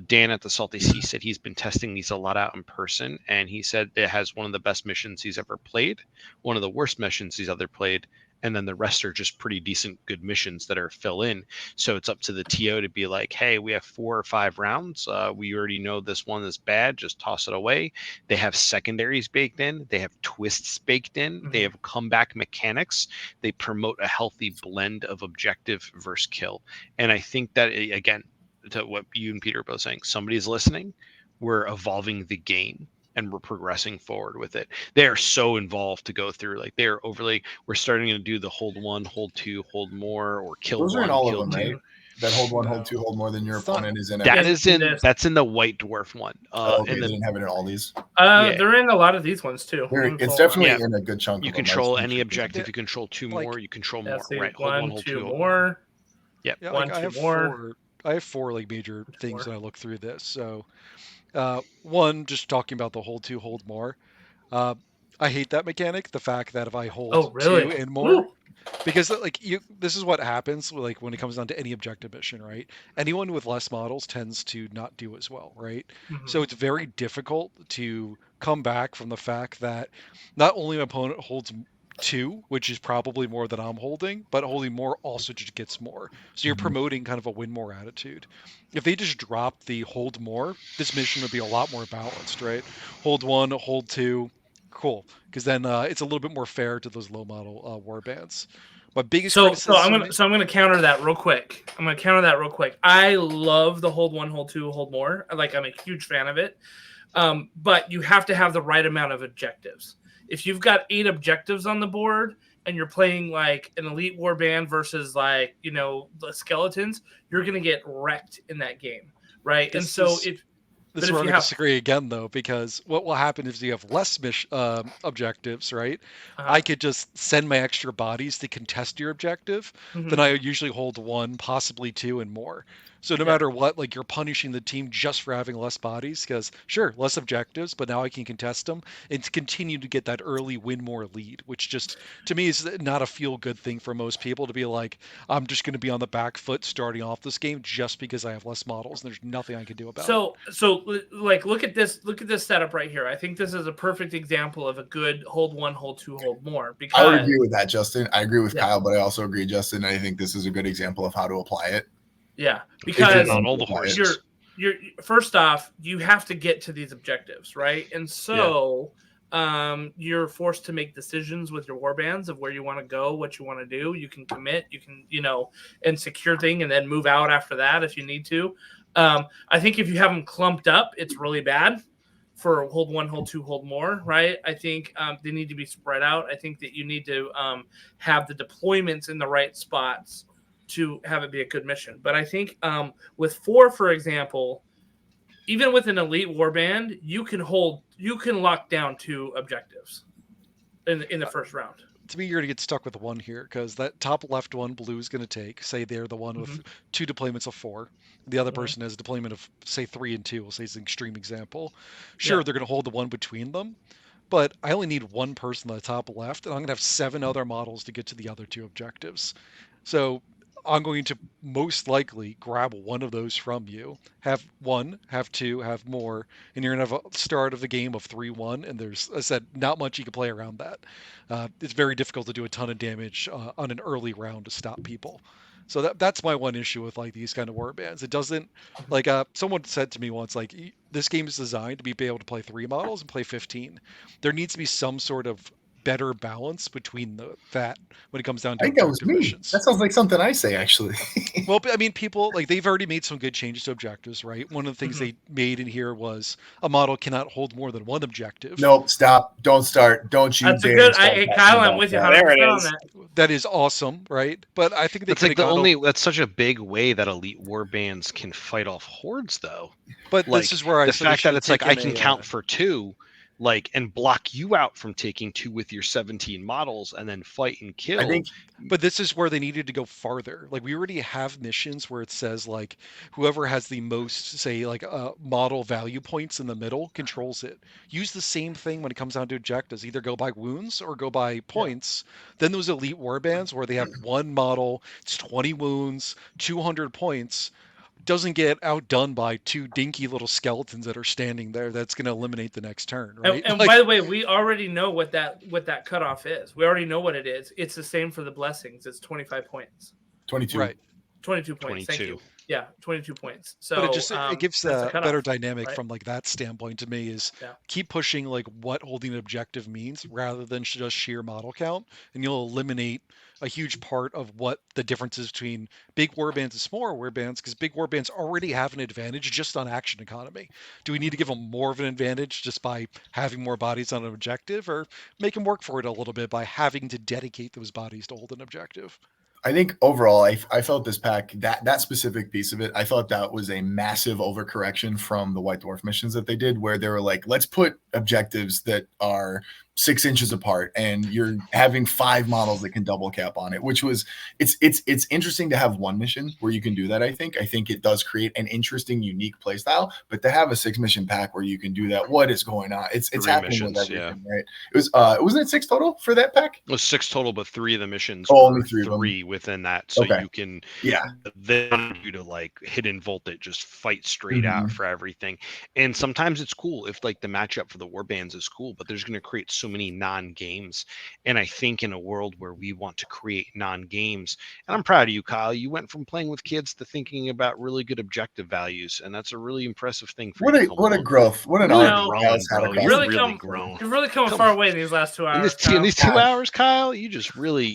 Dan at the Salty Sea said he's been testing these a lot out in person, and he said it has one of the best missions he's ever played, one of the worst missions he's ever played, and then the rest are just pretty decent, good missions that are fill in. So it's up to the TO to be like, hey, we have 4 or 5 rounds. We already know this one is bad. Just toss it away. They have secondaries baked in. They have twists baked in. They Mhm. have comeback mechanics. They promote a healthy blend of objective versus kill. And I think that, again, to what you and Peter are both saying, somebody's listening. We're evolving the game and we're progressing forward with it. They are so involved to go through. Like they're overly, we're starting to do the hold 1, hold 2, hold more, or kill Those are in 1, all of kill them, 2. right? That hold 1, hold No. 2, hold more than your It's not- opponent is in That every. is in this. that's in the White Dwarf one. Okay, And they then didn't have it in all these. Yeah. They're in a lot of these ones too. It's definitely Yeah. in a good chunk you of them. control I've any seen objective. Yeah. You control 2 Like- more. You control more. That's the Right. Hold 1, 1, hold 2 2. Hold more. Yeah, 1, like I 2 have more. I have 4 like major things Four. when I look through this. So, one, just talking about the hold 2, hold more. I hate that mechanic. The fact that if I hold Oh, 2 really? and more, Woo. because like this is what happens like when it comes down to any objective mission, right? Anyone with less models tends to not do as well, right? Mhm. So it's very difficult to come back from the fact that not only my opponent holds 2, which is probably more than I'm holding, but holding more also just gets more. So you're promoting kind of a win more attitude. If they just dropped the hold more, this mission would be a lot more balanced, right? Hold 1, hold 2, cool, because then it's a little bit more fair to those low model war bands. My biggest So criticism. I'm gonna counter that real quick. I love the hold 1, hold 2, hold more. I'm a huge fan of it. But you have to have the right amount of objectives. If you've got 8 objectives on the board and you're playing like an elite war band versus the skeletons, you're gonna get wrecked in that game, right? And so This but is if where I'm you going to have disagree again, though, because what will happen is you have less objectives, right? I could just send my extra bodies to contest your objective. Then I usually hold 1, possibly 2, and more. So no matter what, like you're punishing the team just for having less bodies, because sure, less objectives, but now I can contest them and to continue to get that early win more lead, which just to me is not a feel good thing for most people to be like, I'm just going to be on the back foot starting off this game just because I have less models and there's nothing I can do about it. So look at this setup right here. I think this is a perfect example of a good hold 1, hold 2, hold more. Because I would agree with that, Justin. I agree with Yeah. Kyle, but I also agree, Justin. I think this is a good example of how to apply it. Yeah, because on all the horses. you're first off, you have to get to these objectives, right? And so you're forced to make decisions with your warbands of where you want to go, what you want to do. You can commit, you can, and secure thing and then move out after that if you need to. I think if you have them clumped up, it's really bad for hold 1, hold 2, hold more, right? I think they need to be spread out. I think that you need to have the deployments in the right spots to have it be a good mission. But I think with 4, for example, even with an elite warband, you can lock down 2 objectives in the first round. To me, you're going to get stuck with 1 here because that top left one, blue is going to take. Say they're the one with 2 deployments of 4. The other person has a deployment of, say, 3 and 2. We'll say it's an extreme example. Sure, they're going to hold the one between them, but I only need 1 person on the top left, and I'm going to have 7 other models to get to the other 2 objectives. So I'm going to most likely grab one of those from you, have 1, have 2, have more, and you're going to have a start of the game of 3-1, and there's, as I said, not much you can play around that. It's very difficult to do a ton of damage on an early round to stop people. So that's my one issue with like these kind of war bands. It doesn't like someone said to me once like this game is designed to be able to play 3 models and play 15. There needs to be some sort of better balance between that when it comes down to I think that was objective me. missions. That sounds like something I say, actually. Well, I mean, people like they've already made some good changes to objectives, right? One of the things Mhm. they made in here was a model cannot hold more than one objective. Nope, stop. Don't start. Don't you That's a dare good. start Hey, talking Kyle, I'm about with you that. 100% There it on is. that. That is awesome, right? But I think they That's could like have the gone. only. That's such a big way that elite warbands can fight off hordes, though. But Like this is where I the said they fact that should it's like I taken can a, count for 2, like, and block you out from taking 2 with your 17 models, and then fight and kill. I think But this is where they needed to go farther. Like we already have missions where it says like whoever has the most, say, like model value points in the middle controls it. Use the same thing when it comes down to objectives. Either go by wounds or go by points. Then those elite warbands where they have one model, it's 20 wounds, 200 points, doesn't get outdone by 2 dinky little skeletons that are standing there. That's going to eliminate the next turn, right? And Like, by the way, we already know what that cutoff is. We already know what it is. It's the same for the blessings. It's 25 points. 22. right. 22 points. Thank 22. you. Yeah, 22 points. So But it just it gives that's the a cutoff, better dynamic right? from like that standpoint to me is Yeah. keep pushing like what holding an objective means rather than just sheer model count, and you'll eliminate a huge part of what the difference is between big warbands and smaller warbands, because big warbands already have an advantage just on action economy. Do we need to give them more of an advantage just by having more bodies on an objective, or make them work for it a little bit by having to dedicate those bodies to hold an objective? I think overall, I felt this pack, that specific piece of it, I thought that was a massive overcorrection from the White Dwarf missions that they did, where they were like, let's put objectives that are 6 inches apart, and you're having 5 models that can double cap on it, which was it's interesting to have one mission where you can do that. I think it does create an interesting, unique play style, but to have a 6 mission pack where you can do that, what is going on? It's 3 happening missions, with everything, right? It was wasn't it 6 total for that pack? It was 6 total, but 3 of the missions Oh, were only 3 of them. 3 within that, so Okay. you can Yeah. then you to like hidden volt it, just fight straight out for everything. And sometimes it's cool if like the matchup for the warbands is cool, but there's going to create so many non-games. And I think in a world where we want to create non-games, and I'm proud of you, Kyle, you went from playing with kids to thinking about really good objective values, and that's a really impressive thing for you. What a growth. What an Really honor. grown, Kyle's had bro. across You've the really board. grown. You've really come a far way in these last 2 hours. In these 2 Kyle. hours, Kyle, you just We'll really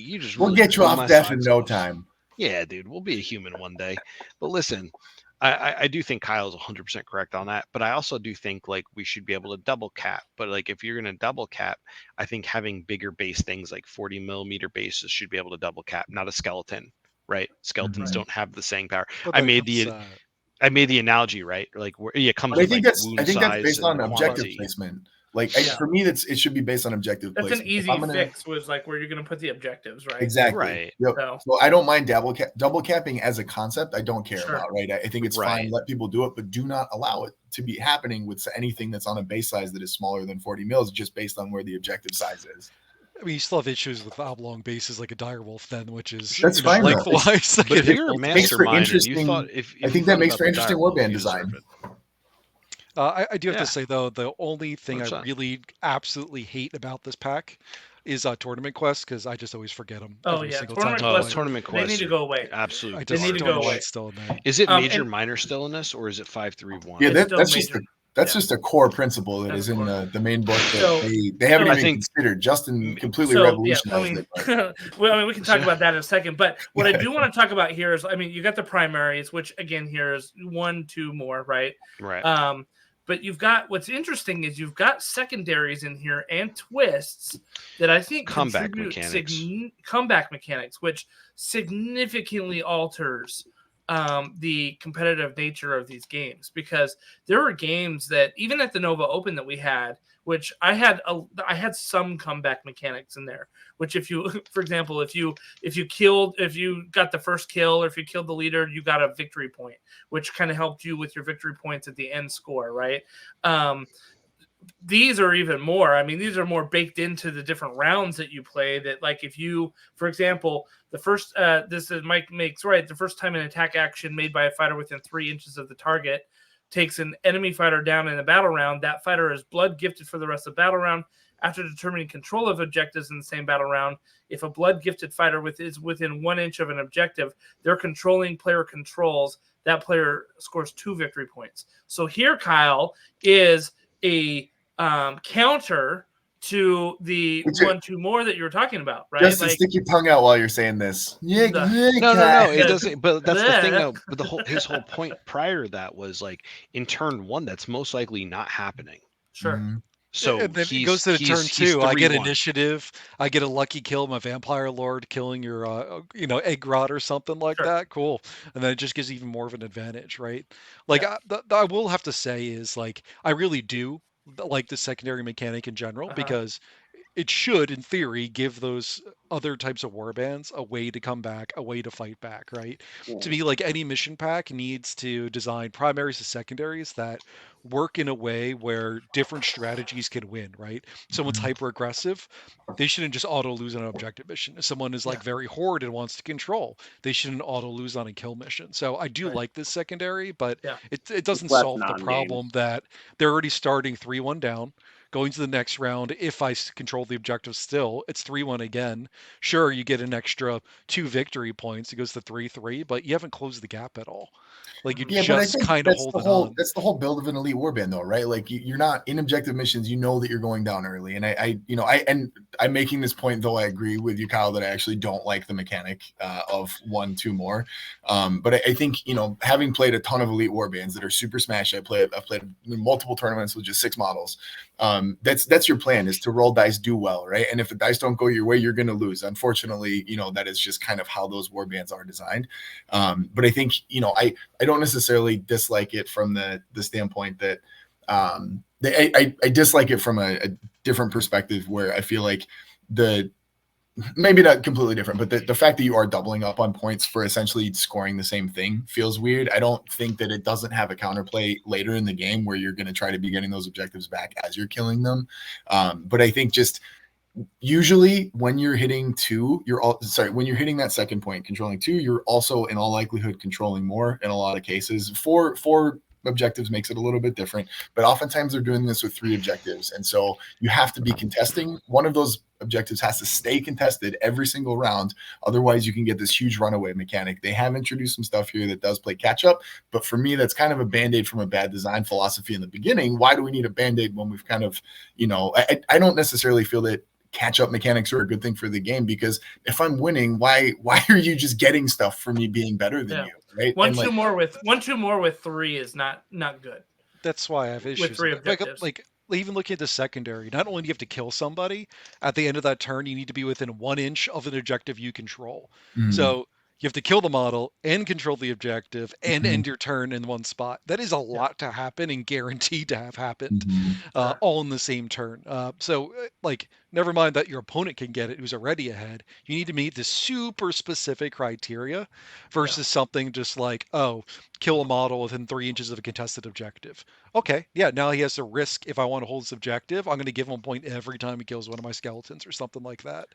get you blew off my death in socks no off. time. Yeah, dude, we'll be a human one day. But listen, I do think Kyle's 100% correct on that. But I also do think like we should be able to double cap. But like if you're going to double cap, I think having bigger base things like 40 millimeter bases should be able to double cap, not a skeleton, right? Skeletons don't have the staying power. But I that made comes, I made the analogy, right? Like where it comes But I with think like that's wound that's based size on and objective quantity. placement. Like Yeah. for me, it should be based on objective That's placement. an If easy I'm gonna- fix. Was like where you're going to put the objectives, right? Exactly. Right. Yep. So- So I don't mind double capping as a concept. I don't care Sure. about, right? I think it's Right. fine. Let people do it, but do not allow it to be happening with anything that's on a base size that is smaller than 40 mils, just based on where the objective size is. I mean, you still have issues with oblong bases like a direwolf, then, which is That's fine, though. lengthwise. But if you're a makes for mastermind and you interesting- thought if I you think that thought makes about for the interesting direwolf, warband you design. deserve it. I do have Yeah. to say though, the only thing I 100%. really absolutely hate about this pack is tournament quests, because I just always forget them. Oh, every yeah, single tournament time I Oh, play. quests- tournament They quests. need to are go away. Absolutely. I They just need to don't go know why away. it's still in there. Is it major and- minor still in this, or is it 531? Yeah, It's still that's just major. that's Yeah. just a core principle that That's is in core. the main book that So- they haven't so- I even think- considered. Justin completely So, yeah, revolutionized it. but- well, I mean, we can talk about that in a second. But what I do want to talk about here is, I mean, you got the primaries, which again here is 1, 2 more, right? Right. But you've got what's interesting is you've got secondaries in here and twists that I think Comeback contribute mechanics. comeback mechanics, which significantly alters the competitive nature of these games, because there were games that even at the Nova Open that we had, which I had some comeback mechanics in there, which if you, for example, if you got the first kill, or if you killed the leader, you got a victory point, which kind of helped you with your victory points at the end score, right? These are even more. I mean, these are more baked into the different rounds that you play. That, like, if you, for example, the first, this is Mike makes right. The first time an attack action made by a fighter within 3 inches of the target takes an enemy fighter down in a battle round, that fighter is blood gifted for the rest of the battle round. After determining control of objectives in the same battle round, if a blood gifted fighter is within 1 inch of an objective, their controlling player controls, that player scores 2 victory points. So here, Kyle, is a counter to the Would you- 1-2 more that you were talking about, right? Justin, stick your tongue out while you're saying this. No, it doesn't. But that's the thing, though. But his whole point prior to that was like in turn 1, that's most likely not happening. Sure. Mm-hmm. So and then it goes to the turn he's 2. I get 3-1. initiative. I get a lucky kill, my vampire lord killing your, egg rod or something like Sure. that. Cool. And then it just gives even more of an advantage, right? Like I will have to say is like I really do like the secondary mechanic in general because it should, in theory, give those other types of warbands a way to come back, a way to fight back, right? To me, like any mission pack needs to design primaries and secondaries that work in a way where different strategies can win, right? Someone's hyper aggressive, they shouldn't just auto lose on an objective mission. If someone is like very horde and wants to control, they shouldn't auto lose on a kill mission. So I do like this secondary, but it doesn't less solve the non-named. problem that they're already starting 3-1 down. Going to the next round, if I control the objective still, it's 3-1 again. Sure, you get an extra 2 victory points. It goes to 3-3, but you haven't closed the gap at all. Like you But I just think kind of that's holding the whole on. that's the whole build of an elite warband, though, right? Like you're not in objective missions. You know that you're going down early, and I'm making this point, though I agree with you, Kyle, that I actually don't like the mechanic of 1-2 more. But I think having played a ton of elite warbands that are super smash, I've played multiple tournaments with just 6 models. That's your plan, is to roll dice, do well, right? And if the dice don't go your way, you're going to lose. Unfortunately, that is just kind of how those warbands are designed. But I think I don't necessarily dislike it from the standpoint that I dislike it from a different perspective, where I feel like maybe not completely different, but the fact that you are doubling up on points for essentially scoring the same thing feels weird. I don't think that it doesn't have a counterplay later in the game where you're going to try to be getting those objectives back as you're killing them. But I think just usually when you're hitting 2, when you're hitting that second point, controlling 2, you're also in all likelihood controlling more in a lot of cases. Four objectives makes it a little bit different, but oftentimes they're doing this with 3 objectives. And so you have to be contesting. One of those objectives has to stay contested every single round. Otherwise you can get this huge runaway mechanic. They have introduced some stuff here that does play catch up, but for me, that's kind of a band-aid from a bad design philosophy in the beginning. Why do we need a band-aid when we've kind of, I don't necessarily feel that catch-up mechanics are a good thing for the game, because if I'm winning, why are you just getting stuff for me being better than you, right? 1-2 more with 3 is not good. That's why I have issues with 3 objectives. Like even looking at the secondary, not only do you have to kill somebody at the end of that turn, you need to be within 1 inch of an objective you control. So you have to kill the model and control the objective and end your turn in one spot. That is a lot to happen and guaranteed to have happened all in the same turn. So never mind that your opponent can get it who's already ahead. You need to meet this super specific criteria versus something just like, kill a model within 3 inches of a contested objective. Okay, now he has to risk, if I want to hold this objective, I'm going to give him a point every time he kills one of my skeletons or something like that.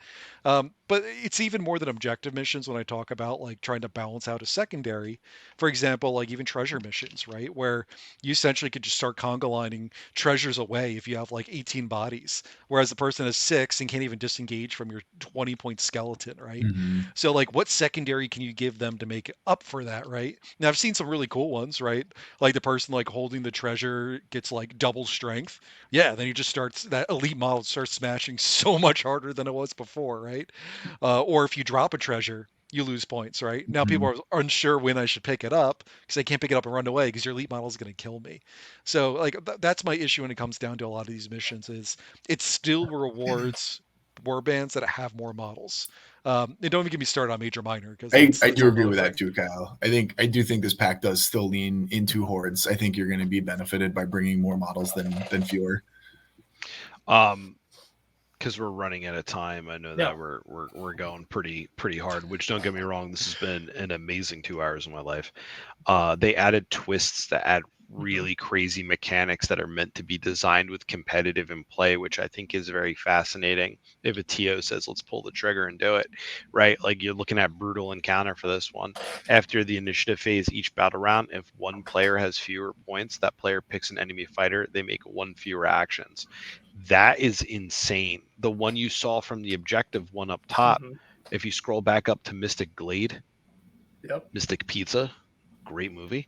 But it's even more than objective missions when I talk about like trying to balance out a secondary. For example, like even treasure missions, right? Where you essentially could just start conga lining treasures away if you have like 18 bodies, whereas the person has 6 and can't even disengage from your 20-point skeleton, right? So like what secondary can you give them to make up for that, right? Now I've seen some really cool ones, right? Like the person like holding the treasure gets like double strength. Then he just starts, that elite model starts smashing so much harder than it was before, right? Or if you drop a treasure, you lose points, right? Now people are unsure when I should pick it up because I can't pick it up and run away because your elite model is going to kill me. So like that's my issue when it comes down to a lot of these missions, is it still rewards warbands that have more models. And don't even get me started on major minor, because I do agree with that too, Kyle. I do think this pack does still lean into hordes. I think you're going to be benefited by bringing more models than fewer. Because we're running out of time, I know that we're going pretty hard. Which, don't get me wrong, this has been an amazing 2 hours of my life. They added twists that add really crazy mechanics that are meant to be designed with competitive in play, which I think is very fascinating. If a TO says, let's pull the trigger and do it, right? Like you're looking at brutal encounter for this one. After the initiative phase, each battle round, if one player has fewer points, that player picks an enemy fighter, they make 1 fewer actions. That is insane. The one you saw from the objective one up top, if you scroll back up to Mystic Glade, Mystic Pizza, great movie.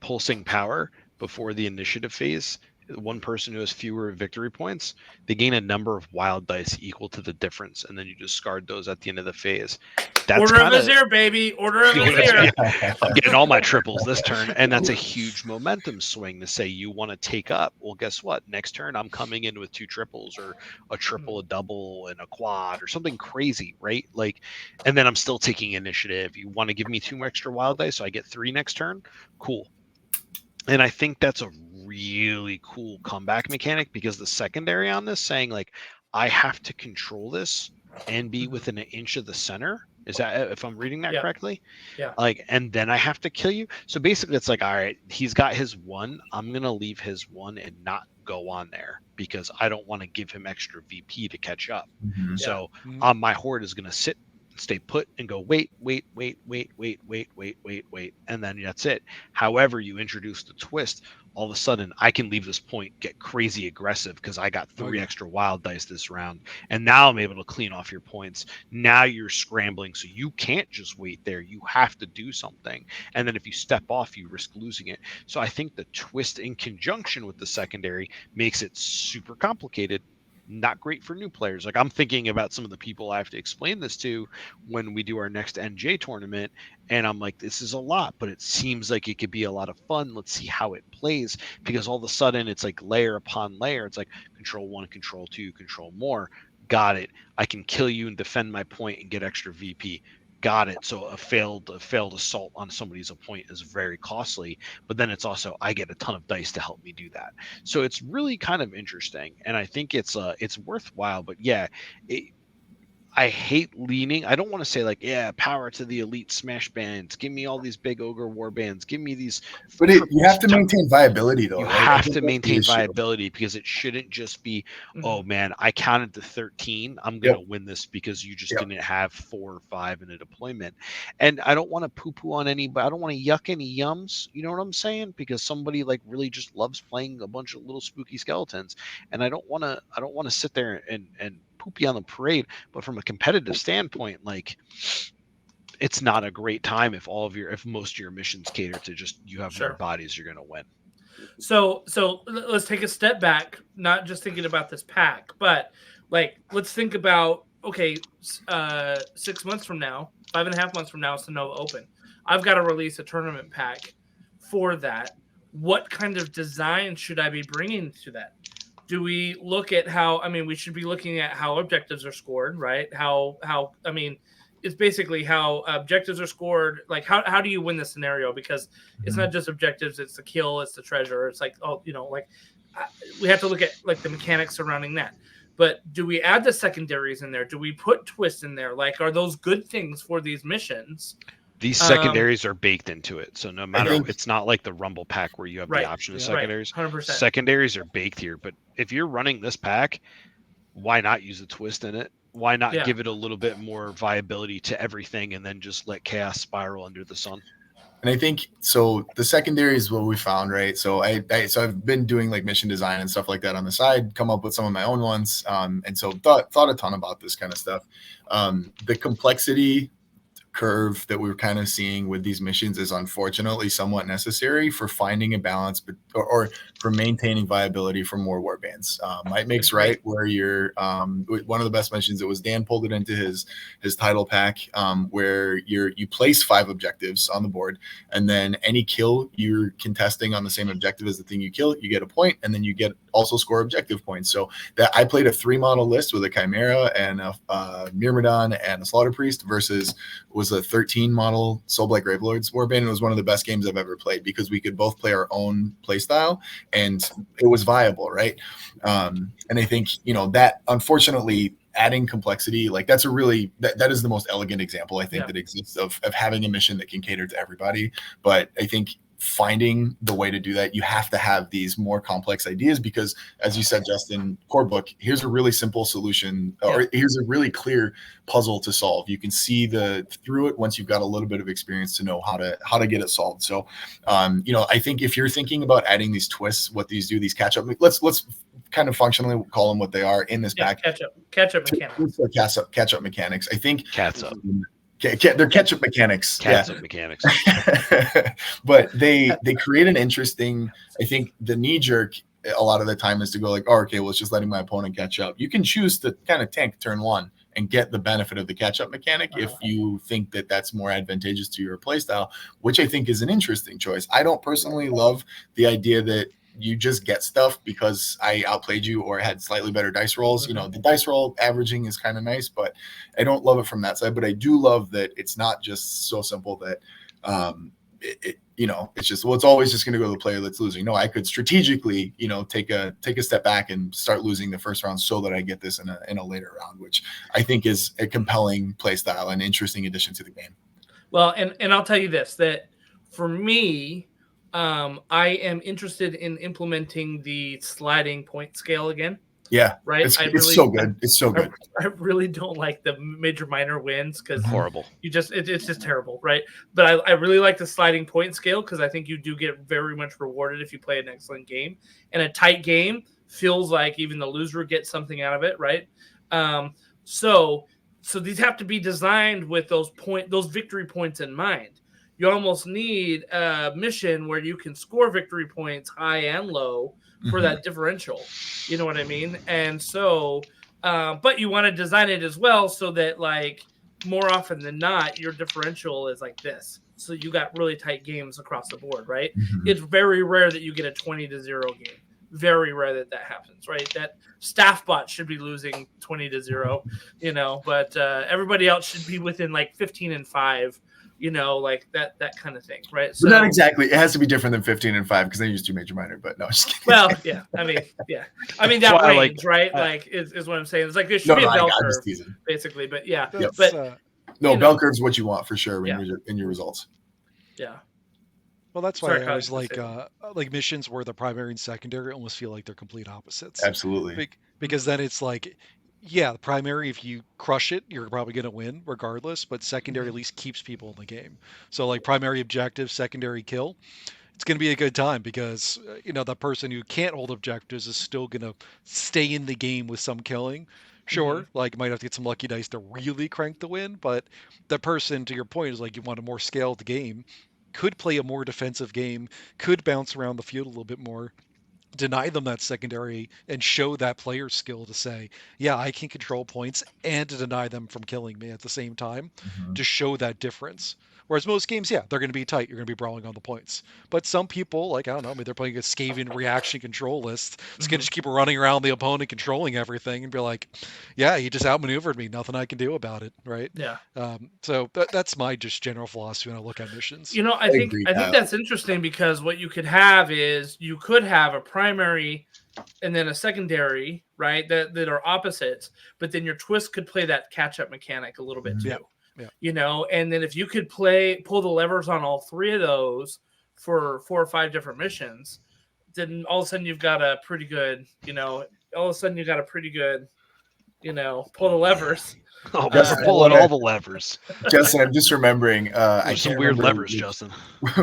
Pulsing Power before the initiative phase, one person who has fewer victory points, they gain a number of wild dice equal to the difference, and then you discard those at the end of the phase. That's Order of Azyr, baby. Order of Azyr. I'm getting all my triples this turn, and that's a huge momentum swing to say you want to take up. Well, guess what? Next turn, I'm coming in with 2 triples, or a triple, a double, and a quad, or something crazy, right? Like, and then I'm still taking initiative. You want to give me 2 extra wild dice, so I get 3 next turn? Cool. And I think that's a really cool comeback mechanic, because the secondary on this saying, like, I have to control this and be within an inch of the center. Is that, if I'm reading that correctly? Yeah. Like, and then I have to kill you. So basically it's like, all right, he's got his 1. I'm going to leave his 1 and not go on there, because I don't want to give him extra VP to catch up. So my horde is going to stay put and go, wait. And then that's it. However, you introduce the twist, all of a sudden I can leave this point, get crazy aggressive, because I got 3 extra wild dice this round. And now I'm able to clean off your points. Now you're scrambling, so you can't just wait there. You have to do something. And then if you step off, you risk losing it. So I think the twist in conjunction with the secondary makes it super complicated. Not great for new players. Like, I'm thinking about some of the people I have to explain this to when we do our next NJ tournament, and I'm like, this is a lot, but it seems like it could be a lot of fun. Let's see how it plays, because all of a sudden it's like layer upon layer. It's like control 1, control 2, control more. Got it. I can kill you and defend my point and get extra VP. Got it. So a failed assault on somebody's point is very costly, but then it's also, I get a ton of dice to help me do that. So it's really kind of interesting, and I think it's worthwhile. But yeah, I hate leaning. I don't want to say like, yeah, power to the elite smash bands. Give me all these big ogre war bands. Give me these. But you have to maintain viability, though. You right? have to maintain viability, because it shouldn't just be, oh man, I counted to 13. I'm going to win this because you just didn't have 4 or 5 in a deployment. And I don't want to poo-poo on anybody. I don't want to yuck any yums. You know what I'm saying? Because somebody like really just loves playing a bunch of little spooky skeletons, and I don't want to sit there and poopy on the parade. But from a competitive standpoint, like, it's not a great time if most of your missions cater to just, you have more bodies, you're going to win. So let's take a step back, not just thinking about this pack, but like, let's think about, okay, 6 months from now, 5.5 months from now, it's the Nova Open. I've got to release a tournament pack for that. What kind of design should I be bringing to that? Do we look at how, I mean, we should be looking at how objectives are scored, right? I mean, it's basically how objectives are scored. Like, how do you win the scenario? Because it's not just objectives, it's the kill, it's the treasure. It's like, oh, you know, like, we have to look at like the mechanics surrounding that. But do we add the secondaries in there? Do we put twists in there? Like, are those good things for these missions? These secondaries are baked into it. So no matter, it's not like the Rumble pack where you have the option of secondaries. 100%. Secondaries are baked here. But if you're running this pack, why not use a twist in it? Why not give it a little bit more viability to everything, and then just let chaos spiral under the sun? And I think, so the secondary is what we found, right? So I've been doing like mission design and stuff like that on the side, come up with some of my own ones. And so thought a ton about this kind of stuff. The complexity curve that we're kind of seeing with these missions is unfortunately somewhat necessary for finding a balance, or for maintaining viability for more warbands. Might makes right, where you're one of the best missions. It was Dan pulled it into his title pack, where you place 5 objectives on the board, and then any kill you're contesting on the same objective as the thing you kill, you get a point, and then you get also score objective points. So that I played a 3 model list with a Chimera and a Myrmidon and a Slaughter Priest versus was a 13 model Soulblight Gravelords Warband. It was one of the best games I've ever played, because we could both play our own play style and it was viable, right? And I think, that unfortunately adding complexity, like that's a really, that is the most elegant example I think that exists of having a mission that can cater to everybody. But I think finding the way to do that, you have to have these more complex ideas, because as you said, Justin, core book, here's a really simple solution, or here's a really clear puzzle to solve. You can see through it once you've got a little bit of experience to know how to get it solved. So I think if you're thinking about adding these twists, what these do, these catch up, let's kind of functionally call them what they are in this pack. Catch up mechanics. Catch up mechanics. I think Cats up. They're catch-up mechanics. Catch-up mechanics. But they create an interesting, I think the knee-jerk a lot of the time is to go like, oh, okay, well, it's just letting my opponent catch up. You can choose to kind of tank turn 1 and get the benefit of the catch-up mechanic if you think that that's more advantageous to your playstyle, which I think is an interesting choice. I don't personally love the idea that you just get stuff because I outplayed you or had slightly better dice rolls. You know, the dice roll averaging is kind of nice, but I don't love it from that side. But I do love that it's not just so simple that it's just, well, it's always just going to go to the player that's losing. No, I could strategically, take a step back and start losing the first round so that I get this in a later round, which I think is a compelling play style and interesting addition to the game. Well, and I'll tell you this, that for me, I am interested in implementing the sliding point scale again. Yeah, right. It's so good. It's so good. I really don't like the major minor wins because horrible. It's just terrible, right? But I really like the sliding point scale because I think you do get very much rewarded if you play an excellent game. And a tight game feels like even the loser gets something out of it, right? So these have to be designed with those victory points in mind. You almost need a mission where you can score victory points high and low for that differential. You know what I mean? And so, but you want to design it as well so that, like, more often than not, your differential is like this. So you got really tight games across the board, right? It's very rare that you get a 20-0 game. Very rare that happens, right? That staff bot should be losing 20-0, but everybody else should be within like 15-5. Like that kind of thing, right? So but not exactly. It has to be different than 15-5 because they use 2 major minor. But no, just kidding. Well, yeah. I mean that range, right? Like is what I'm saying. It's like there should be a bell curve, basically. But yeah, but bell curve's what you want for sure when you're in your results. Yeah. Well, that's why I always like missions where the primary and secondary almost feel like they're complete opposites. Absolutely. Because then it's like, yeah, the primary, if you crush it, you're probably going to win regardless, but secondary at least keeps people in the game. So like primary objective, secondary kill, it's going to be a good time because, the person who can't hold objectives is still going to stay in the game with some killing. Sure, like you might have to get some lucky dice to really crank the win, but the person, to your point, is like you want a more scaled game, could play a more defensive game, could bounce around the field a little bit more, deny them that secondary and show that player skill to say, yeah, I can control points and to deny them from killing me at the same time to show that difference. Whereas most games, yeah, they're going to be tight. You're going to be brawling on the points. But some people, like, I don't know, maybe they're playing a Skaven reaction control list. It's going to just keep running around the opponent, controlling everything and be like, yeah, he just outmaneuvered me. Nothing I can do about it, right? Yeah. So that's my just general philosophy when I look at missions. I think that's interesting because what you could have is you could have a primary and then a secondary, right, that are opposites, but then your twist could play that catch-up mechanic a little bit too. Yeah. And then if you could pull the levers on all 3 of those for 4 or 5 different missions, then all of a sudden you've got a pretty good, pull the levers. Oh, pulling all the levers. Justin, I'm just remembering. There's some weird levers, Justin.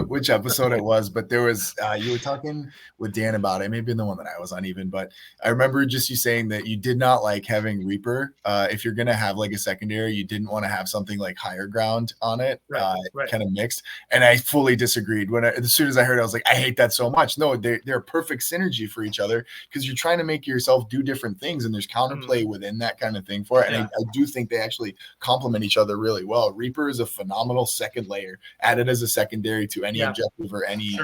Which episode it was, but there was you were talking with Dan about it. Maybe the one that I was on even, but I remember just you saying that you did not like having Reaper. If you're gonna have like a secondary, you didn't want to have something like higher ground on it, kind of mixed. And I fully disagreed. As soon as I heard it, I was like, I hate that so much. No, they're a perfect synergy for each other because you're trying to make yourself do different things, and there's counterplay within that kind of thing for it. And I do think they actually complement each other really well. Reaper is a phenomenal second layer, added as a secondary to any objective or any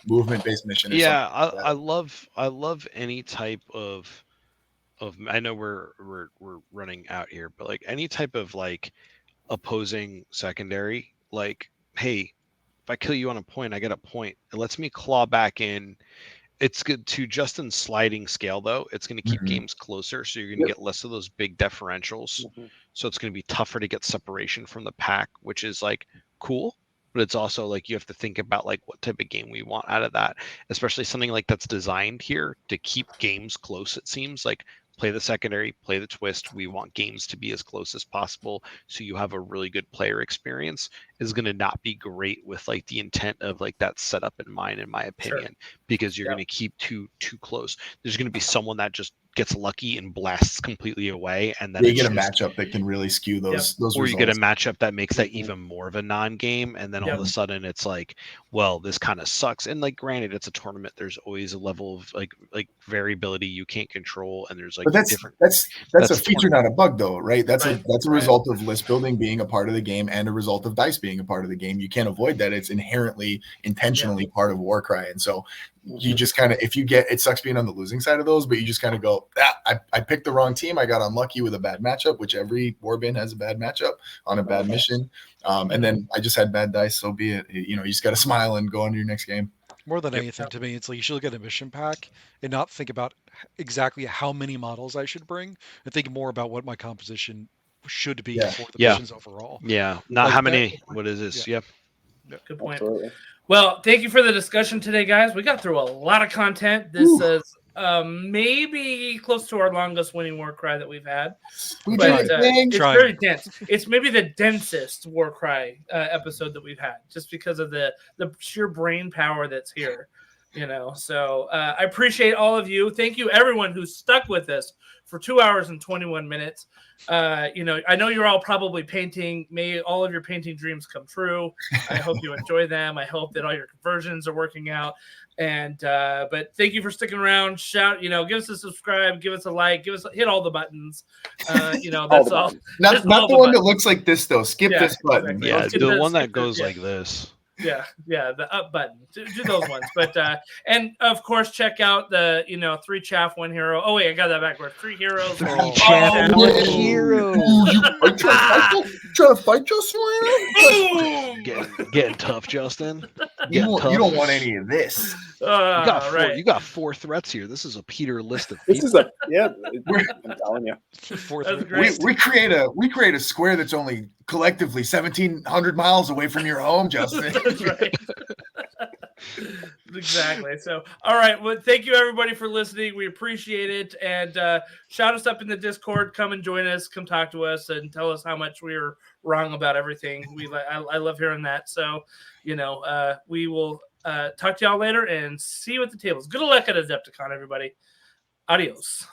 movement-based mission. Yeah, I love any type of. I know we're running out here, but like any type of like opposing secondary, like, hey, if I kill you on a point, I get a point. It lets me claw back in. It's good to Justin's sliding scale, though. It's going to keep games closer, so you're going to get less of those big differentials. So it's going to be tougher to get separation from the pack, which is like cool. But it's also like you have to think about like what type of game we want out of that, especially something like that's designed here to keep games close. It seems like play the secondary, play the twist. We want games to be as close as possible, so you have a really good player experience. Is going to not be great with like the intent of like that setup in mind, in my opinion, because you're going to keep too close. There's going to be someone that just gets lucky and blasts completely away, and then you get a matchup that can really skew those. Or results. you get a matchup that makes that even more of a non-game, and then all of a sudden it's like, well, this kind of sucks. And like, granted, it's a tournament. There's always a level of like variability you can't control, and there's like But that's different. that's a feature, not a bug, though, right? That's Right, a result of list building being a part of the game and a result of dice being a part of the game. You can't avoid that. It's inherently, intentionally part of Warcry, and so you just kind of, if you get, it sucks being on the losing side of those, but you just kind of go, I picked the wrong team. I got unlucky with a bad matchup, which every warbin has a bad matchup on a bad mission, and then I just had bad dice. So be it. You know, you just got to smile and go on to your next game. More than anything, to me, it's like you should look at a mission pack and not think about exactly how many models I should bring, and think more about what my composition should be for the missions overall. Yeah, not Like how that- many. What is this? Yeah. Good point. Absolutely. Well, thank you for the discussion today, guys. We got through a lot of content. This is maybe close to our longest winning Warcry that we've had. We But did it. it's very dense. It's maybe the densest Warcry episode that we've had, just because of the sheer brain power that's here. You know, so I appreciate all of you. Thank you, everyone who stuck with us for 2 hours and 21 minutes. You know, I know you're all probably painting. May all of your painting dreams come true. I hope you enjoy them. I hope that all your conversions are working out. And but thank you for sticking around. Shout, you know, give us a subscribe, give us a like, hit all the buttons. You know, that's all. Not the one that looks like this, though. Skip this button. Yeah, Skip the this, one that skip goes this, like this. Yeah, the up button. Do those ones. But and of course, check out the 3 chaff, 1 hero. Oh wait, I got that backwards. 3 heroes. 3 chaff, 1 hero. Are you trying to fight Justin? Getting tough, Justin. You don't want any of this. You got 4 threats here. This is a Peter list of people. This is a I'm telling you. 4 That's threats. great. We create a square that's only collectively 1,700 miles away from your home, Justin. That's right. Exactly. So, all right. Well, thank you everybody for listening. We appreciate it. And shout us up in the Discord. Come and join us. Come talk to us and tell us how much we were wrong about everything. I love hearing that. So, we will talk to y'all later and see you at the tables. Good luck at Adepticon, everybody. Adios.